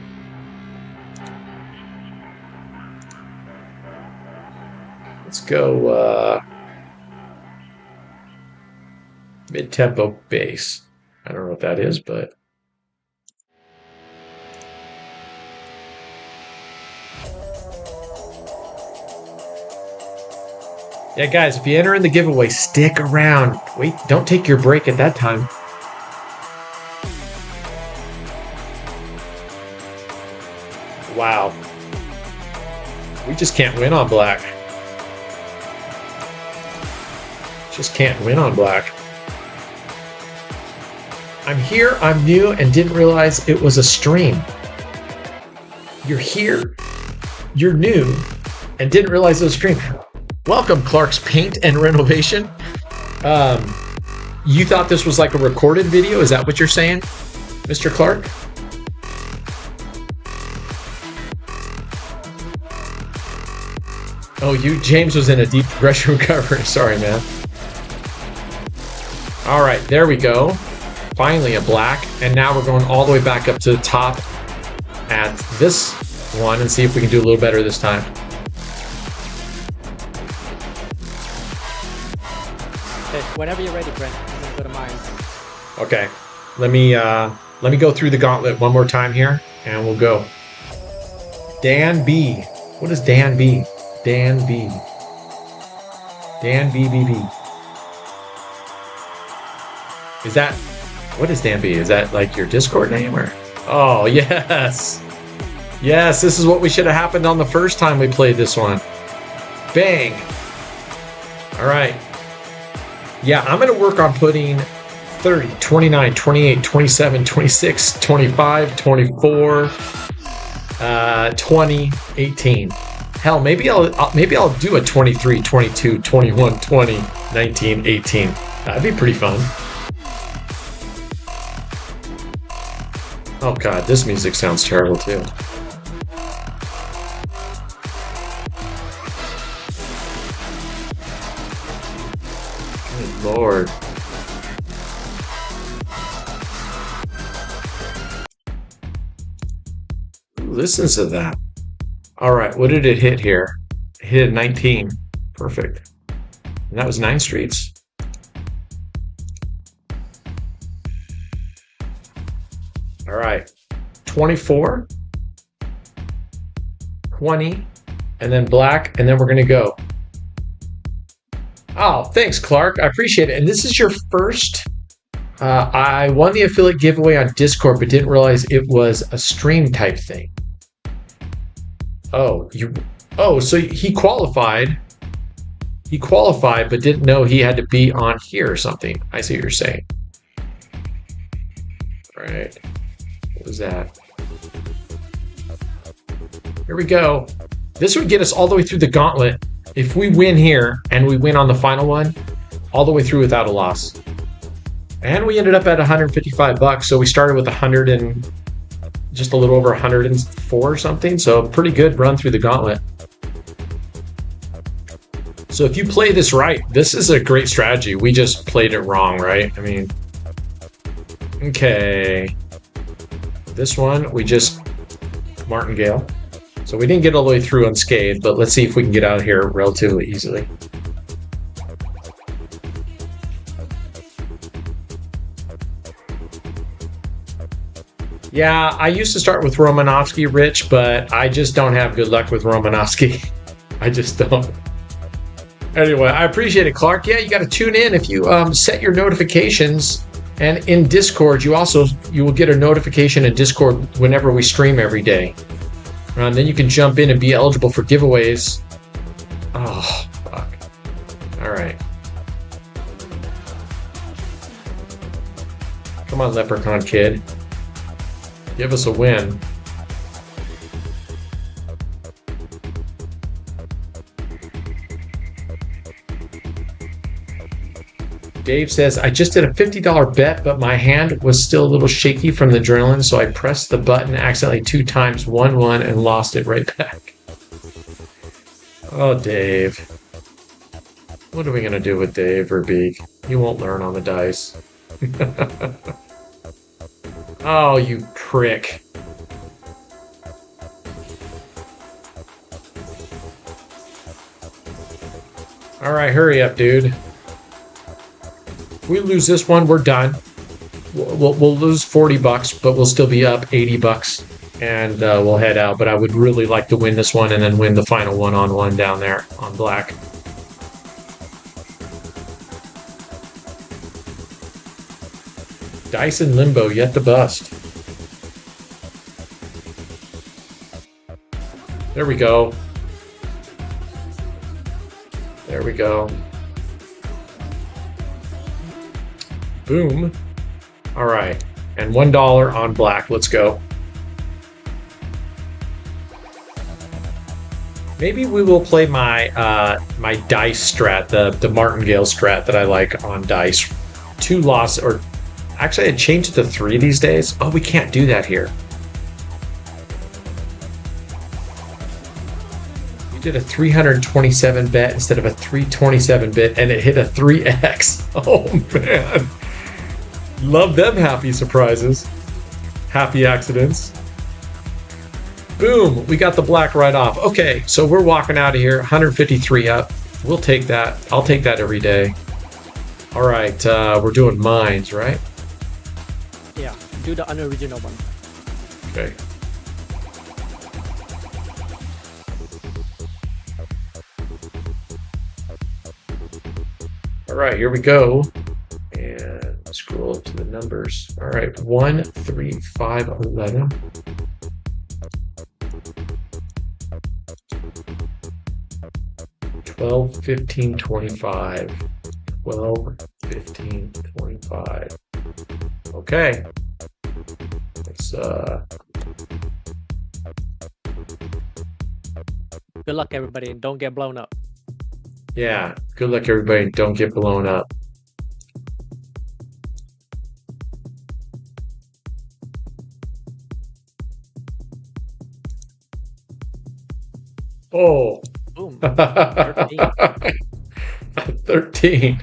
Let's go mid-tempo bass. I don't know what that is, but... Yeah, guys, if you enter in the giveaway, stick around. Wait, don't take your break at that time. Wow. We just can't win on black. Just can't win on black. I'm here, I'm new, and didn't realize it was a stream. You're here, you're new, and didn't realize it was a stream. Welcome, Clark's Paint and Renovation. You thought this was like a recorded video? Is that what you're saying, Mr. Clark? Oh, James was in a deep regression recovery. Sorry, man. All right, there we go. Finally a black, and now we're going all the way back up to the top at this one and see if we can do a little better this time. Okay, whenever you're ready, Brent, I'm gonna go to mine. Okay, let me go through the gauntlet one more time here, and we'll go. Dan B. What is Dan B? Dan B. Dan BBB. Is that, what is Dan B? Is that like your Discord name or? Oh, yes. Yes, this is what we should have happened on the first time we played this one. Bang. All right. Yeah, I'm going to work on putting 30, 29, 28, 27, 26, 25, 24, 20, 18. Hell, maybe I'll do a 23, 22, 21, 20, 19, 18. That'd be pretty fun. Oh god, this music sounds terrible too. Good lord. Who listens to that? Alright, what did it hit here? It hit 19. Perfect. And that was 9 streets. Alright. 24, 20, and then black, and then we're gonna go. Oh, thanks, Clark. I appreciate it. And this is your first. I won the affiliate giveaway on Discord, but didn't realize it was a stream type thing. Oh, so he qualified. He qualified, but didn't know he had to be on here or something. I see what you're saying. All right. What was that? Here we go. This would get us all the way through the gauntlet. If we win here and we win on the final one, all the way through without a loss. And we ended up at $155, so we started with 100 and just a little over 104 or something. So a pretty good run through the gauntlet. So if you play this right, this is a great strategy. We just played it wrong, right? I mean, okay. This one, we just martingale. So we didn't get all the way through unscathed, but let's see if we can get out of here relatively easily. Yeah, I used to start with Romanovsky, Rich, but I just don't have good luck with Romanovsky. I just don't. Anyway, I appreciate it, Clark. Yeah, you got to tune in if you set your notifications. And in Discord, you will get a notification in Discord whenever we stream every day. And then you can jump in and be eligible for giveaways. Oh, fuck. All right. Come on, Leprechaun Kid. Give us a win. Dave says, I just did a $50 bet, but my hand was still a little shaky from the adrenaline, so I pressed the button accidentally 2 times, won, and lost it right back. Oh, Dave. What are we going to do with Dave or Beak? He won't learn on the dice. Oh, you prick. All right, hurry up, dude. If we lose this one, we're done. We'll lose $40, but we'll still be up $80, and we'll head out. But I would really like to win this one and then win the final one-on-one down there on black. Dice in limbo, yet to bust. There we go. There we go. Boom. All right. And $1 on black. Let's go. Maybe we will play my my dice strat, the martingale strat that I like on dice. 2 loss, or actually I changed it to 3 these days. Oh, we can't do that here. You did a 327 bet instead of a 327 bit, and it hit a 3x. Oh man. Love them happy surprises. Happy accidents. Boom, we got the black right off. Okay, so we're walking out of here, 153 up. We'll take that. I'll take that every day. All right, we're doing mines, right? Yeah, do the unoriginal one. Okay. All right, here we go. And scroll to the numbers. All right, 1, 3, 5, 11. 12, 15, 25. 12, 15, 25. Okay. Let's Good luck, everybody, and don't get blown up. yeah, good luck everybody. Don't get blown up. Oh. Boom. 13. 13.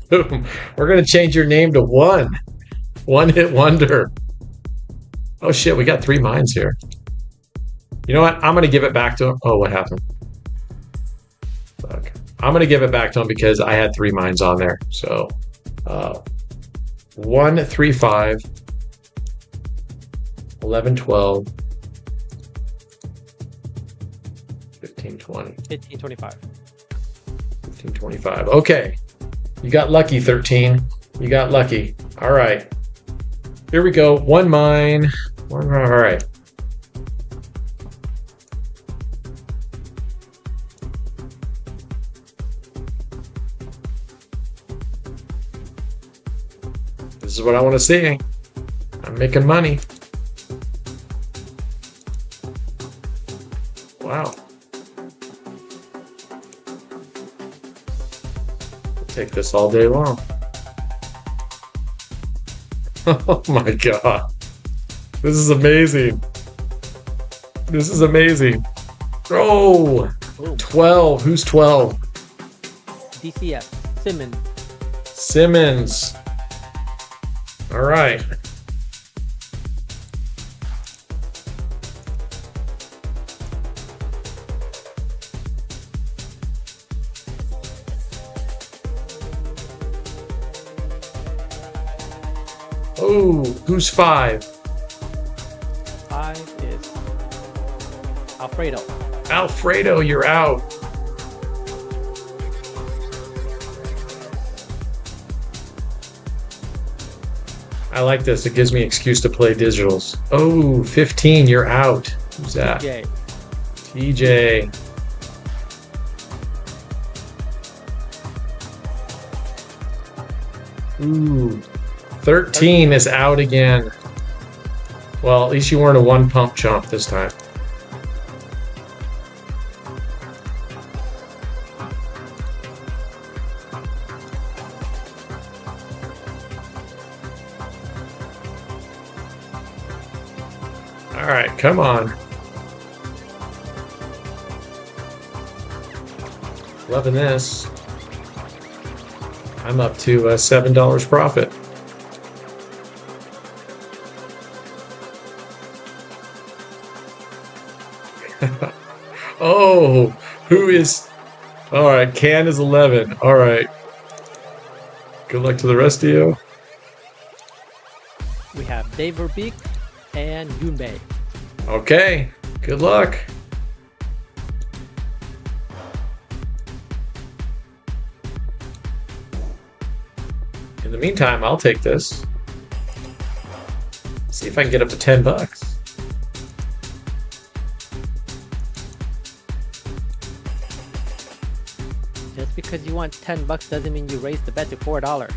Boom. We're going to change your name to One. One hit wonder. Oh shit, we got 3 mines here. You know what? I'm going to give it back to him. Oh, what happened? Fuck. I'm going to give it back to him because I had 3 mines on there. So, 1, 3, 5, 11, 12, 15, 20. 15, 25. 15, 25. Okay. You got lucky, 13. You got lucky. All right. Here we go. 1 mine. All right. This is what I want to see. I'm making money. Wow. I'll take this all day long. Oh my God. This is amazing. This is amazing. Oh, Boom. 12. Who's 12? DCF. Simmons. Simmons. All right. Oh, who's 5? 5 is Alfredo. Alfredo, you're out. I like this. It gives me an excuse to play digitals. Oh, 15, you're out. Who's that? Jay. TJ. Ooh. 13 is out again. Well, at least you weren't a one pump chump this time. All right, come on. Loving this. I'm up to $7 profit. Oh, who is... All right, Can is 11. All right. Good luck to the rest of you. We have Dave Verbeek and Yunbei. Okay, good luck. In the meantime, I'll take this. See if I can get up to $10. Just because you want $10 doesn't mean you raise the bet to $4.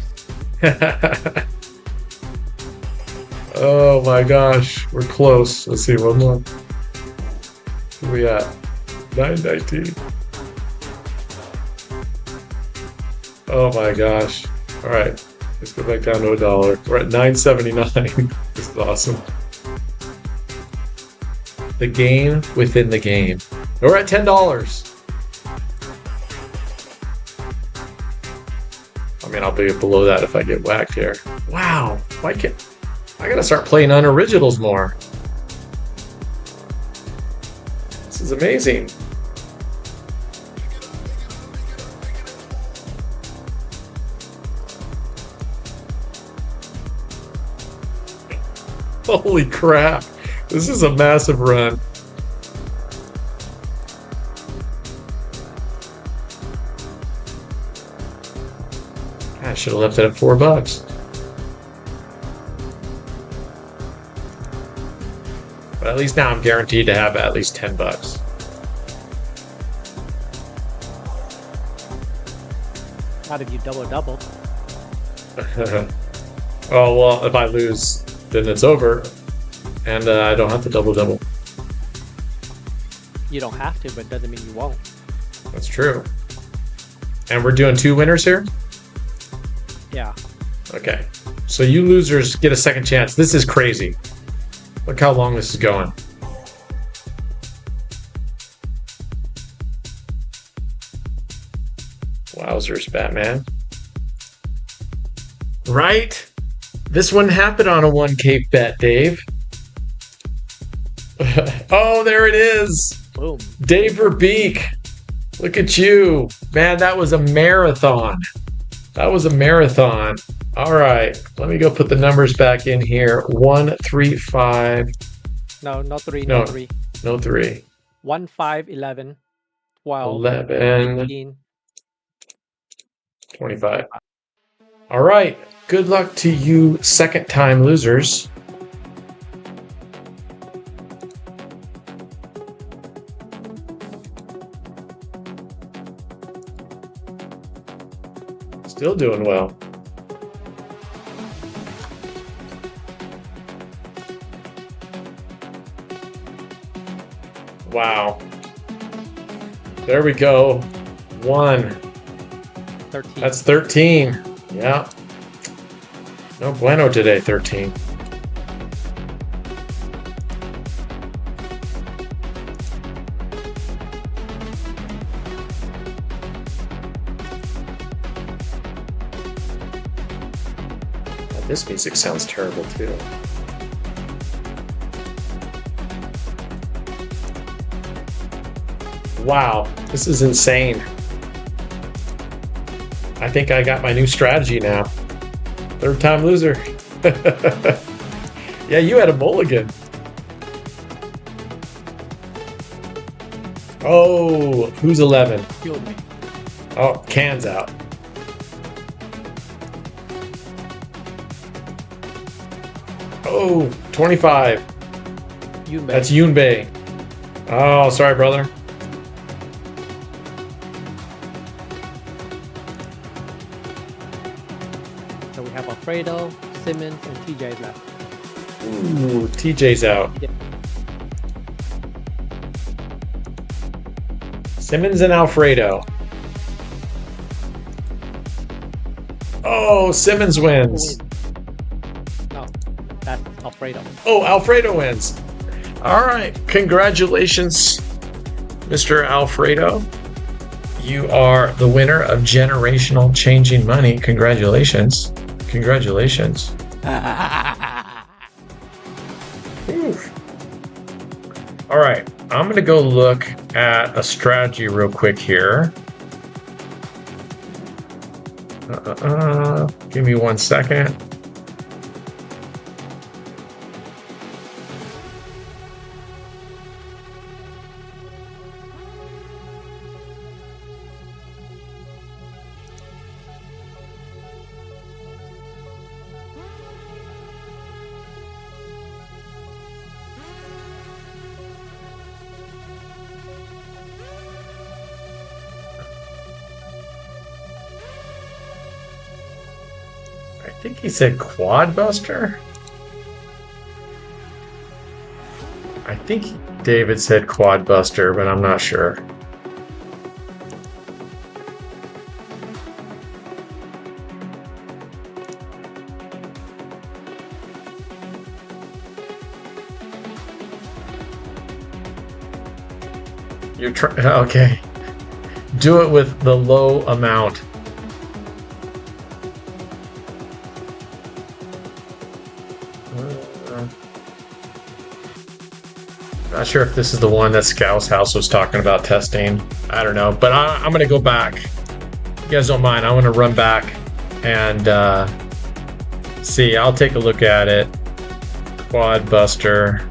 Oh my gosh, we're close. Let's see, one more. Where we at? 919. Oh my gosh. All right, let's go back down to $1. We're at 979. This is awesome. The game within the game. We're at $10. I mean, I'll be below that if I get whacked here. Wow, why can't I gotta start playing unoriginals more? This is amazing. Holy crap. This is a massive run. I should have left it at $4. But at least now I'm guaranteed to have at least $10. Not if you double. Oh, well, if I lose, then it's over. And I don't have to double. You don't have to, but it doesn't mean you won't. That's true. And we're doing 2 winners here? Yeah. Okay. So you losers get a second chance. This is crazy. Look how long this is going. Wowzers, Batman. Right? This wouldn't happen on a 1K bet, Dave. Oh, there it is. Boom. Dave Verbeek. Look at you. Man, that was a marathon. That was a marathon. All right. Let me go put the numbers back in here. 1, 3, 5. No 3, No. no 3. No 3. 1, 5, 11, 12, 11. 18. 25. All right. Good luck to you second time losers. Still doing well. Wow. There we go. 1. 13. That's 13. Yeah. No bueno today, 13. This music sounds terrible too. Wow, this is insane. I think I got my new strategy now. Third time loser. Yeah, you had a mulligan. Oh, who's 11? Killed me. Oh, Can's out. Oh, 25. Yunbei. That's Yunbei. Oh, sorry, brother. So we have Alfredo, Simmons, and TJ left. Ooh, TJ's out. Yeah. Simmons and Alfredo. Oh, Simmons wins. No, that's Alfredo. Oh, Alfredo wins. All right. Congratulations, Mr. Alfredo. You are the winner of Generational Changing Money. Congratulations. Congratulations. Oof. All right. I'm going to go look at a strategy real quick here. Give me 1 second. I think he said Quad Buster. I think David said Quad Buster, but I'm not sure. Okay. Do it with the low amount. Not sure if this is the one that Scouse House was talking about testing. I don't know, but I'm going to go back. If you guys don't mind, I want to run back and see. I'll take a look at it. Quad Buster.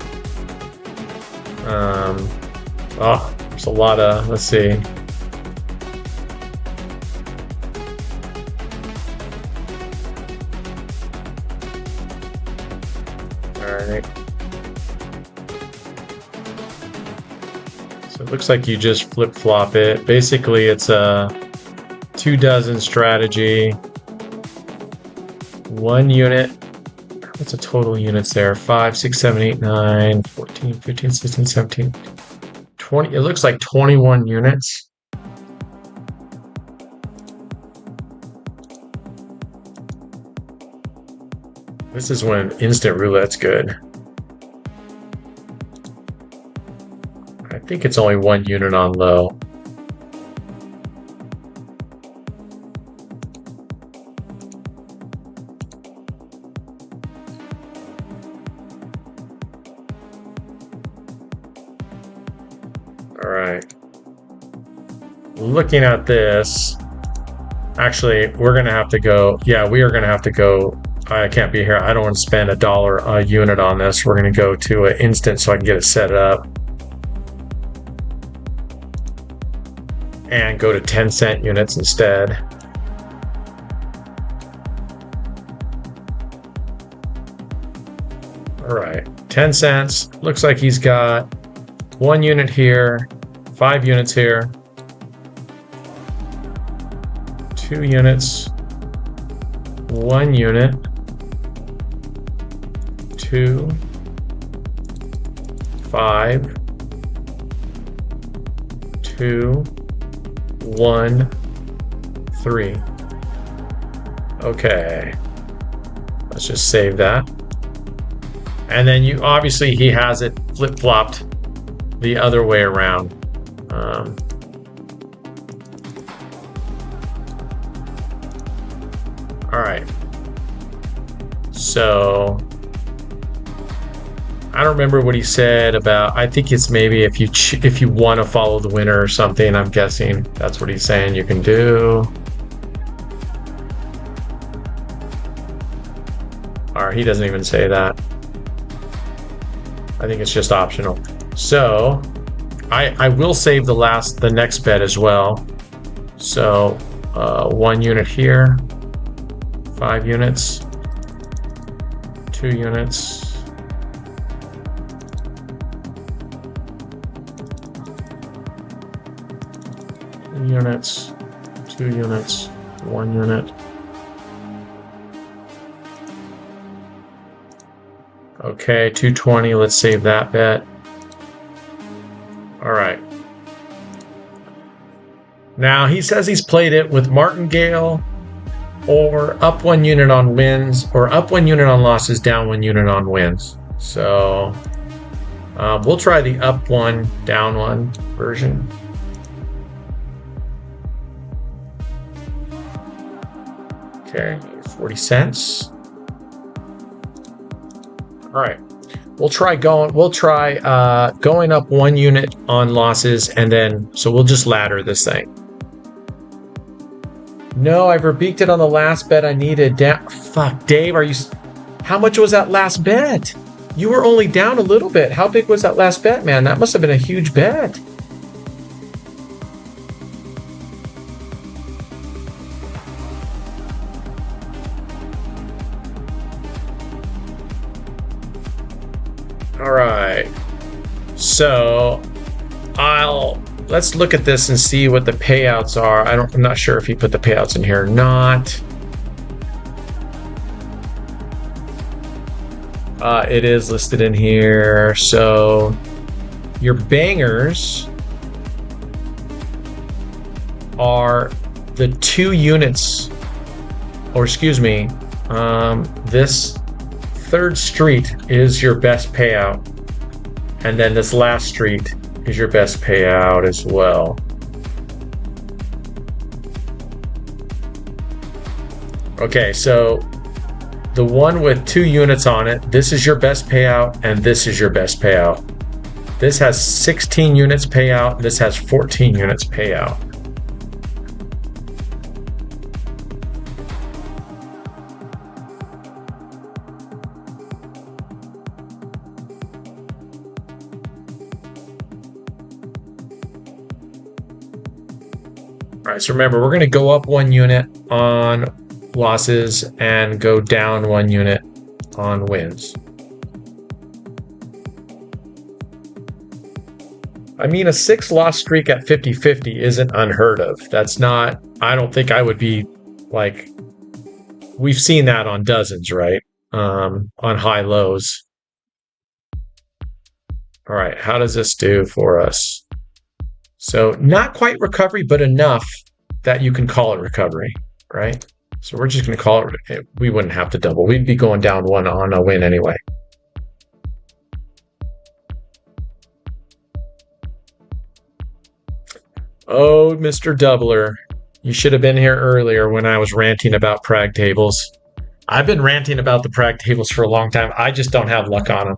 Oh, there's a lot of, let's see. All right. So it looks like you just flip-flop it. Basically, it's a 2 dozen strategy. 1 unit. What's the total units there? 5, 6, 7, 8, 9, 14, 15, 16, 17, 20. It looks like 21 units. This is when instant roulette's good. I think it's only 1 unit on low. All right. Looking at this, actually, we're going to have to go. Yeah, we are going to have to go. I can't be here. I don't want to spend $1 a unit on this. We're going to go to an instant so I can get it set up. And go to 10-cent units instead. All right, 10 cents. Looks like he's got 1 unit here, 5 units here, 2 units, 1 unit, 2, 5, 2, 1, 3. Okay, let's just save that. And then you obviously he has it flip-flopped the other way around. All right. So I don't remember what he said about. I think it's maybe if you want to follow the winner or something. I'm guessing that's what he's saying you can do. All right, he doesn't even say that. I think it's just optional. So I will save the next bet as well. So 1 unit here, 5 units, 2 units, units, 2 units, 1 unit. Okay, 220. Let's save that bet. All right. Now he says he's played it with martingale, or up 1 unit on wins, or up 1 unit on losses, down 1 unit on wins. So we'll try the up 1, down 1 version. Okay, 40 cents. All right. We'll try going up 1 unit on losses, and then so we'll just ladder this thing. No, I verbeeked it on the last bet I needed. Fuck, Dave, how much was that last bet? You were only down a little bit. How big was that last bet, man? That must have been a huge bet. All right. So let's look at this and see what the payouts are. I'm not sure if he put the payouts in here or not. It is listed in here. So your bangers are the 2 units, or excuse me, this 3rd street is your best payout, and then this last street is your best payout as well. Okay, so the one with 2 units on it, this is your best payout, and this is your best payout. This has 16 units payout, this has 14 units payout. All right, so remember, we're going to go up 1 unit on losses and go down 1 unit on wins. I mean, a 6 loss streak at 50-50 isn't unheard of. That's not, I don't think I would be like, we've seen that on dozens, right? On high lows. All right, how does this do for us? So not quite recovery, but enough that you can call it recovery, right? So we're just going to call it, we wouldn't have to double. We'd be going down 1 on a win anyway. Oh, Mr. Doubler, you should have been here earlier when I was ranting about Prague tables. I've been ranting about the Prague tables for a long time. I just don't have luck on them.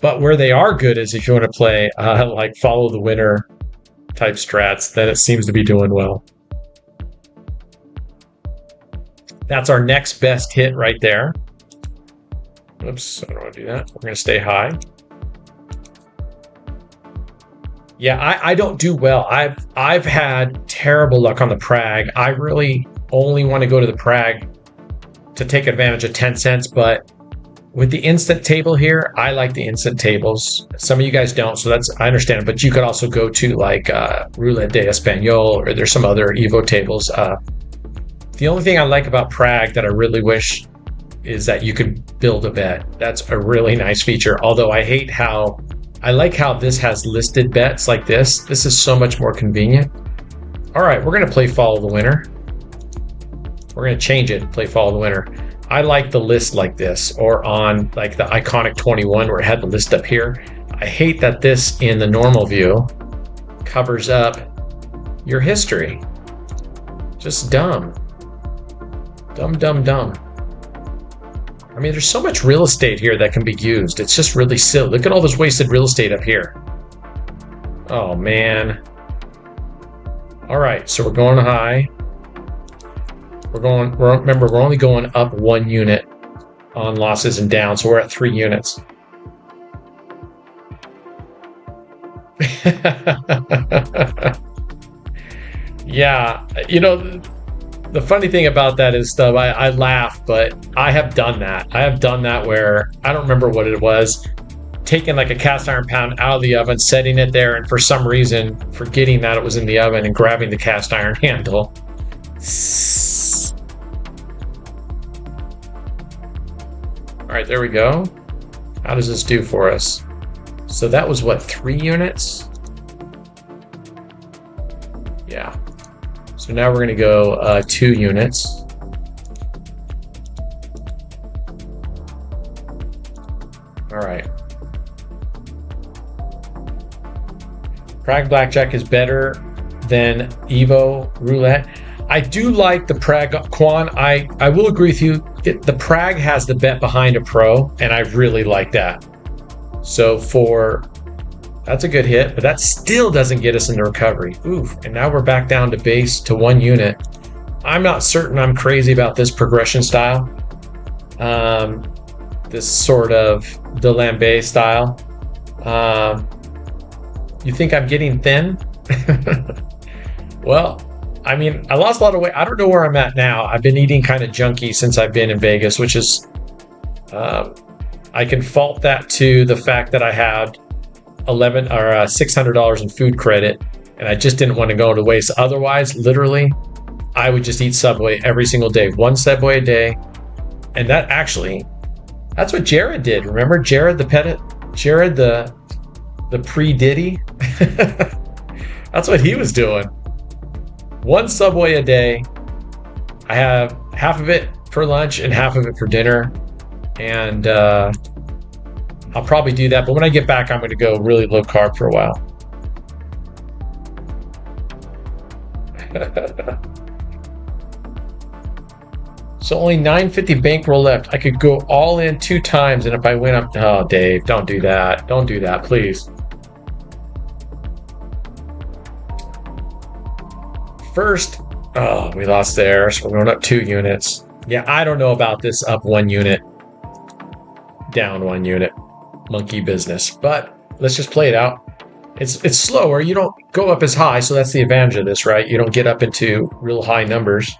But where they are good is if you want to play like follow the winner type strats, then it seems to be doing well. That's our next best hit right there. Oops, I don't want to do that. We're going to stay high. Yeah, I don't do well. I've had terrible luck on the Prague. I really only want to go to the Prague to take advantage of 10 cents, but with the instant table here, I like the instant tables. Some of you guys don't, so I understand. But you could also go to like Roulette de Español, or there's some other Evo tables. The only thing I like about Prague that I really wish is that you could build a bet. That's a really nice feature. Although I like how this has listed bets like this. This is so much more convenient. All right, we're gonna play follow the winner. We're gonna change it, play follow the winner. I like the list like this, or on like the iconic 21 where it had the list up here. I hate that this in the normal view covers up your history. Just dumb. Dumb, dumb, dumb. I mean, there's so much real estate here that can be used. It's just really silly. Look at all this wasted real estate up here. Oh, man. All right, so we're going high. Remember, we're only going up 1 unit on losses and down, so we're at 3 units. Yeah, you know, the funny thing about that is, Stub, I laugh, but I have done that. I have done that where, I don't remember what it was, taking like a cast iron pound out of the oven, setting it there, and for some reason forgetting that it was in the oven and grabbing the cast iron handle. All right, there we go. How does this do for us? So that was what, 3 units? Yeah. So now we're going to go 2 units. All right. Prague Blackjack is better than Evo Roulette. I do like the Prague Quan. I will agree with you. The Prague has the bet behind a pro, and I really like that. So that's a good hit, but that still doesn't get us into recovery. Oof, and now we're back down to base to 1 unit. I'm not certain I'm crazy about this progression style. This sort of the Lambert style. You think I'm getting thin? Well, I mean, I lost a lot of weight. I don't know where I'm at now. I've been eating kind of junky since I've been in Vegas, which is, I can fault that to the fact that I had $600 in food credit, and I just didn't want to go to waste. Otherwise, literally, I would just eat Subway every single day, 1 Subway a day. And that's what Jared did. Remember Jared the pre-Diddy? That's what he was doing. 1 Subway a day. I have half of it for lunch and half of it for dinner. And I'll probably do that. But when I get back, I'm going to go really low carb for a while. So only 950 bankroll left. I could go all in 2 times, and if I win, oh, Dave, don't do that. Don't do that, please. First, oh, we lost there, so we're going up 2 units. Yeah, I don't know about this up 1 unit, down 1 unit. Monkey business, but let's just play it out. It's slower. You don't go up as high, so that's the advantage of this, right? You don't get up into real high numbers.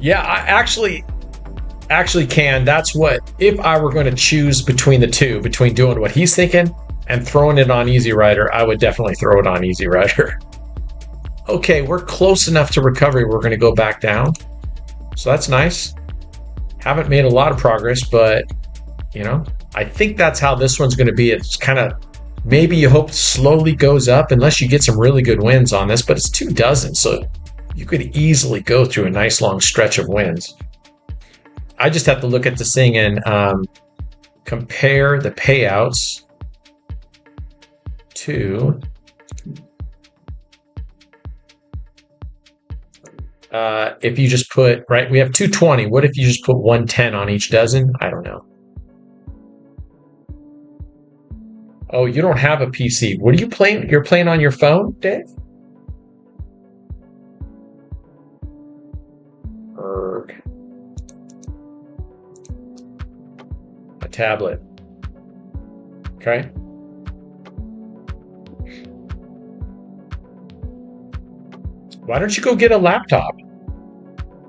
Yeah, I actually can. That's what, if I were going to choose between the two, between doing what he's thinking and throwing it on Easy Rider, I would definitely throw it on Easy Rider. Okay, we're close enough to recovery. We're going to go back down. So that's nice. Haven't made a lot of progress, but, you know, I think that's how this one's going to be. It's kind of, maybe you hope slowly goes up unless you get some really good wins on this, but it's 2 dozen. So you could easily go through a nice long stretch of wins. I just have to look at this thing and compare the payouts to if you just put, right, we have 220. What if you just put 110 on each dozen? I don't know. Oh, you don't have a PC. What are you playing? You're playing on your phone, Dave? A tablet. Okay. Why don't you go get a laptop?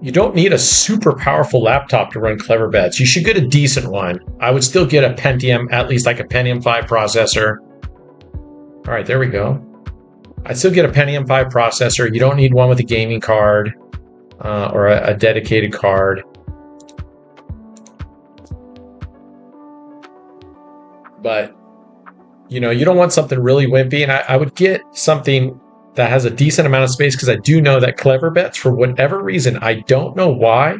You don't need a super powerful laptop to run clever bets. You should get a decent one. I would still get a Pentium, at least like a Pentium 5 processor. All right, there we go. I'd still get a Pentium 5 processor. You don't need one with a gaming card or a dedicated card. But, you know, you don't want something really wimpy. And I would get something that has a decent amount of space, because I do know that clever bets, for whatever reason, I don't know why,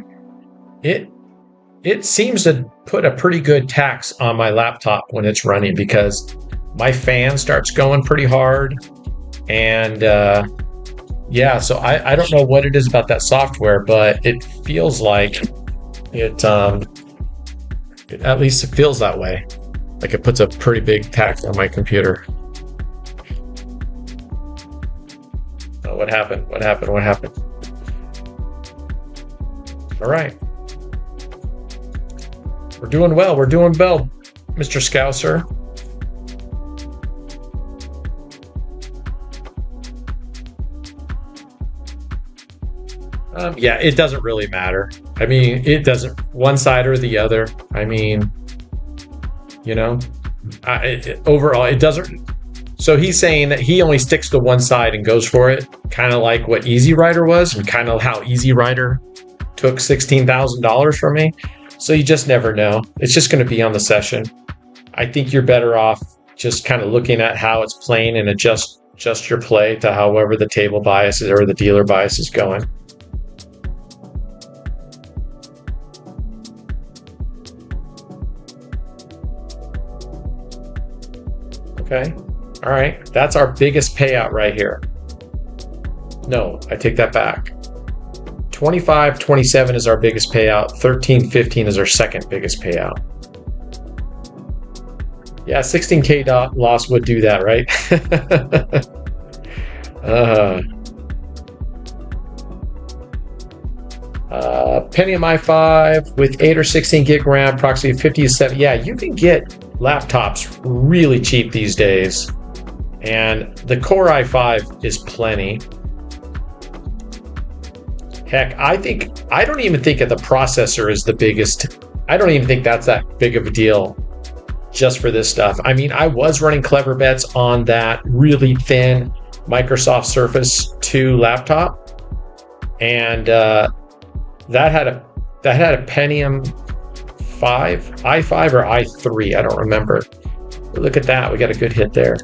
it seems to put a pretty good tax on my laptop when it's running, because my fan starts going pretty hard. And yeah, so I don't know what it is about that software, but it feels like it at least it feels that way. Like it puts a pretty big tax on my computer. Oh, what happened? What happened? What happened? All right. We're doing well. We're doing well, Mr. Scouser. Yeah, it doesn't really matter. I mean, it doesn't, one side or the other. I mean, you know. Overall, it doesn't. So he's saying that he only sticks to one side and goes for it, kind of like what Easy Rider was, and kind of how Easy Rider took $16,000 from me. So you just never know. It's just going to be on the session. I think you're better off just kind of looking at how it's playing and adjust your play to however the table bias or the dealer bias is going. Okay. All right. That's our biggest payout right here. No, I take that back. 25.27 is our biggest payout. 13.15 is our second biggest payout. Yeah, 16K loss would do that, right? Pentium i5 with 8 or 16 gig RAM, approximately 50 to 70. Yeah, you can get laptops really cheap these days. And the Core i5 is plenty. Heck, I don't even think that the processor is the biggest. I don't even think that's that big of a deal just for this stuff. I mean, I was running Clever Bets on that really thin Microsoft Surface 2 laptop, and that had a Pentium i5 or i3, I don't remember. But look at that, we got a good hit there,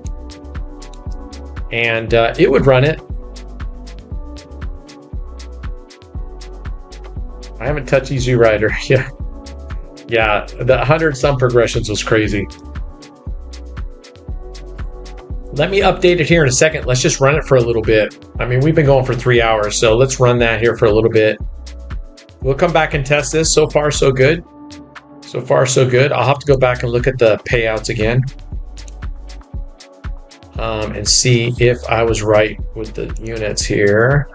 and it would run it. I haven't touched Easy Rider. Yeah, the 100-some progressions was crazy. Let me update it here in a second. Let's just run it for a little bit. I mean, we've been going for 3 hours, so let's run that here for a little bit. We'll come back and test this. So far, so good. So far, so good. I'll have to go back and look at the payouts again and see if I was right with the units here.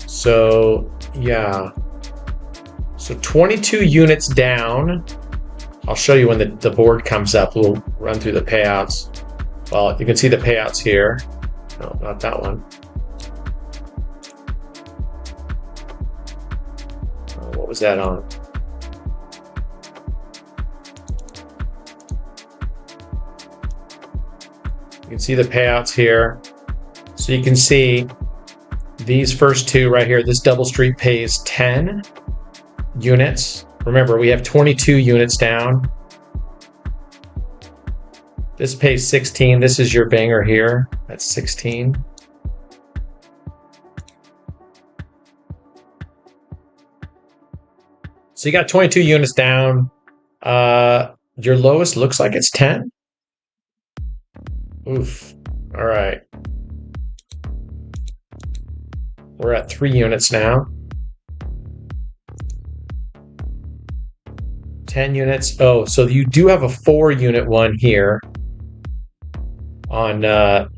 So, yeah. So 22 units down. I'll show you when the board comes up. We'll run through the payouts. Well, you can see the payouts here. No, not that one. What was that on? You can see the payouts here. So you can see these first two right here, this double street pays 10 units. Remember, we have 22 units down. This pays 16. This is your banger here. That's 16. So you got 22 units down. Your lowest looks like it's 10. Oof. All right. We're at 3 units now. 10 units. Oh, so you do have a 4-unit one here on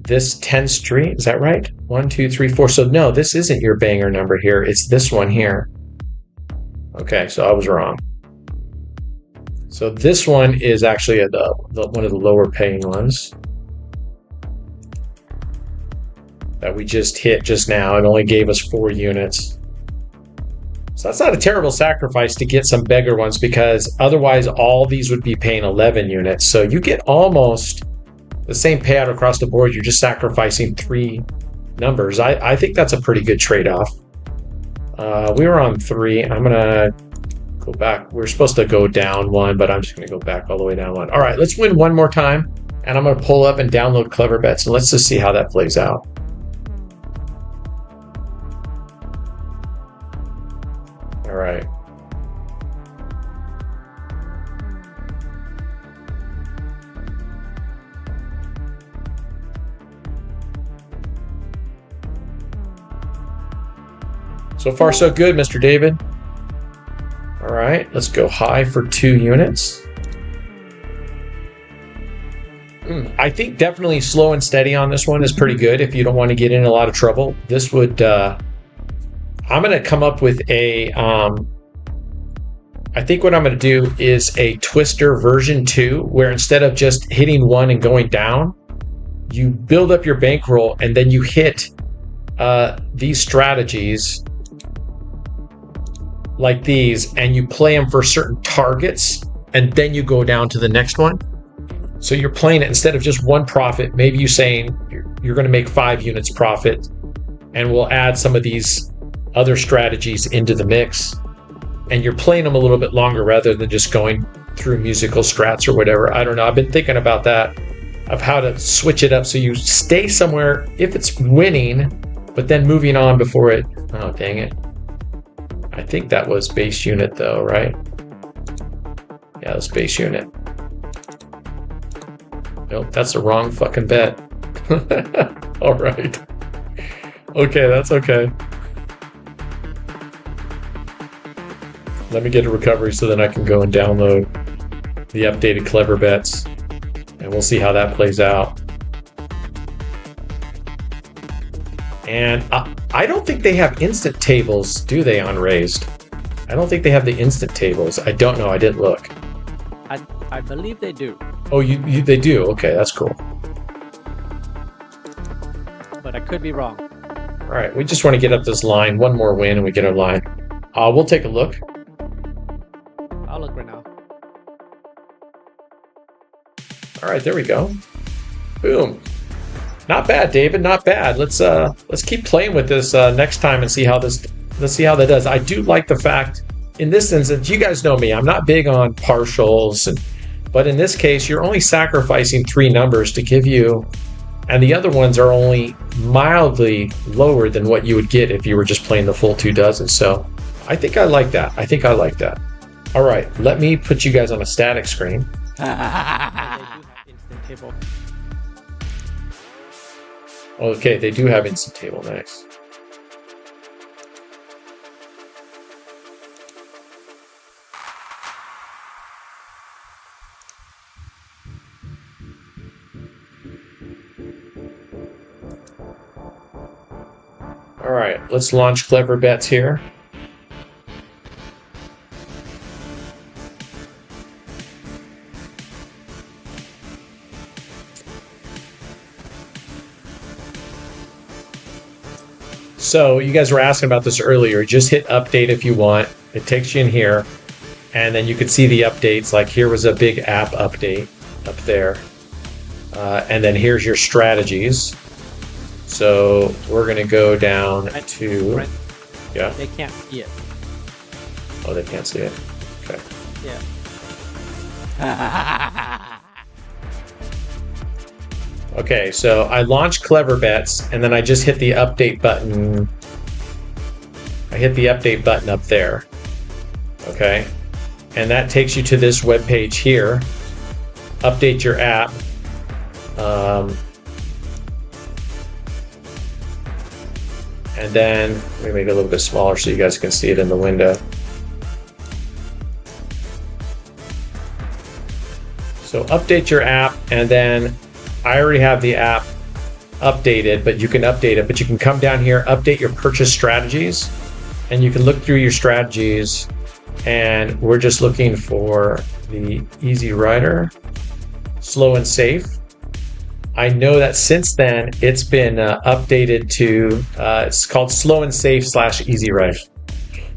this 10th Street. Is that right? 1, 2, 3, 4. So no, this isn't your banger number here. It's this one here. Okay, so I was wrong. So this one is actually one of the lower paying ones that we just hit just now. It only gave us 4 units. So that's not a terrible sacrifice to get some bigger ones, because otherwise all these would be paying 11 units. So you get almost the same payout across the board. You're just sacrificing 3 numbers. I think that's a pretty good trade-off. We were on 3. I'm gonna go back. We're supposed to go down 1, but I'm just gonna go back all the way down 1. All right, let's win one more time, and I'm gonna pull up and download Clever Bets, and let's just see how that plays out. All right. So far, so good, Mr. David. All right, let's go high for 2 units. I think definitely slow and steady on this one is pretty good if you don't want to get in a lot of trouble. This would... I'm going to come up with a, I think what I'm going to do is a twister version 2, where instead of just hitting 1 and going down, you build up your bankroll and then you hit these strategies like these, and you play them for certain targets, and then you go down to the next one. So you're playing it instead of just one profit. Maybe you're saying you're going to make 5 units profit, and we'll add some of these other strategies into the mix. And you're playing them a little bit longer rather than just going through musical strats or whatever. I don't know. I've been thinking about that, of how to switch it up so you stay somewhere if it's winning, but then moving on before it. Oh, dang it. I think that was base unit though, right? Yeah, that's base unit. Nope, that's the wrong fucking bet. All right. Okay, that's okay. Let me get a recovery so then I can go and download the updated Clever Bets, and we'll see how that plays out. And I don't think they have instant tables, do they, on Raised? I don't think they have the instant tables. I don't know. I didn't look. I believe they do. Oh, they do? Okay, that's cool. But I could be wrong. All right, we just want to get up this line. One more win and we get our line. We'll take a look. I'll look right now. All right, there we go. Boom. Not bad, David. Not bad. Let's keep playing with this next time and see how this. Let's see how that does. I do like the fact, in this instance, you guys know me. I'm not big on partials, but in this case, you're only sacrificing 3 numbers to give you, and the other ones are only mildly lower than what you would get if you were just playing the full 2 dozen. So I think I like that. All right, let me put you guys on a static screen. They do have instant table. Okay, they do have instant table. Nice. All right, let's launch Clever Bets here. So you guys were asking about this earlier. Just hit update if you want. It takes you in here, and then you could see the updates. Like here was a big app update up there, and then here's your strategies. So we're gonna go down to yeah. They can't see it. Oh, they can't see it. Okay. Yeah. Okay, so I launched Clever Bets, and then I just hit the update button. I hit the update button up there. Okay, and that takes you to this web page here. Update your app. And then let me make it a little bit smaller so you guys can see it in the window. So update your app, and then I already have the app updated, but you can update it. But you can come down here, update your purchase strategies, and you can look through your strategies. And we're just looking for the Easy Rider, slow and safe. I know that since then it's been updated to it's called slow and safe / Easy Rider.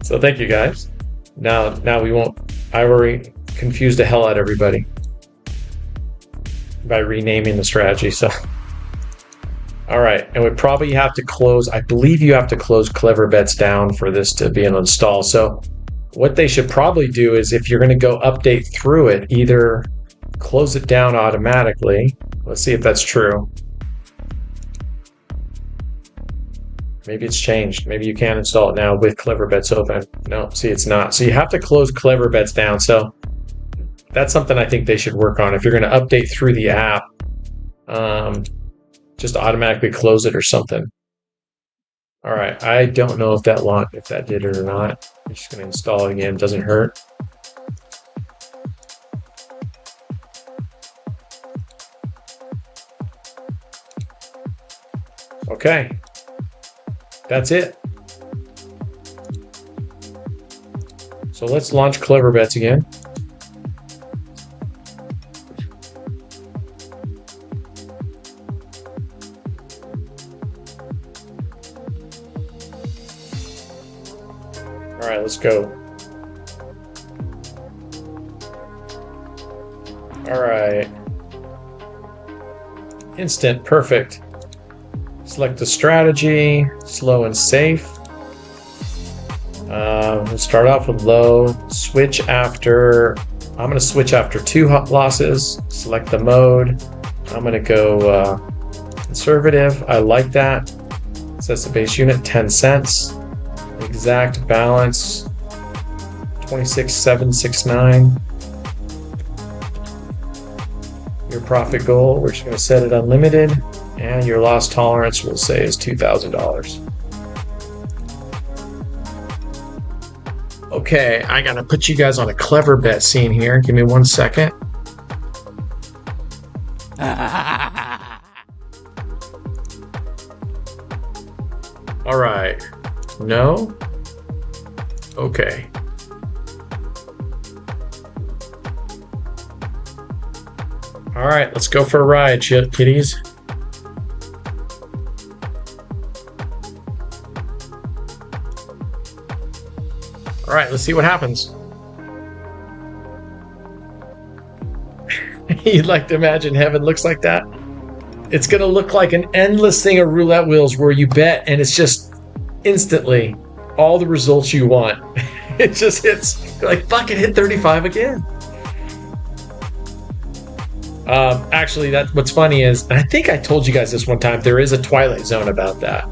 So thank you guys. Now we won't. I already confused the hell out of everybody by renaming the strategy. So, all right, and we probably have to close. I believe you have to close Clever Bets down for this to be an install. So, what they should probably do is, if you're going to go update through it, either close it down automatically. Let's see if that's true. Maybe it's changed. Maybe you can't install it now with Clever Bets open. No, see, it's not. So you have to close Clever Bets down. So that's something I think they should work on. If you're going to update through the app, just automatically close it or something. All right, I don't know if that did it or not. I'm just going to install it again. Doesn't hurt. Okay, that's it. So let's launch Clever Bets again. All right, let's go. All right. Instant, perfect. Select the strategy, slow and safe. We'll start off with low, switch after, I'm going to switch after 2 losses, select the mode. I'm going to go conservative, I like that. Sets the base unit, 10 cents. Exact balance, 26,769. Your profit goal, we're just going to set it unlimited. And your loss tolerance, we'll say, is $2,000. Okay, I gotta put you guys on a clever bet scene here. Give me 1 second. All right. No? Okay. All right, let's go for a ride, kitties. All right, let's see what happens. You'd like to imagine heaven looks like that? It's going to look like an endless thing of roulette wheels where you bet and it's just instantly all the results you want. It just hits. You're like, fuck, it hit 35 again. Actually, what's funny is, I think I told you guys this one time, there is a Twilight Zone about that.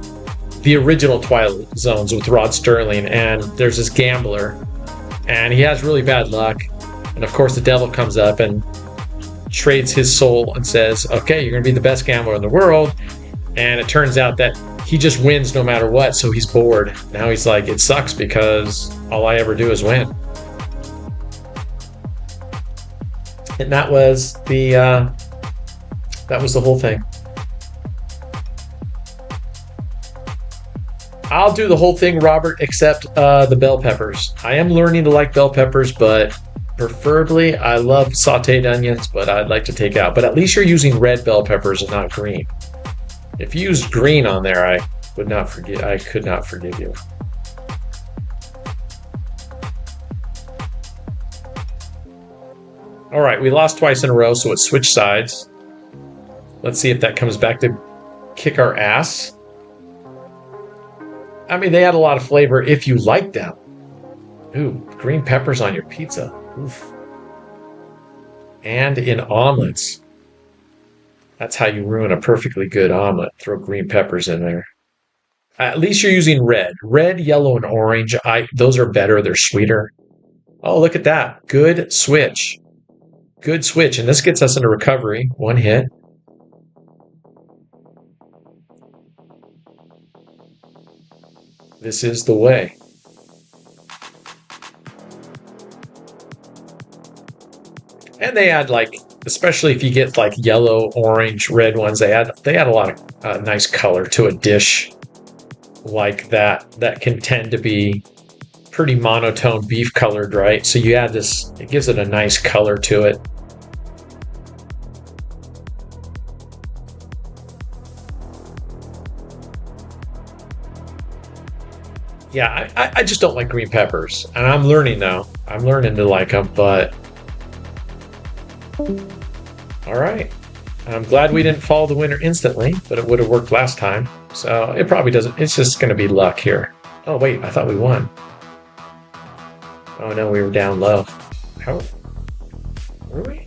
The original Twilight Zones with Rod Sterling, and there's this gambler, and he has really bad luck. And of course, the devil comes up and trades his soul and says, okay, you're going to be the best gambler in the world. And it turns out that he just wins no matter what, so he's bored. Now he's like, it sucks because all I ever do is win. And that was the whole thing. I'll do the whole thing, Robert, except the bell peppers. I am learning to like bell peppers, but preferably I love sauteed onions, but I'd like to take out. But at least you're using red bell peppers and not green. If you used green on there, I could not forgive you. All right, we lost twice in a row, so it's switch sides. Let's see if that comes back to kick our ass. I mean, they add a lot of flavor if you like them. Ooh, green peppers on your pizza. Oof. And in omelets. That's how you ruin a perfectly good omelet. Throw green peppers in there. At least you're using red. Red, yellow, and orange. Those are better. They're sweeter. Oh, look at that. Good switch. Good switch. And this gets us into recovery. 1 hit. This is the way. And they add, like, especially if you get like yellow, orange, red ones, they add a lot of nice color to a dish like that can tend to be pretty monotone beef colored, right? So you add this, it gives it a nice color to it. Yeah, I just don't like green peppers, and I'm learning now. I'm learning to like them, but all right. I'm glad we didn't follow the winner instantly, but it would have worked last time. So it probably doesn't. It's just going to be luck here. Oh, wait, I thought we won. Oh, no, we were down low. How were we?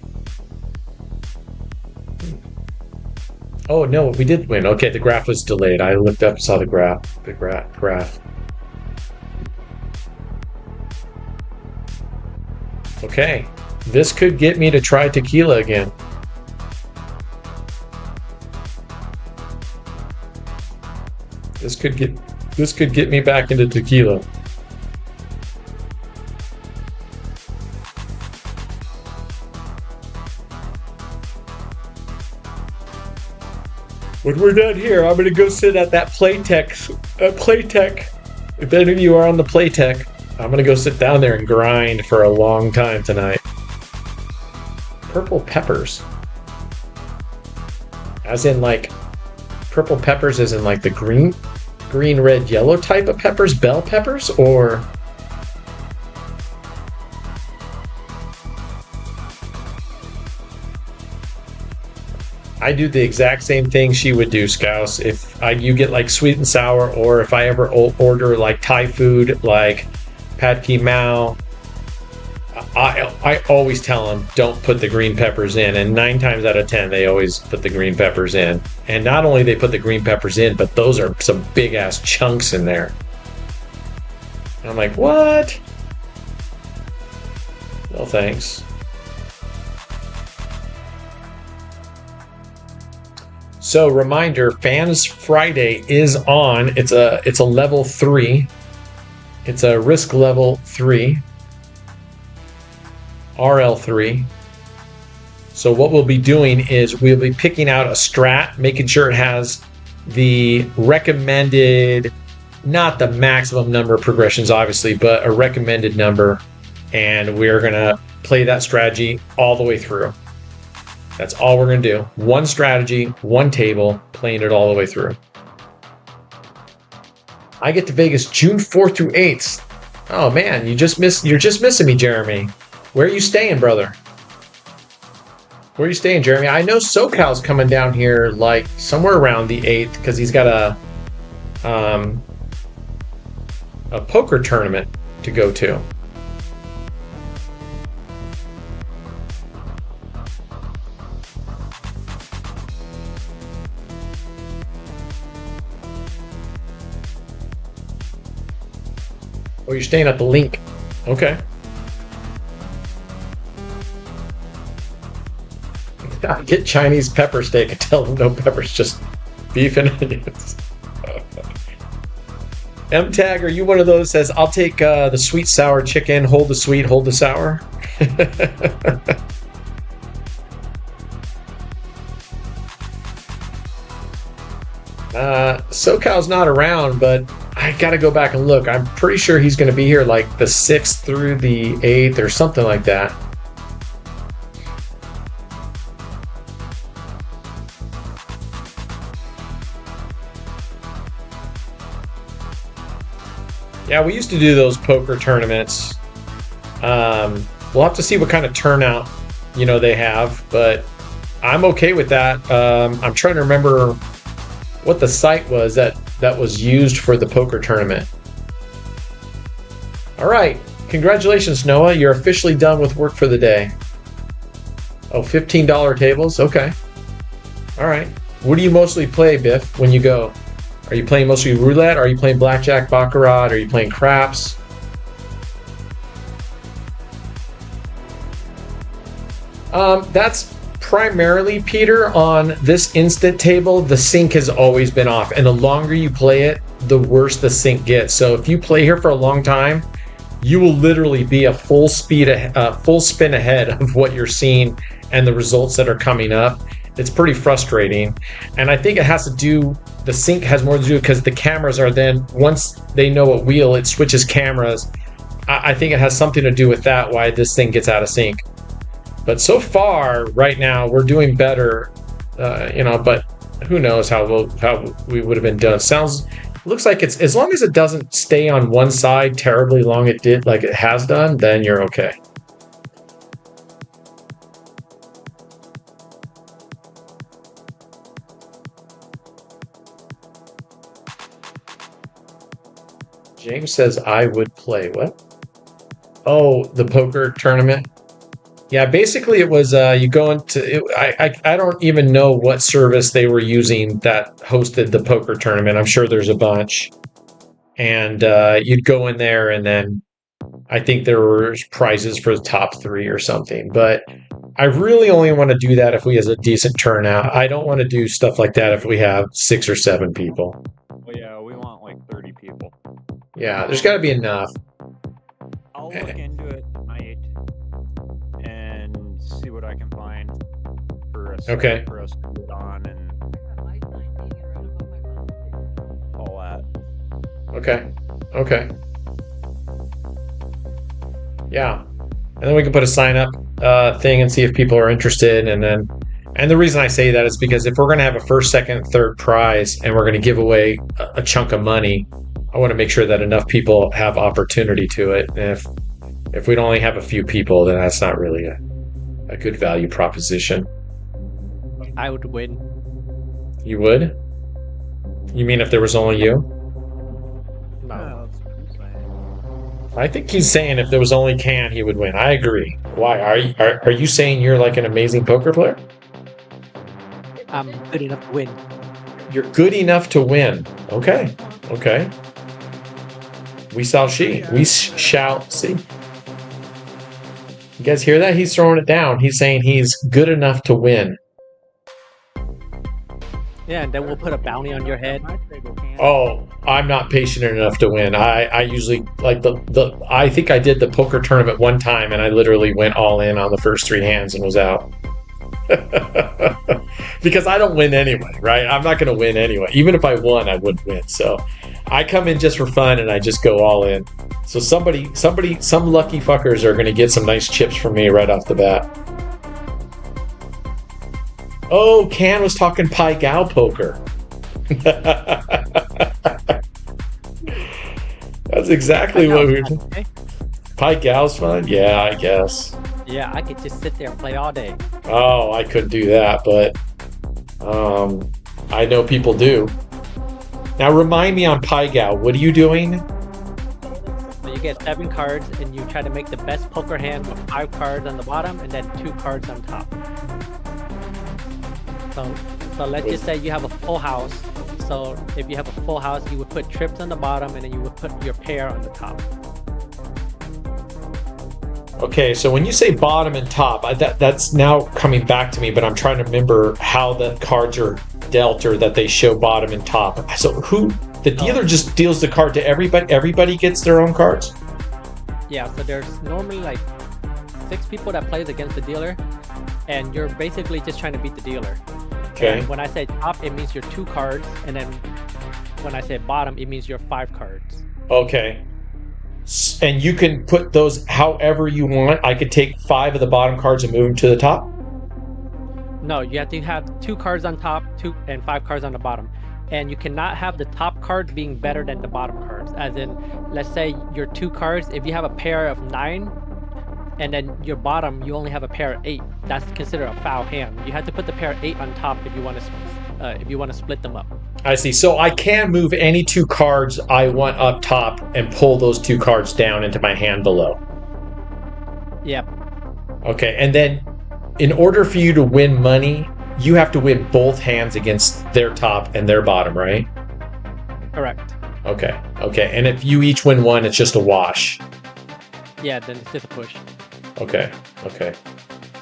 Oh, no, we did win. Okay, the graph was delayed. I looked up and saw the graph. Okay, this could get me to try tequila again. This could get me back into tequila. When we're done here, I'm gonna go sit at that Playtech. If any of you are on the Playtech, I'm gonna go sit down there and grind for a long time tonight. Purple peppers. As in like, purple peppers as in like the green, red, yellow type of peppers, bell peppers, or... I do the exact same thing she would do, Scouse. If you get like sweet and sour, or if I ever order like Thai food, like pad ki mao, I always tell them don't put the green peppers in, and 9 times out of 10 they always put the green peppers in. And not only they put the green peppers in, but those are some big ass chunks in there. And I'm like, what? No thanks. So reminder, Fans Friday is on. It's a level 3. It's a risk level 3. RL3. So what we'll be doing is we'll be picking out a strat, making sure it has the recommended, not the maximum number of progressions obviously, but a recommended number, and we're gonna play that strategy all the way through. That's all we're gonna do. One strategy, one table, playing it all the way through. I get to Vegas June 4th through 8th. Oh man, you're just missing me, Jeremy. Where are you staying, brother? Where are you staying, Jeremy? I know SoCal's coming down here like somewhere around the 8th because he's got a poker tournament to go to. Oh, you're staying at the Link. Okay. Get Chinese pepper steak and tell them no peppers, just beef and onions. M-Tag, are you one of those that says, I'll take the sweet sour chicken, hold the sweet, hold the sour? SoCal's not around, but I gotta go back and look. I'm pretty sure he's gonna be here like the 6th through the 8th or something like that. Yeah, we used to do those poker tournaments. We'll have to see what kind of turnout, they have, but I'm okay with that. I'm trying to remember what the site was that was used for the poker tournament. All right, congratulations, Noah. You're officially done with work for the day. Oh, $15 tables? Okay. All right. What do you mostly play, Biff, when you go? Are you playing mostly roulette? Are you playing blackjack, baccarat? Are you playing craps? That's primarily, Peter, on this instant table. The sync has always been off, and the longer you play it, the worse the sync gets. So if you play here for a long time, you will literally be a full spin ahead of what you're seeing and the results that are coming up. It's pretty frustrating, and I think it has to do. The sync has more to do because the cameras are then, once they know a wheel, it switches cameras. I think it has something to do with that, why this thing gets out of sync. But so far, right now, we're doing better, but who knows how we would have been done. Looks like it's, as long as it doesn't stay on one side terribly long, it has done, then you're okay. James says I would play. What? Oh, the poker tournament. Yeah, basically it was you go into. I don't even know what service they were using that hosted the poker tournament. I'm sure there's a bunch, and you'd go in there, and then I think there were prizes for the top 3 or something. But I really only want to do that if we have a decent turnout. I don't want to do stuff like that if we have 6 or 7 people. Well, yeah, we want like 30 people. Yeah, there's got to be enough. I'll look into it tonight and see what I can find for us. Okay. For us to get on and all that. Okay. Yeah, and then we can put a sign up thing and see if people are interested, and the reason I say that is because if we're going to have a first, second, third prize and we're going to give away a chunk of money, I want to make sure that enough people have opportunity to it. And if we'd only have a few people, then that's not really a good value proposition. I would win. You would? You mean if there was only you? No. Oh, that's what I'm saying. I think he's saying if there was only Can, he would win. I agree. Why? Are you saying you're like an amazing poker player? I'm good enough to win. You're good enough to win. Okay. Okay. We shall see. Shall see. You guys hear that? He's throwing it down. He's saying he's good enough to win. Yeah, and then we'll put a bounty on your head. My table can. Oh, I'm not patient enough to win. I usually like I think I did the poker tournament one time and I literally went all in on the first 3 hands and was out. Because I don't win anyway, right? I'm not going to win anyway. Even if I won, I wouldn't win. So I come in just for fun and I just go all in. So some lucky fuckers are going to get some nice chips from me right off the bat. Oh, Can was talking Pai Gao poker. That's exactly what we were doing. Okay? Pai Gao's fun? Yeah, I guess. Yeah, I could just sit there and play all day. Oh, I couldn't do that, but I know people do. Now remind me on Pai Gao, what are you doing? So you get 7 cards and you try to make the best poker hand with 5 cards on the bottom and then 2 cards on top. So let's just say you have a full house. So if you have a full house, you would put trips on the bottom and then you would put your pair on the top. Okay, so when you say bottom and top, that's now coming back to me, but I'm trying to remember how the cards are dealt or that they show bottom and top. So the dealer just deals the card to everybody? Everybody gets their own cards? Yeah, so there's normally like 6 people that plays against the dealer, and you're basically just trying to beat the dealer. Okay. And when I say top, it means you're 2 cards, and then when I say bottom, it means you're 5 cards. Okay. And you can put those however you want. I could take 5 of the bottom cards and move them to the top? No, you have to have 2 cards on top, 2 and 5 cards on the bottom. And you cannot have the top cards being better than the bottom cards. As in, let's say your 2 cards, if you have a pair of 9, and then your bottom, you only have a pair of 8. That's considered a foul hand. You have to put the pair of 8 on top if you want to split them up. I see. So I can move any 2 cards I want up top and pull those 2 cards down into my hand below. Yep. Okay, and then in order for you to win money, you have to win both hands against their top and their bottom, right? Correct. Okay. And if you each win 1, it's just a wash. Yeah, then it's just a push. Okay.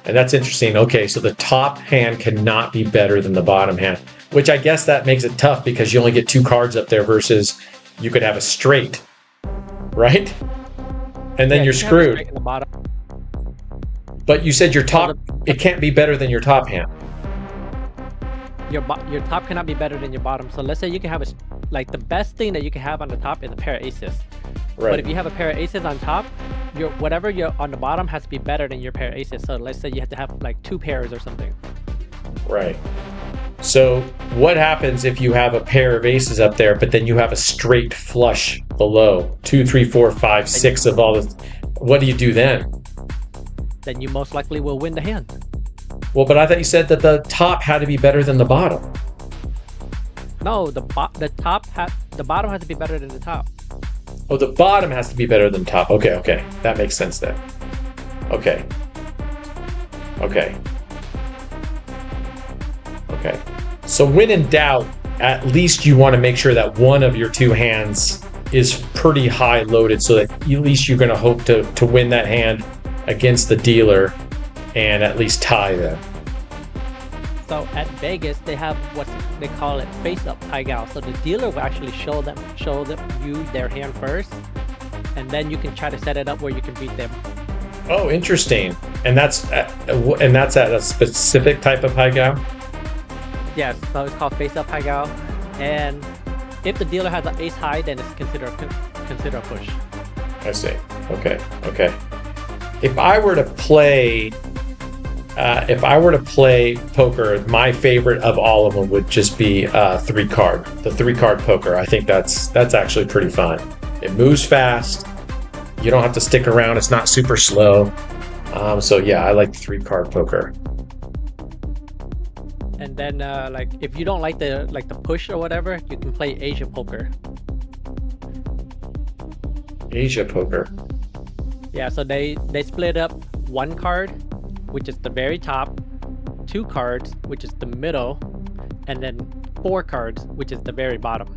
And that's interesting. Okay, so the top hand cannot be better than the bottom hand, which I guess that makes it tough because you only get 2 cards up there versus you could have a straight, right? And then you're screwed. In the bottom. But you said your top, it can't be better than your top hand. Your top cannot be better than your bottom. So let's say you can have the best thing that you can have on the top is a pair of aces. Right. But if you have a pair of aces on top, whatever you're on the bottom has to be better than your pair of aces. So let's say you have to have like 2 pairs or something. Right. So what happens if you have a pair of aces up there, but then you have a straight flush below? 2, 3, 4, 5, 6 of all this. What do you do then? Then you most likely will win the hand. Well, but I thought you said that the top had to be better than the bottom. No, the bottom has to be better than the top. Oh, the bottom has to be better than top. Okay. That makes sense then. Okay. So when in doubt, at least you want to make sure that one of your 2 hands is pretty high loaded so that at least you're going to hope to win that hand against the dealer and at least tie them. So at Vegas, they have what they call it face-up Pai Gao. So the dealer will actually show you their hand first, and then you can try to set it up where you can beat them. Oh, interesting. And that's at a specific type of Pai Gao? Yes, so it's called face-up Pai Gao. And if the dealer has an ace high, then it's considered a push. I see. Okay. If I were to play poker, my favorite of all of them would just be 3-card. The 3-card poker. I think that's actually pretty fun. It moves fast. You don't have to stick around. It's not super slow. So yeah, I like 3-card poker. And And then like if you don't like the push or whatever, you can play Asia poker. Asia poker. Yeah, so they split up 1 card, which is the very top, 2 cards, which is the middle, and then 4 cards, which is the very bottom.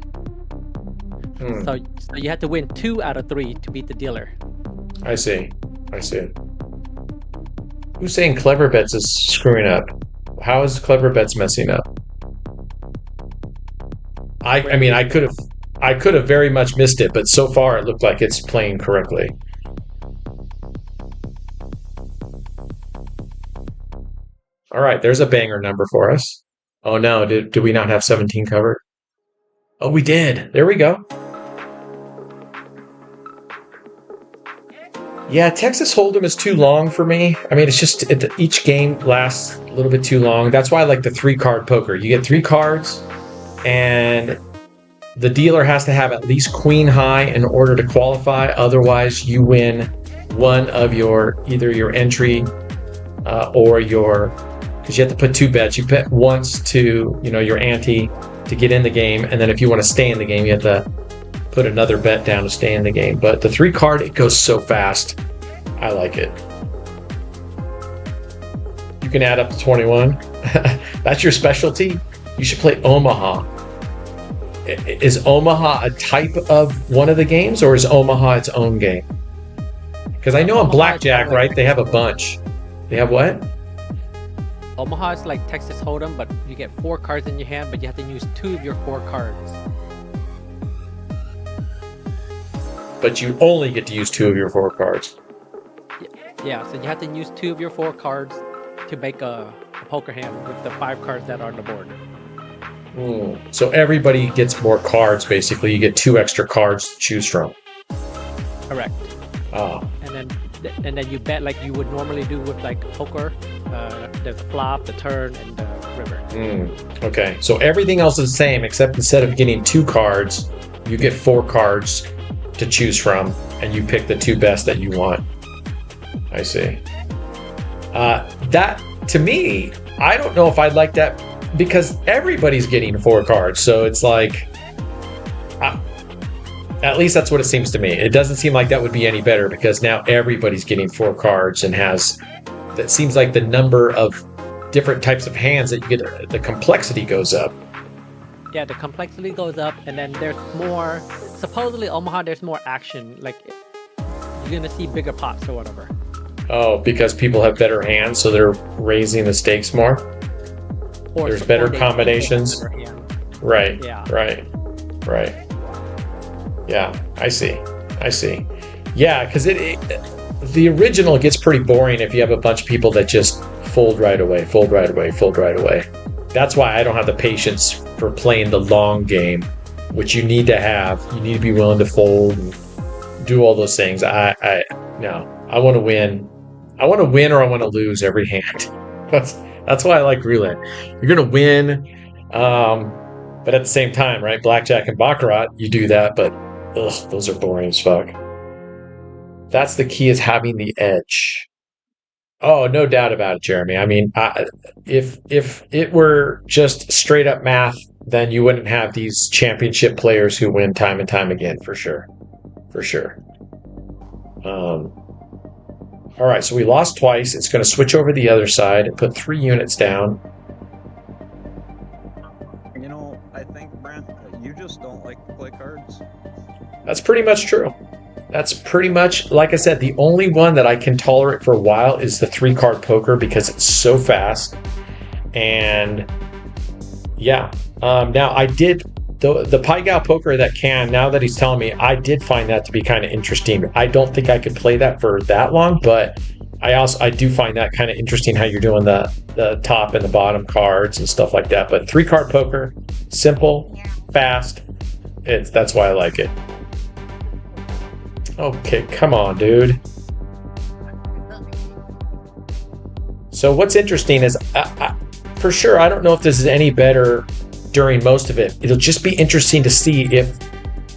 So you have to win 2 out of 3 to beat the dealer. I see. Who's saying Clever Bets is screwing up? How is Clever Bets messing up? I mean, I could have very much missed it, but so far it looked like it's playing correctly. All right, there's a banger number for us. Oh no, did we not have 17 covered? Oh, we did. There we go. Yeah, Texas Hold'em is too long for me. I mean, it's just each game lasts a little bit too long. That's why I like the 3-card poker. You get 3 cards, and the dealer has to have at least queen high in order to qualify. Otherwise, you win one of either your entry or your, because you have to put 2 bets. You bet once to your ante to get in the game, and then if you want to stay in the game, you have to put another bet down to stay in the game. But the 3-card, it goes so fast. I like it. You can add up to 21. That's your specialty. You should play Omaha. Is Omaha a type of one of the games, or is Omaha its own game? Because I know in Blackjack, right, they have a bunch. They have what? Omaha is like Texas Hold'em, but you get 4 cards in your hand, but you have to use 2 of your 4 cards. But you only get to use 2 of your 4 cards. Yeah, so you have to use 2 of your 4 cards to make a poker hand with the 5 cards that are on the board. So everybody gets more cards, basically. You get 2 extra cards to choose from. Correct. And then you bet like you would normally do with like poker. There's the flop, the turn, and the river. Okay, so everything else is the same, except instead of getting 2 cards, you get 4 cards to choose from, and you pick the 2 best that you want. I see. That, to me, I don't know if I'd like that, because everybody's getting 4 cards, so it's like, at least that's what it seems to me. It doesn't seem like that would be any better, because now everybody's getting 4 cards and that seems like the number of different types of hands that you get, the complexity goes up. Yeah, the complexity goes up, and then there's more, supposedly Omaha, there's more action, like you're gonna see bigger pots or whatever. Oh, because people have better hands, so they're raising the stakes more? Or there's better combinations? Right, yeah. Right. Yeah, I see. Yeah, because the original gets pretty boring if you have a bunch of people that just fold right away. That's why I don't have the patience for playing the long game, which you need to have. You need to be willing to fold and do all those things. No, I want to win. I want to win or I want to lose every hand. That's why I like roulette. You're going to win, but at the same time, right? Blackjack and Baccarat, you do that, but those are boring as fuck. That's the key, is having the edge. Oh, no doubt about it, Jeremy. I mean, if it were just straight up math, then you wouldn't have these championship players who win time and time again, for sure. All right, so we lost twice. It's going to switch over the other side and put 3 units down. I think, Brent, you just don't like to play cards. That's pretty much true. That's pretty much, like I said, the only one that I can tolerate for a while is the 3-card poker, because it's so fast. And yeah, now I did the Pai Gow poker that now that he's telling me, I did find that to be kind of interesting. I don't think I could play that for that long, but I do find that kind of interesting, how you're doing the top and the bottom cards and stuff like that. But 3-card poker, simple, fast. That's why I like it. Okay, come on, dude. So what's interesting is, for sure, I don't know if this is any better during most of it. It'll just be interesting to see if,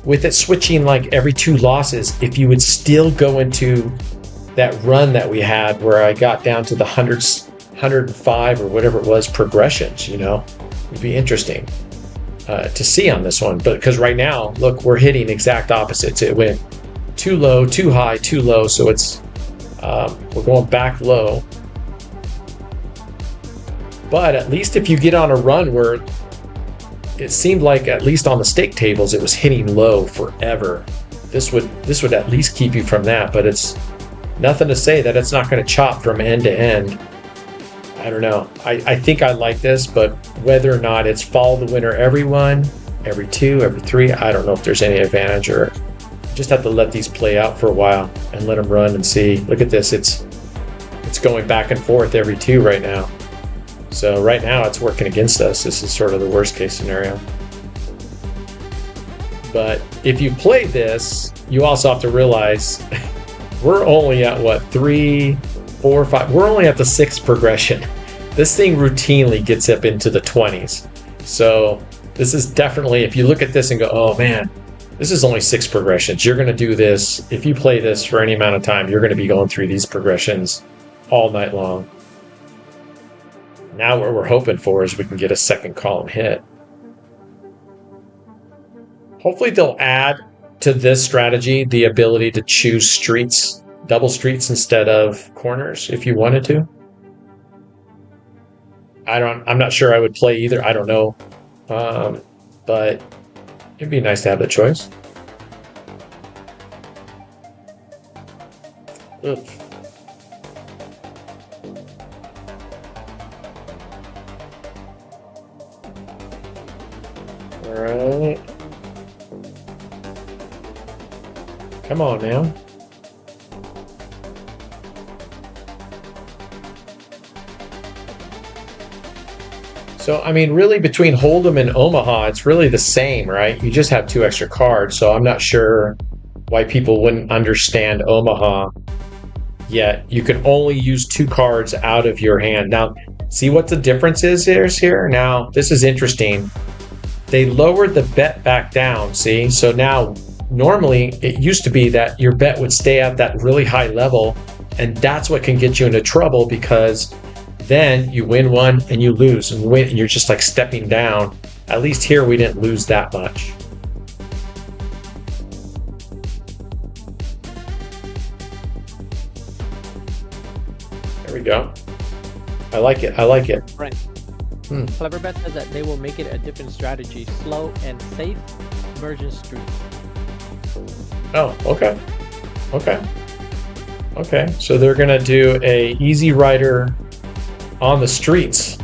with it switching like every 2 losses, if you would still go into that run that we had where I got down to the 105 or whatever it was progressions, It'd be interesting to see on this one. But because right now, look, we're hitting exact opposites. It went too low, too high, too low. So it's we're going back low. But at least if you get on a run where it seemed like, at least on the stake tables, it was hitting low forever, this would at least keep you from that. But it's nothing to say that it's not going to chop from end to end. I don't know. I think I like this, but whether or not it's follow the winner every one, every two, every three, I don't know if there's any advantage, or just have to let these play out for a while and let them run and see. Look at this. It's going back and forth every two right now. So right now it's working against us. This is sort of the worst case scenario. But if you play this, you also have to realize we're only at what, 3, 4, 5. We're only at the 6th progression. This thing routinely gets up into the 20s. So this is definitely, if you look at this and go, oh man, this is only 6 progressions. You're going to do this. If you play this for any amount of time, you're going to be going through these progressions all night long. Now what we're hoping for is we can get a second column hit. Hopefully they'll add to this strategy the ability to choose streets, double streets instead of corners if you wanted to. I'm not sure I would play either. I don't know. But it'd be nice to have that choice. Ugh. All right. Come on now. So, I mean, really between Hold'em and Omaha, it's really the same, right? You just have 2 extra cards. So I'm not sure why people wouldn't understand Omaha yet. You can only use 2 cards out of your hand. Now, see what the difference is here? Now, this is interesting. They lowered the bet back down, see? So now, normally, it used to be that your bet would stay at that really high level, and that's what can get you into trouble, because then you win one and you lose, and win, and you're just like stepping down. At least here, we didn't lose that much. There we go. I like it. I like it. Right. Clever Bet says that they will make it a different strategy, slow and safe version street. Oh, okay. Okay, so they're gonna do a easy rider on the streets.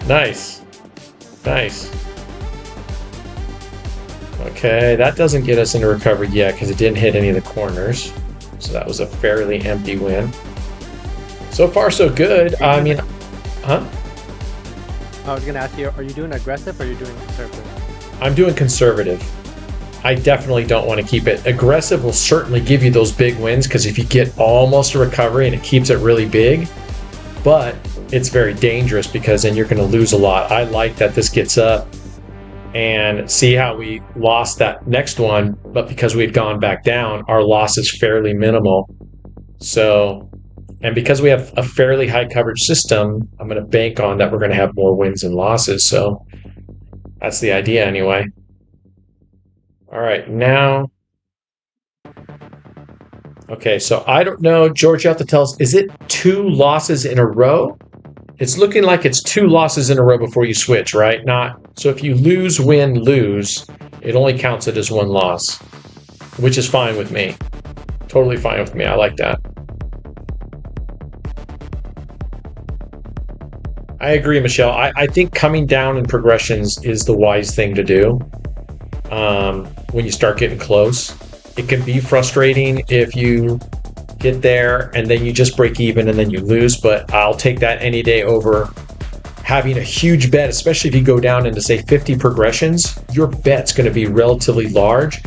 Nice. Okay, that doesn't get us into recovery yet because it didn't hit any of the corners. So that was a fairly empty win. So far, so good. I mean, huh? I was gonna ask you, are you doing aggressive or are you doing conservative? I'm doing conservative. I definitely don't want to keep it. Aggressive will certainly give you those big wins, because if you get almost a recovery and it keeps it really big, but it's very dangerous because then you're going to lose a lot. I like that this gets up, and see how we lost that next one, but because we had gone back down, our loss is fairly minimal. So, and because we have a fairly high coverage system, I'm going to bank on that we're going to have more wins and losses. So that's the idea anyway. All right, now. Okay, so I don't know, George, you have to tell us, is it 2 losses in a row? It's looking like it's 2 losses in a row before you switch, right? So if you lose, win, lose, it only counts it as 1 loss, which is fine with me. Totally fine with me. I like that. I agree, Michelle. I think coming down in progressions is the wise thing to do. When you start getting close, it can be frustrating if you get there and then you just break even and then you lose, but I'll take that any day over having a huge bet, especially if you go down into say 50 progressions. Your bet's going to be relatively large,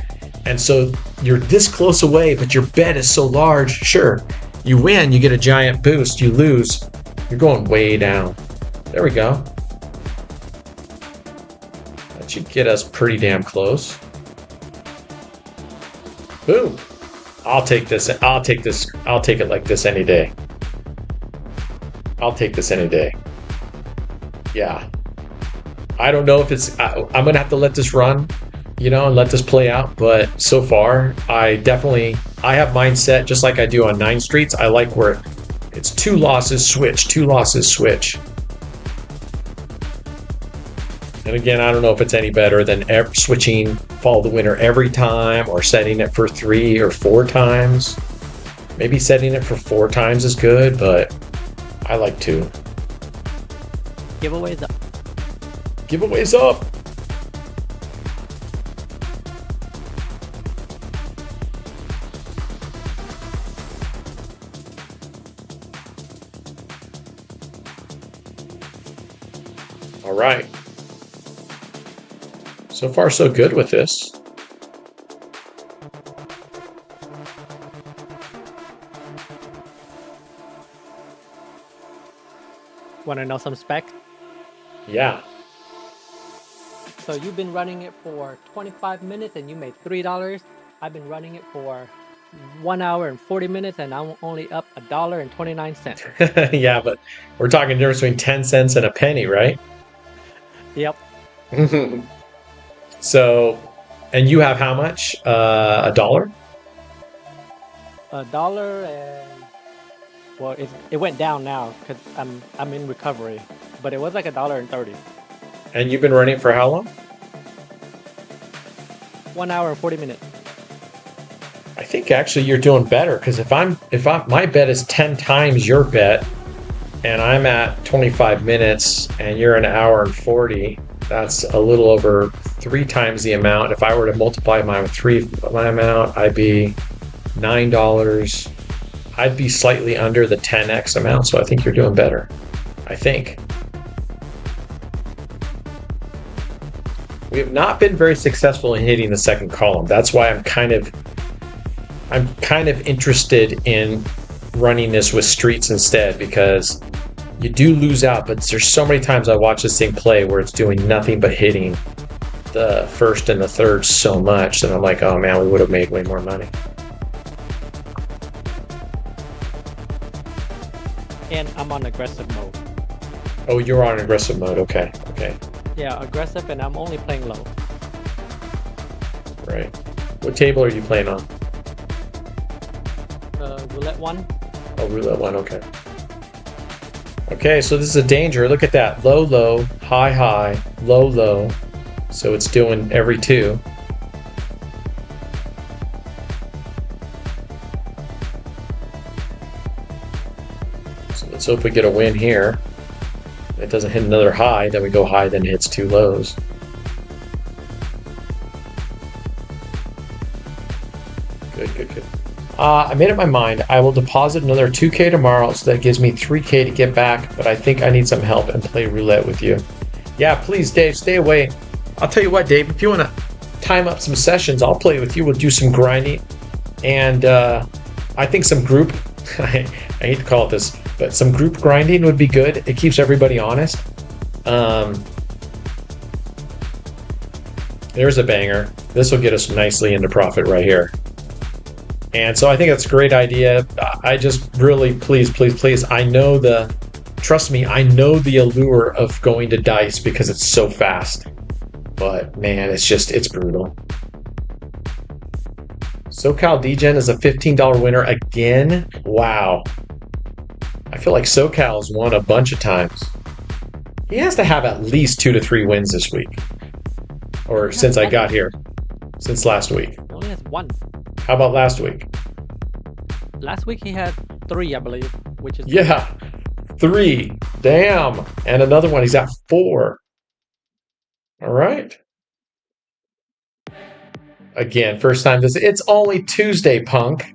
and so you're this close away, but your bet is so large. Sure, you win, you get a giant boost. You lose, you're going way down. There we go. That should get us pretty damn close. Boom. I'll take this. I'll take it like this any day. I'll take this any day. Yeah. I don't know if it's... I'm going to have to let this run, and let this play out. But so far, I have mine set just like I do on 9 Streets. I like where it's 2 losses, switch, 2 losses, switch. And again, I don't know if it's any better than switching follow the winner every time or setting it for 3 or 4 times. Maybe setting it for 4 times is good, but I like 2. Giveaways up. Giveaways up. All right. So far, so good with this. Want to know some specs? Yeah. So you've been running it for 25 minutes and you made $3. I've been running it for 1 hour and 40 minutes and I'm only up $1.29. Yeah, but we're talking difference between 10 cents and a penny, right? Yep. So, and you have how much? $1? $1 and well, it went down now because I'm in recovery, but it was like $1.30. And you've been running for how long? 1 hour and 40 minutes. I think actually you're doing better because if my bet is 10 times your bet, and I'm at 25 minutes and you're an hour and 40, that's a little over 3 times the amount. If I were to multiply mine with my amount, I'd be $9. I'd be slightly under the 10x amount, so I think you're doing better. I think. We have not been very successful in hitting the second column. That's why I'm kind of interested in running this with streets instead, because you do lose out, but there's so many times I watch this thing play where it's doing nothing but hitting the first and the third so much that I'm like, oh man, we would have made way more money. And I'm on aggressive mode. Oh, you're on aggressive mode. Okay. Yeah, aggressive, and I'm only playing low. Right. What table are you playing on? Roulette 1. Oh, Roulette 1. Okay. Okay, so this is a danger. Look at that. Low, low, high, high, low, low. So it's doing every 2. So let's hope we get a win here. If it doesn't hit another high, then we go high, then it hits 2 lows. Good. I made up my mind. I will deposit another 2K tomorrow, so that gives me 3K to get back, but I think I need some help and play roulette with you. Yeah, please, Dave, stay away. I'll tell you what, Dave, if you want to time up some sessions, I'll play with you. We'll do some grinding, and I think some group, I hate to call it this, but some group grinding would be good. It keeps everybody honest. There's a banger. This will get us nicely into profit right here. And so I think that's a great idea. I just really, please, trust me, I know the allure of going to dice because it's so fast. But man, it's brutal. SoCal DGen is a $15 winner again. Wow. I feel like SoCal's won a bunch of times. He has to have at least 2 to 3 wins this week. Or since I got here. Since last week. He only has 1. How about last week? Last week he had 3, I believe, which is... Yeah, 3. Damn. And another one, he's at 4. All right. Again, first time this... It's only Tuesday, punk.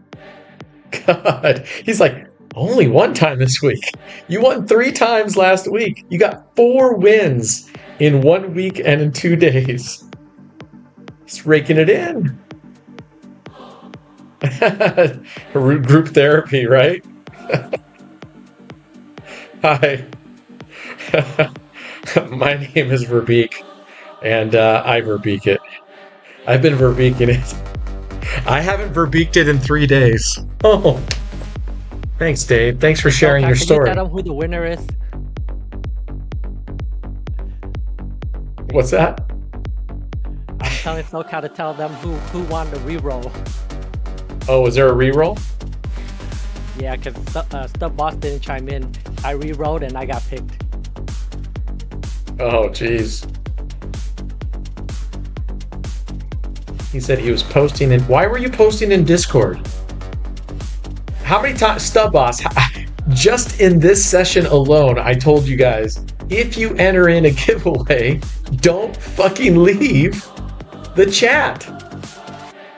God. He's like, only 1 time this week. You won 3 times last week. You got 4 wins in 1 week and in 2 days. He's raking it in. Group therapy, right? Hi. My name is Verbeek, and I Verbeek it. I've been Verbeeking it. I haven't Verbeeked it in 3 days. Oh. Thanks, Dave. Thanks for sharing your Can you story. tell them who the winner is? What's that? I'm telling SoCal to tell them who won the re-roll. Oh, is there a reroll? Yeah, because Stub Boss didn't chime in. I re-rolled and I got picked. Oh, jeez. He said he was posting in. Why were you posting in Discord? How many times, Stub Boss? Just in this session alone, I told you guys, if you enter in a giveaway, don't fucking leave the chat.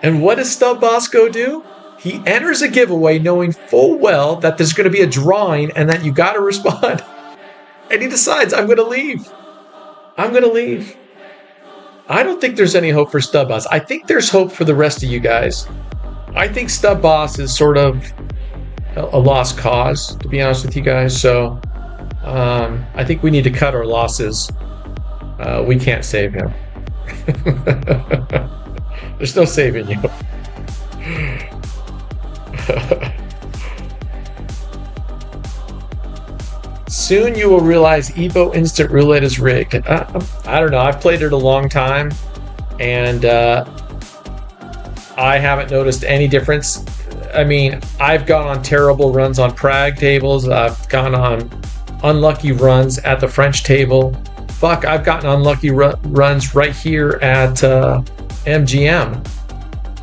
And what does Stub Boss go do? He enters a giveaway knowing full well that there's going to be a drawing and that you got to respond. And he decides, I'm going to leave. I'm going to leave. I don't think there's any hope for Stub Boss. I think there's hope for the rest of you guys. I think Stub Boss is sort of a lost cause, to be honest with you guys. So I think we need to cut our losses. We can't save him. There's no saving you. Soon you will realize Evo Instant Roulette is rigged. I don't know. I've played it a long time, and I haven't noticed any difference. I mean, I've gone on terrible runs on Prague tables. I've gone on unlucky runs at the French table. Fuck, I've gotten unlucky runs right here at MGM,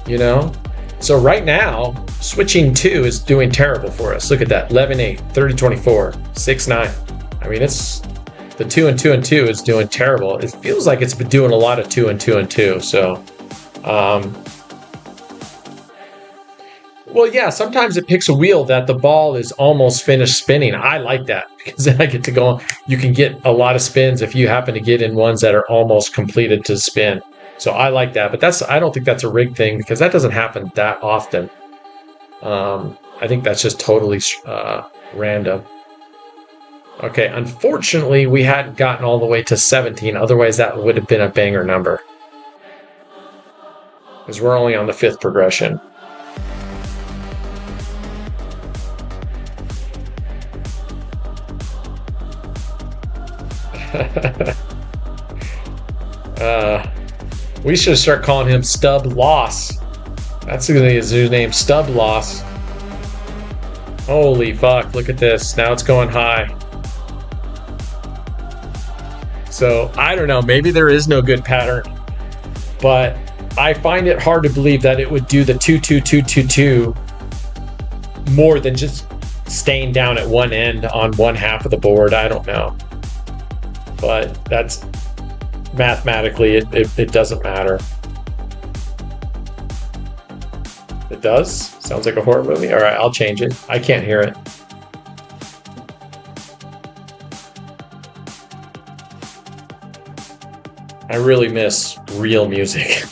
you know? So right now, switching 2 is doing terrible for us. Look at that, 11-8, 30-24, 6-9. I mean, it's the 2 and 2 and 2 is doing terrible. It feels like it's been doing a lot of 2 and 2 and 2. So, well, yeah, sometimes it picks a wheel that the ball is almost finished spinning. I like that because then I get to go. You can get a lot of spins if you happen to get in ones that are almost completed to spin. So I like that, but I don't think that's a rigged thing because that doesn't happen that often. I think that's just totally random. Okay, unfortunately, we hadn't gotten all the way to 17. Otherwise, that would have been a banger number. Because we're only on the 5th progression. We should start calling him Stub Loss. That's his new name, Stub Loss. Holy fuck, look at this. Now it's going high. So, I don't know, maybe there is no good pattern, but I find it hard to believe that it would do the 2-2-2-2-2 more than just staying down at one end on one half of the board. I don't know. But that's mathematically, it doesn't matter. It does? Sounds like a horror movie. All right, I'll change it. I can't hear it. I really miss real music.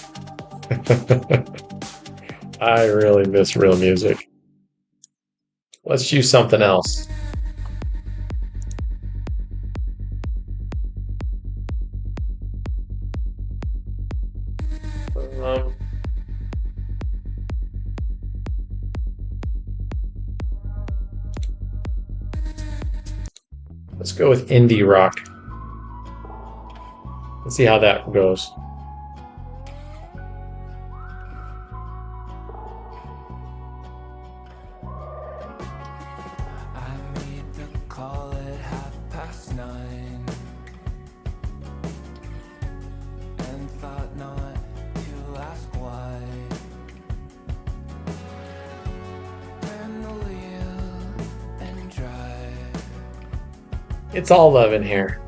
I really miss real music. Let's use something else. Let's go with indie rock. Let's see how that goes. I made the call at 9:30 and thought not to ask why. Turn the wheel and drive. It's all love in here.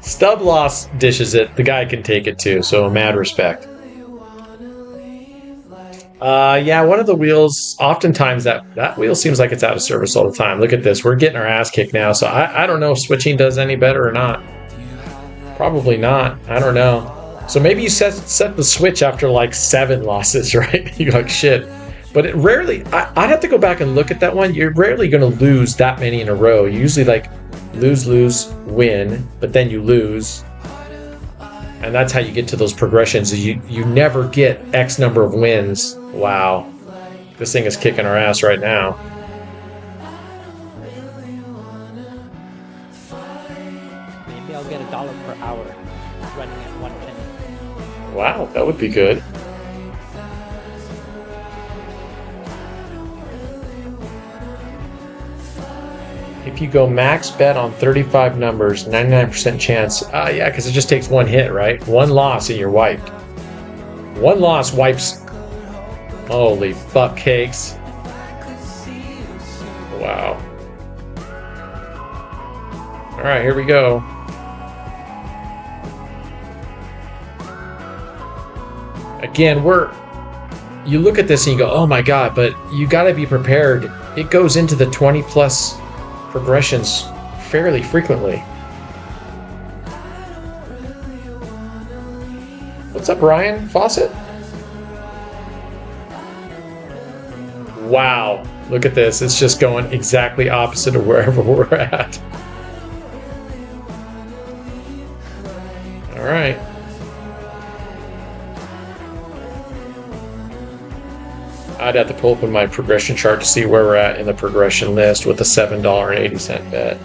Stub Loss dishes it. The guy can take it too, so mad respect. Yeah, one of the wheels, oftentimes that wheel seems like it's out of service all the time. Look at this. We're getting our ass kicked now, so I don't know if switching does any better or not. Probably not. I don't know. So maybe you set the switch after like 7 losses, right? You're like, shit. But it rarely, I'd have to go back and look at that one. You're rarely going to lose that many in a row. You usually like lose, win, but then you lose. And that's how you get to those progressions. You never get X number of wins. Wow. This thing is kicking our ass right now. Maybe I'll get $1 per hour running at 1 penny. Wow, that would be good. If you go max bet on 35 numbers, 99% chance. Yeah, because it just takes one hit, right? One loss and you're wiped. One loss wipes. Holy fuck cakes. Wow. All right, here we go. Again, you look at this and you go, oh my God, but you got to be prepared. It goes into the 20 plus progressions fairly frequently. What's up, Ryan Fawcett? Wow, look at this. It's just going exactly opposite of wherever we're at. All right. I'd have to pull open my progression chart to see where we're at in the progression list with a $7.80 bet.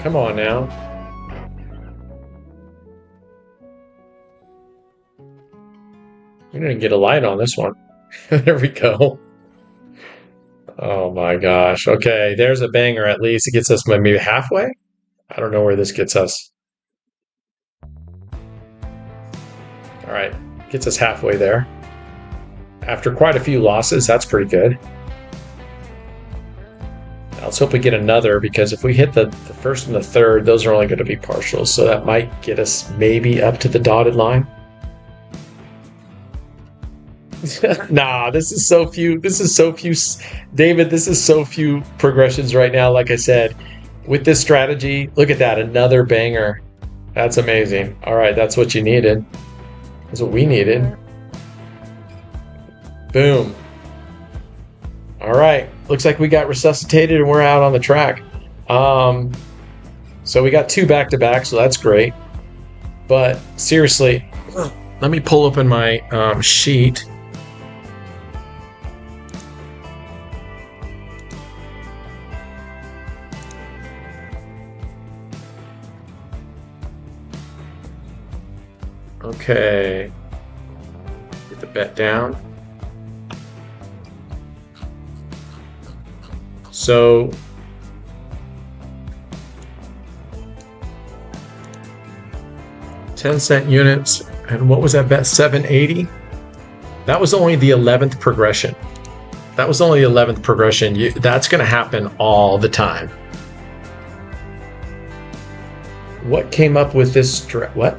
Come on now. We didn't get a light on this one. There we go. Oh my gosh. Okay, there's a banger at least. It gets us maybe halfway. I don't know where this gets us. All right, gets us halfway there. After quite a few losses, that's pretty good. Now let's hope we get another, because if we hit the first and the third, those are only going to be partials. So that might get us maybe up to the dotted line. Nah, this is so few. David, this is so few progressions right now, like I said. With this strategy, look at that, another banger. That's amazing. All right, that's what you needed. That's what we needed. Boom. All right, looks like we got resuscitated and we're out on the track. So we got 2 back-to-back, so that's great. But seriously, let me pull open my sheet. Okay, get the bet down. So $0.10 units, and what was that bet? 780. That was only the 11th progression. That's going to happen all the time. What came up with this? What?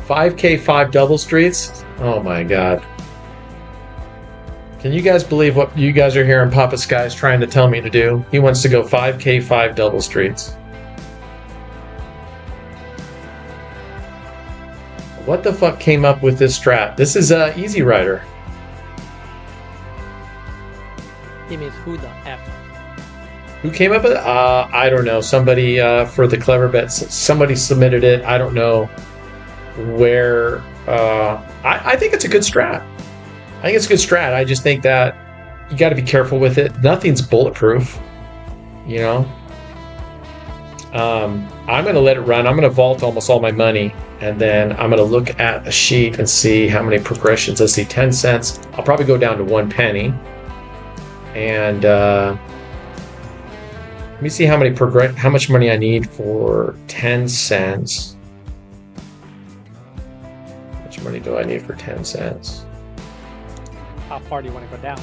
5K 5 double streets? Oh my God. Can you guys believe what you guys are hearing Papa Sky's trying to tell me to do? He wants to go 5K 5 double streets. What the fuck came up with this strat? This is Easy Rider. He means who the F? Who came up with it? I don't know. Somebody for the clever bets. Somebody submitted it. I don't know where. I think it's a good strat. I just think that you got to be careful with it. Nothing's bulletproof, you know. I'm going to let it run. I'm going to vault almost all my money, and then I'm going to look at a sheet and see how many progressions. I see 10 cents. I'll probably go down to 1 penny, and let me see how much money I need for 10 cents. How much money do I need for 10 cents? How far do you want to go down?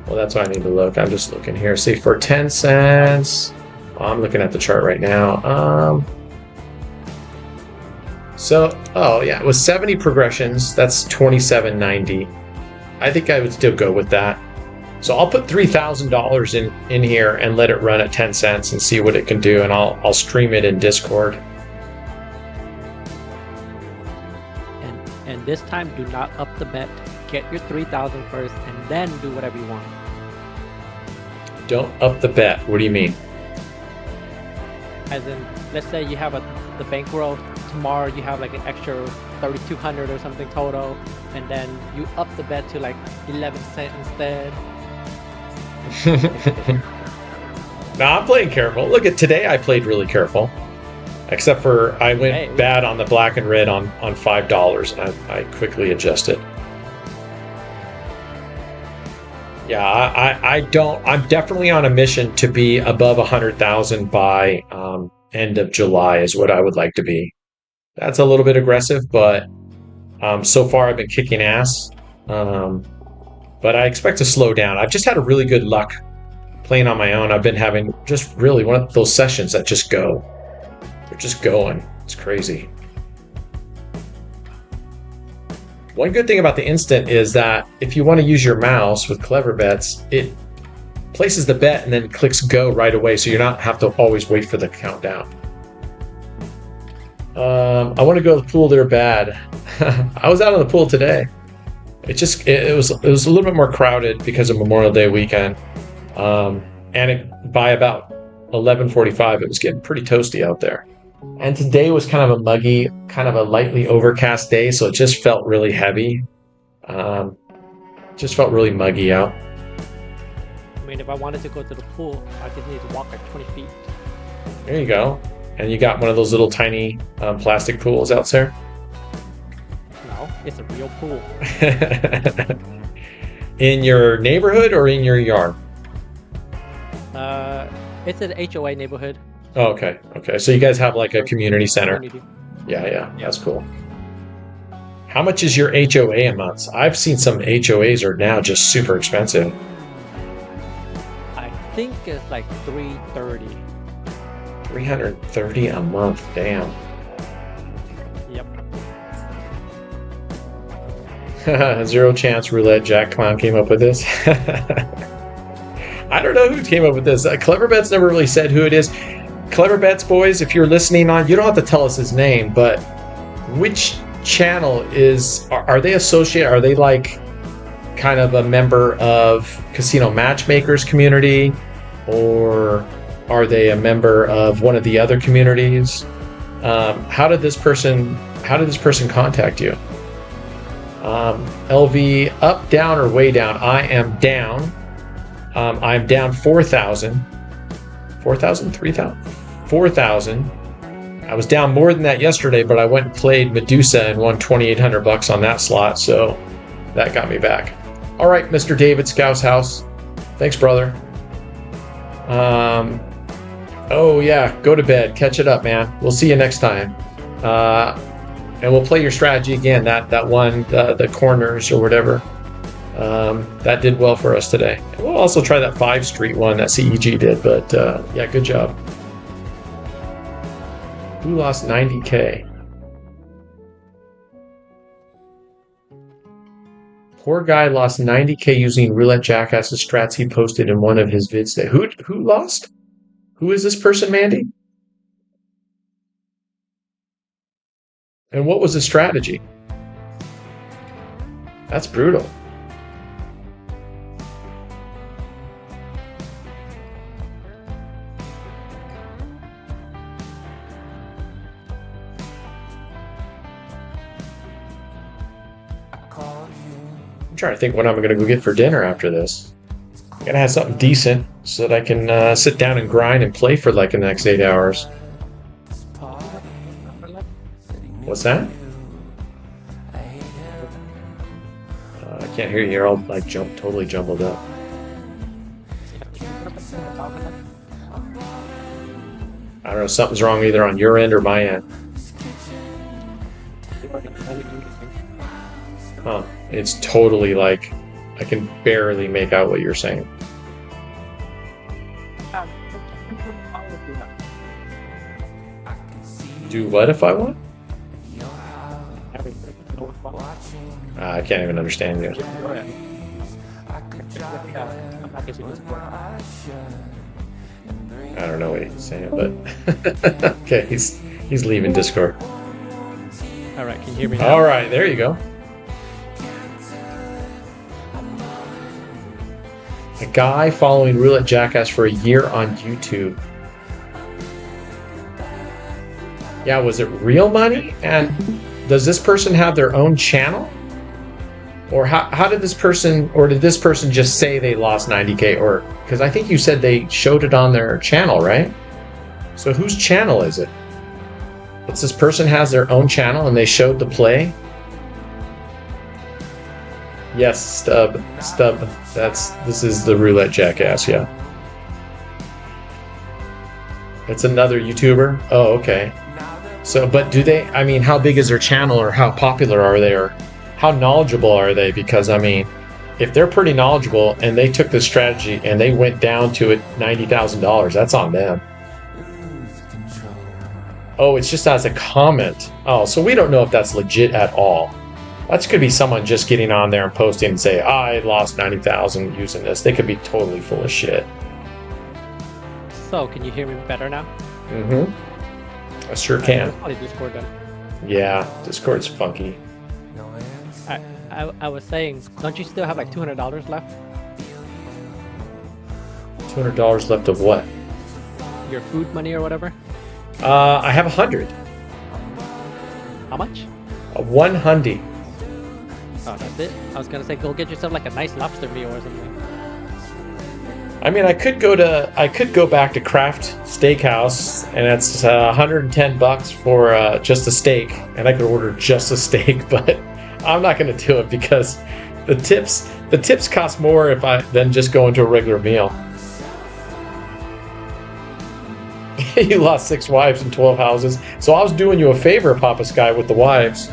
Well, that's why I need to look. I'm just looking here. See, for 10 cents, I'm looking at the chart right now. Oh yeah, with 70 progressions, that's $27.90. I think I would still go with that. So I'll put $3,000 in here and let it run at 10 cents and see what it can do, and I'll stream it in Discord. And this time, do not up the bet. get your 3,000 first, and then do whatever you want. Don't up the bet. What do you mean? As in, let's say you have the bankroll tomorrow, you have like an extra 3,200 or something total, and then you up the bet to like 11 cents instead. No, I'm playing careful. Look at today. I played really careful, except for I went bad on the black and red on $5, and I quickly adjusted. Yeah, I'm definitely on a mission to be above 100,000 by end of July is what I would like to be. That's a little bit aggressive, but so far I've been kicking ass. But I expect to slow down. I've just had a really good luck playing on my own. I've been having just really one of those sessions that just go. They're just going. It's crazy. One good thing about the instant is that if you want to use your mouse with clever bets, it places the bet and then clicks go right away, so you're not have to always wait for the countdown. I want to go to the pool there bad. I was out on the pool today. It was a little bit more crowded because of Memorial Day weekend. And by about 11:45, it was getting pretty toasty out there. And today was kind of a muggy, kind of a lightly overcast day, so it just felt really heavy. Just felt really muggy out. I mean, if I wanted to go to the pool, I just need to walk like 20 feet. There you go. And you got one of those little tiny plastic pools out there? No, it's a real pool. In your neighborhood or in your yard? It's an HOA neighborhood. Oh, okay. So you guys have like a community center? Community. Yeah. That's cool. How much is your HOA a month? I've seen some HOAs are now just super expensive. I think it's like $330. $330 a month. Damn. Yep. Zero chance Roulette Jack Clown came up with this. I don't know who came up with this. Clever Bets never really said who it is. Clever Bets, boys, if you're listening on, you don't have to tell us his name, but which channel are they associated? Are they like kind of a member of Casino Matchmakers community, or are they a member of one of the other communities? How did this person contact you? LV, up, down, or way down? I am down. I'm down 4,000. 4,000? 3,000? 4,000. I was down more than that yesterday, but I went and played Medusa and won $2,800 on that slot, so that got me back. All right, Mr. David Scouse House. Thanks, brother. Oh yeah, go to bed. Catch it up, man. We'll see you next time. And we'll play your strategy again. That one, the corners or whatever. That did well for us today. And we'll also try that 5 Street one that CEG did. But yeah, good job. Who lost 90K? Poor guy lost 90K using Roulette Jackass's strats he posted in one of his vids today. Who lost? Who is this person, Mandy? And what was the strategy? That's brutal. I'm trying to think what I'm going to go get for dinner after this. I gotta have something decent so that I can sit down and grind and play for like the next 8 hours. What's that? I can't hear you. You're all like totally jumbled up. I don't know. Something's wrong either on your end or my end. Huh. It's totally like I can barely make out what you're saying. Do what if I want? I can't even understand you. I don't know what he's saying, but okay, he's leaving Discord. All right, can you hear me now? All right, there you go. A guy following Roulette Jackass for a year on YouTube. Yeah, was it real money? And does this person have their own channel? Or how did this person, or did this person just say they lost 90K? Or, because I think you said they showed it on their channel, right? So whose channel is it? This person has their own channel and they showed the play? Yes, Stub. This is the Roulette Jackass, yeah. It's another YouTuber? Oh, okay. So, but do they, I mean, how big is their channel, or how popular are they, or how knowledgeable are they? Because, I mean, if they're pretty knowledgeable and they took this strategy and they went down to it $90,000, that's on them. Oh, it's just as a comment. Oh, so we don't know if that's legit at all. That could be someone just getting on there and posting and say, I lost 90,000 using this. They could be totally full of shit. So, can you hear me better now? Mm-hmm. I sure can. Probably Discord then. Yeah, Discord's funky. I was saying, don't you still have like $200 left? $200 left of what? Your food money or whatever? I have 100. How much? 100. Oh, that's it? I was gonna say, go get yourself like a nice lobster meal or something. I mean, I could go back to Kraft Steakhouse, and it's $110 for just a steak, and I could order just a steak, but I'm not going to do it because the tips cost more than just going to a regular meal. You lost 6 wives and 12 houses, so I was doing you a favor, Papa Sky, with the wives.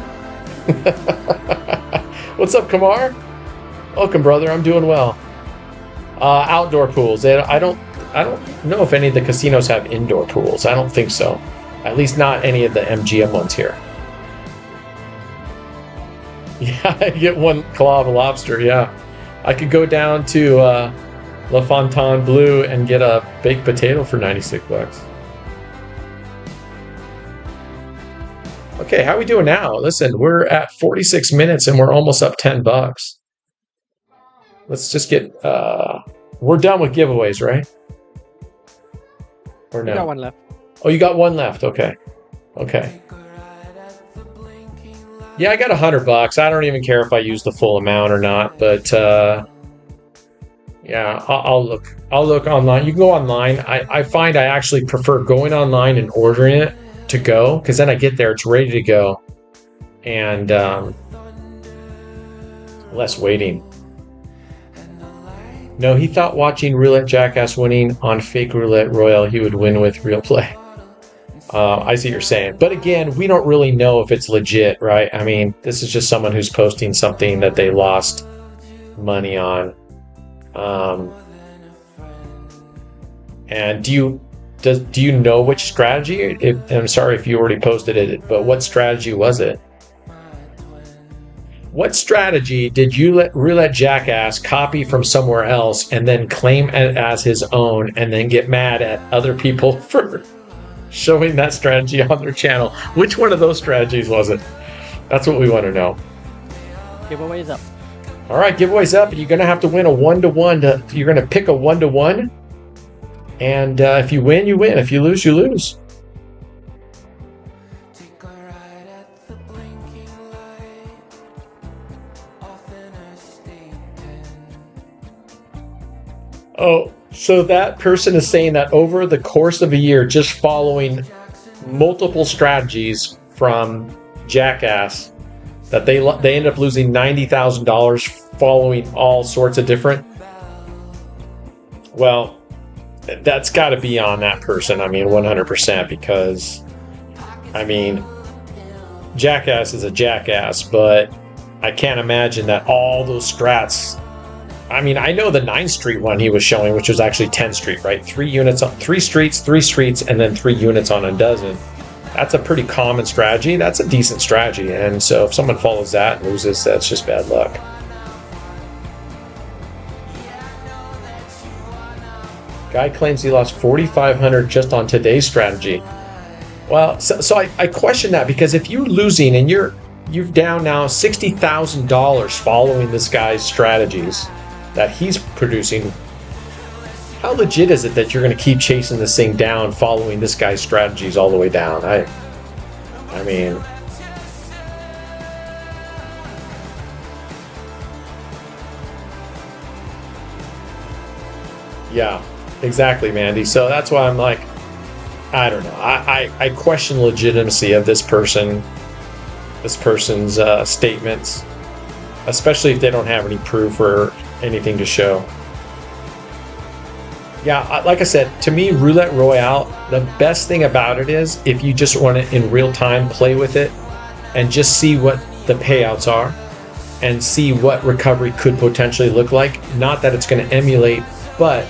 What's up, Kamar? Welcome, brother. I'm doing well. Outdoor pools. I don't know if any of the casinos have indoor pools. I don't think so. At least not any of the MGM ones here. Yeah, I get 1 claw of a lobster. Yeah, I could go down to La Fontainebleau and get a baked potato for $96. Okay, how are we doing now? Listen, we're at 46 minutes and we're almost up $10. Let's just get, we're done with giveaways, right? Or no? You got 1 left. Oh, you got 1 left. Okay. Okay. Yeah, I got $100. I don't even care if I use the full amount or not, but yeah, I'll look online. You can go online. I find I actually prefer going online and ordering it to go, because then I get there, it's ready to go, and less waiting. No, he thought watching Roulette Jackass winning on fake Roulette Royale, he would win with real play. I see what you're saying. But again, we don't really know if it's legit, right? I mean, this is just someone who's posting something that they lost money on. And do you know which strategy? I'm sorry if you already posted it, but what strategy was it? What strategy did Roulette Jackass copy from somewhere else and then claim it as his own, and then get mad at other people for showing that strategy on their channel? Which one of those strategies was it? That's what we want to know. Giveaways up. All right, giveaways up. You're going to have to win a 1-to-1. You're going to pick a 1-to-1. And if you win, you win. If you lose, you lose. Oh, so that person is saying that over the course of a year, just following multiple strategies from Jackass, that they end up losing $90,000 following all sorts of different. Well, that's got to be on that person. I mean, 100%, because I mean, Jackass is a jackass, but I can't imagine that all those strats. I mean, I know the 9th Street one he was showing, which was actually 10th Street, right? 3 units on 3 streets, and then 3 units on a dozen. That's a pretty common strategy. That's a decent strategy. And so if someone follows that and loses, that's just bad luck. Guy claims he lost $4,500 just on today's strategy. Well, so I question that, because if you're losing and you've down now $60,000 following this guy's strategies that he's producing How legit is it that you're going to keep chasing this thing down, following this guy's strategies all the way down? I mean, yeah, exactly, Mandy. So that's why I'm like, I don't know. I question legitimacy of this person's statements, especially if they don't have any proof or anything to show. Yeah, like I said, to me, Roulette Royale, the best thing about it is if you just want to in real time play with it and just see what the payouts are and see what recovery could potentially look like. Not that it's going to emulate, but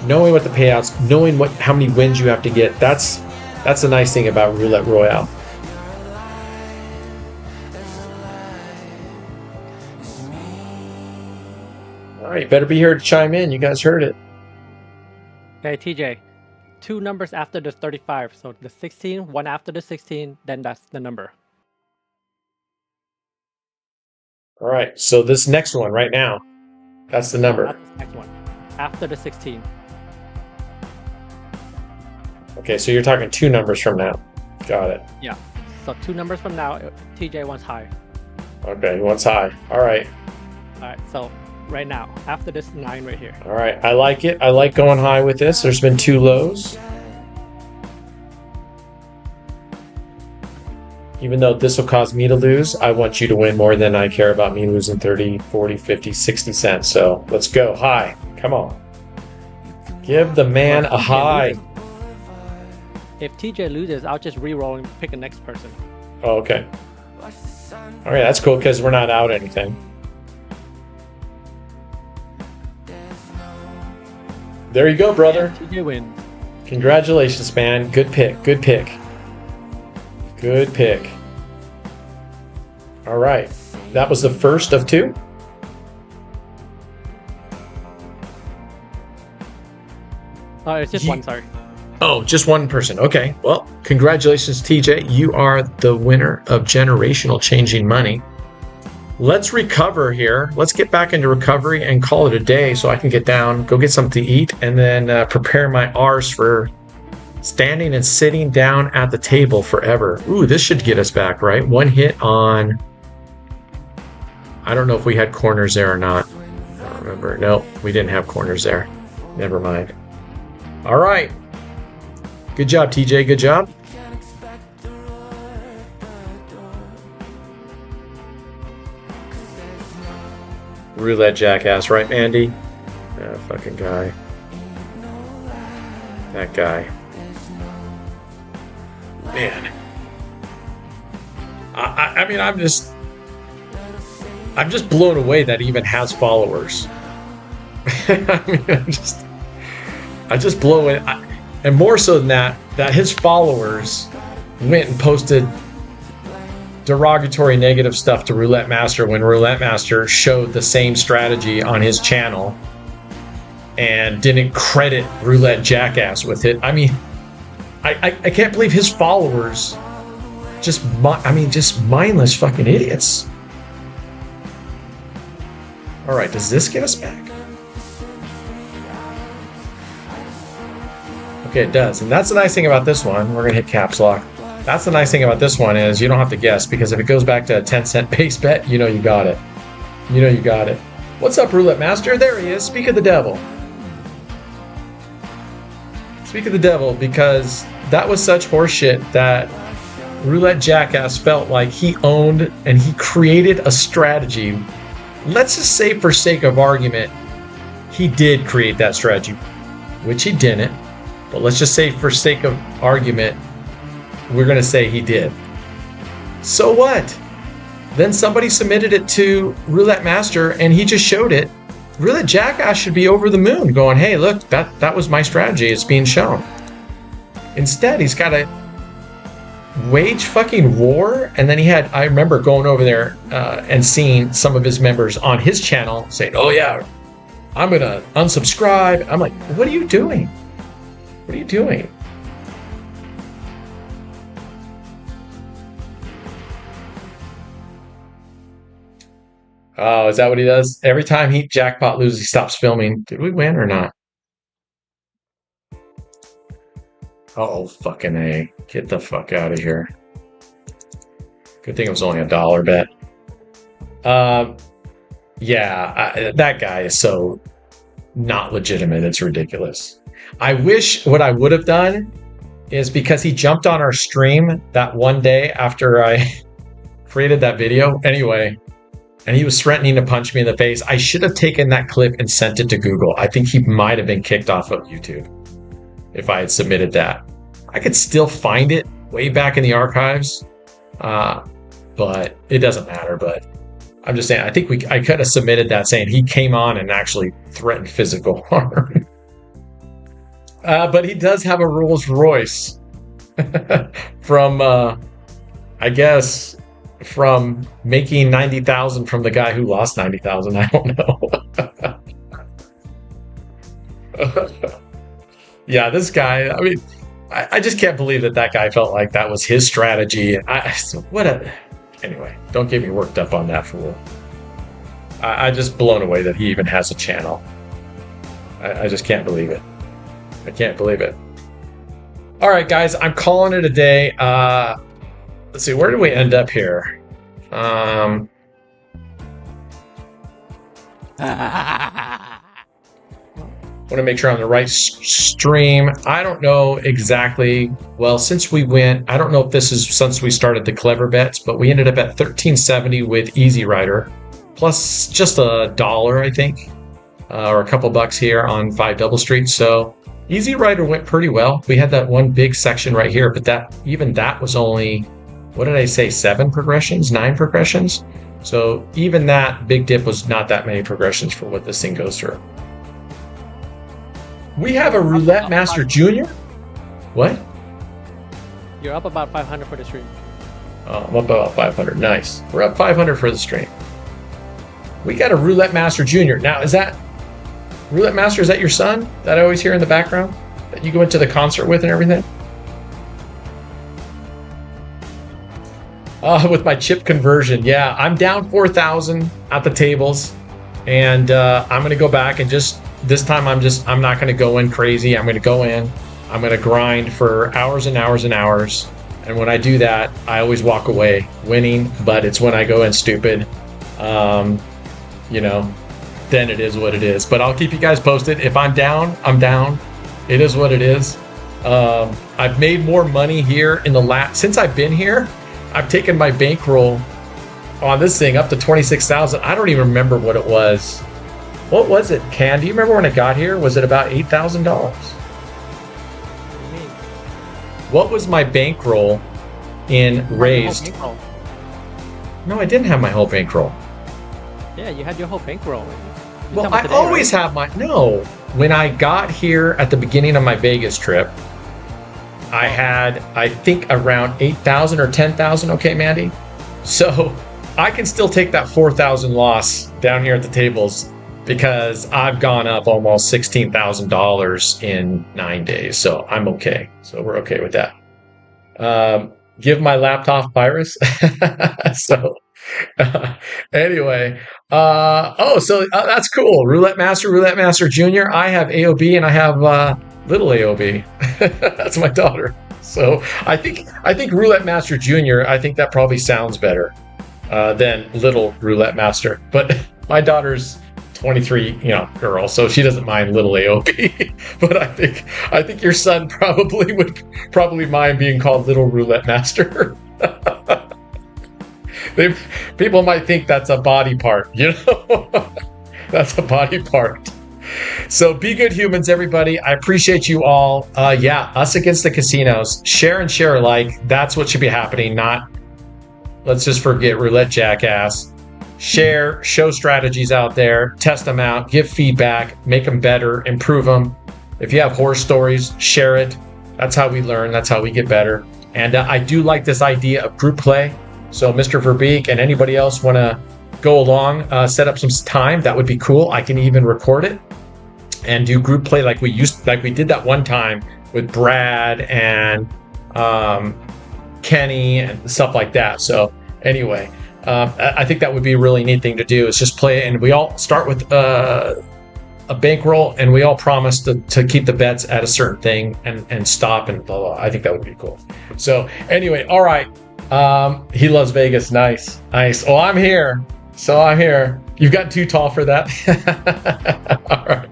knowing what the payouts, knowing how many wins you have to get, that's the nice thing about Roulette Royale. All right, better be here to chime in. You guys heard it. Okay, TJ, 2 numbers after the 35. So the 16, 1 after the 16, then that's the number. All right, so this next one right now, that's the number. Not this next one. After the 16. Okay, so you're talking 2 numbers from now. Got it. Yeah. So 2 numbers from now, TJ wants high. Okay, he wants high. All right. All right, so right now, after this 9 right here. All right, I like it. I like going high with this. There's been 2 lows. Even though this will cause me to lose, I want you to win more than I care about me losing 30, 40, 50, 60 cents. So let's go high. Come on. Give the man a high. If TJ loses, I'll just re-roll and pick the next person. Oh, okay. All right, that's cool because we're not out anything. There you go, brother. And TJ wins. Congratulations, man. Good pick. Good pick. Good pick. All right. That was the first of 2. Oh, it's just 1, sorry. Oh, just 1 person. Okay. Well, congratulations, TJ. You are the winner of Generational Changing Money. Let's recover here. Let's get back into recovery and call it a day so I can get down, go get something to eat, and then prepare my R's for standing and sitting down at the table forever. Ooh, this should get us back, right? 1 hit on... I don't know if we had corners there or not. I don't remember. No, we didn't have corners there. Never mind. All right. Good job, TJ. Good job. Roulette jackass, right, Mandy? That fucking guy. That guy. Man. I mean, I'm just blown away that he even has followers. I mean, I just blow it. And more so than that his followers went and posted derogatory negative stuff to Roulette Master when Roulette Master showed the same strategy on his channel and didn't credit Roulette Jackass with it. I mean, I can't believe his followers just mindless fucking idiots. All right, does this get us back? Okay, it does. And that's the nice thing about this one. We're going to hit caps lock. That's the nice thing about this one is you don't have to guess, because if it goes back to a 10-cent base bet, you know you got it. You know you got it. What's up, Roulette Master? There he is. Speak of the devil. Speak of the devil, because that was such horseshit that Roulette Jackass felt like he owned and he created a strategy. Let's just say, for sake of argument, he did create that strategy, which he didn't. But let's just say, for sake of argument, we're going to say he did. So what? Then somebody submitted it to Roulette Master and he just showed it. Roulette Jackass should be over the moon going, hey, look, that was my strategy. It's being shown. Instead, he's got to wage fucking war. And then I remember going over there and seeing some of his members on his channel saying, oh yeah, I'm going to unsubscribe. I'm like, what are you doing? What are you doing? Oh, is that what he does? Every time he jackpot loses, he stops filming. Did we win or not? Oh, fucking A. Get the fuck out of here. Good thing it was only $1 bet. Yeah, that guy is so not legitimate. It's ridiculous. I wish what I would have done is, because he jumped on our stream that one day after I created that video anyway, and he was threatening to punch me in the face. I should have taken that clip and sent it to Google. I think he might have been kicked off of YouTube if I had submitted that. I could still find it way back in the archives, but it doesn't matter. But I'm just saying, I think I could have submitted that saying he came on and actually threatened physical harm. But he does have a Rolls Royce from, I guess, from making 90,000 from the guy who lost 90,000. I don't know. Yeah, this guy, I mean, I just can't believe that guy felt like that was his strategy. Anyway, don't get me worked up on that fool. I just blown away that he even has a channel. I just can't believe it. I can't believe it. All right, guys, I'm calling it a day. Let's see, where do we end up here? I want to make sure I'm on the right stream. I don't know exactly. Well, since we went, I don't know if this is since we started the clever bets, but we ended up at 1370 with Easy Rider, plus just $1, I think, or a couple bucks here on 5 Double Street. So Easy Rider went pretty well. We had that one big section right here, but that was only, what did I say, 9 progressions? So even that big dip was not that many progressions for what this thing goes through. We have a Roulette Master Junior. What? You're up about 500 for the stream. Oh, I'm up about 500. Nice. We're up 500 for the stream. We got a Roulette Master Junior. Now, is that Roulette Master? Is that your son that I always hear in the background that you go into the concert with and everything? With my chip conversion, yeah, I'm down 4,000 at the tables, and I'm gonna go back and just this time I'm not gonna go in crazy. I'm gonna go in. I'm gonna grind for hours and hours and hours, and when I do that, I always walk away winning. But it's when I go in stupid, then it is what it is. But I'll keep you guys posted. If I'm down, I'm down. It is what it is. I've made more money here in the since I've been here. I've taken my bankroll on this thing up to 26,000. I don't even remember what it was. What was it, Can? Do you remember when I got here? Was it about $8,000? What was my bankroll in raised? No, I didn't have my whole bankroll. Yeah, you had your whole bankroll. Well, I always have my... No. When I got here at the beginning of my Vegas trip, I had, I think, around 8,000 or 10,000. Okay, Mandy? So I can still take that 4,000 loss down here at the tables because I've gone up almost $16,000 in 9 days. So I'm okay. So we're okay with that. Give my laptop virus. So anyway, so that's cool. Roulette Master Junior. I have AOB and I have little AOB. That's my daughter. So I think Roulette Master Junior. I think that probably sounds better than little Roulette Master. But my daughter's 23, girl, so she doesn't mind little AOB. But I think your son would probably mind being called little Roulette Master. People might think that's a body part, That's a body part. So be good humans, everybody. I appreciate you all. Us against the casinos. Share and share alike. That's what should be happening, not let's just forget roulette jackass. Share, show strategies out there, test them out, give feedback, make them better, improve them. If you have horror stories, share it. That's how we learn. That's how we get better. And I do like this idea of group play. So Mr. Verbeek and anybody else want to go along, set up some time, that would be cool. I can even record it and do group play like we did that one time with Brad and Kenny and stuff like that. So anyway, I think that would be a really neat thing to do, is just play, and we all start with a a bankroll, and we all promise to keep the bets at a certain thing and stop and blah, blah. I think that would be cool. So anyway, all right. He loves Vegas. Nice. Oh, I'm here. So I'm here. You've gotten too tall for that. All right.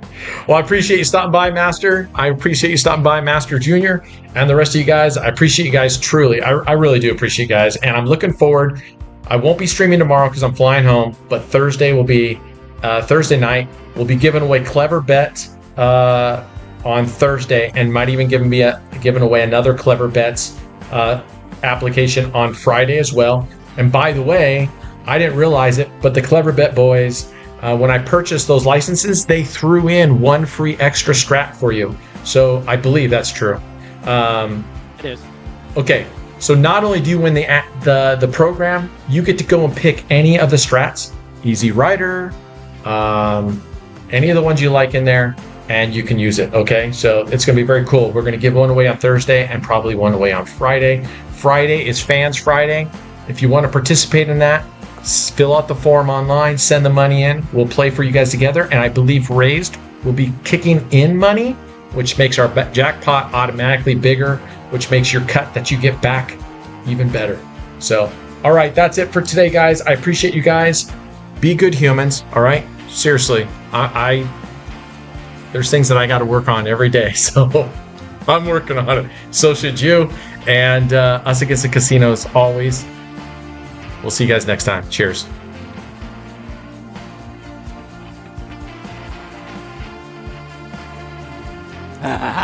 Well, I appreciate you stopping by, Master. I appreciate you stopping by, Master Junior, and the rest of you guys. I appreciate you guys truly. I really do appreciate you guys, and I'm looking forward. I won't be streaming tomorrow because I'm flying home, but Thursday will be Thursday night. We'll be giving away Clever Bets on Thursday, and might even giving away another Clever Bets application on Friday as well. And by the way, I didn't realize it, but the Clever Bet boys, when I purchased those licenses, they threw in one free extra strat for you. So I believe that's true. It is. Okay, so not only do you win the program, you get to go and pick any of the strats, Easy Rider, any of the ones you like in there, and you can use it. Okay, so it's going to be very cool. We're going to give one away on Thursday and probably one away on Friday. Friday is Fans Friday. If you want to participate in that, fill out the form online, send the money in. We'll play for you guys together, and I believe Raised will be kicking in money, which makes our jackpot automatically bigger, which makes your cut that you get back even better. So, all right, that's it for today, guys. I appreciate you guys. Be good humans, all right? Seriously, there's things that I got to work on every day, so I'm working on it. So should you. And Us Against the Casinos always. We'll see you guys next time. Cheers. Ha ha ha.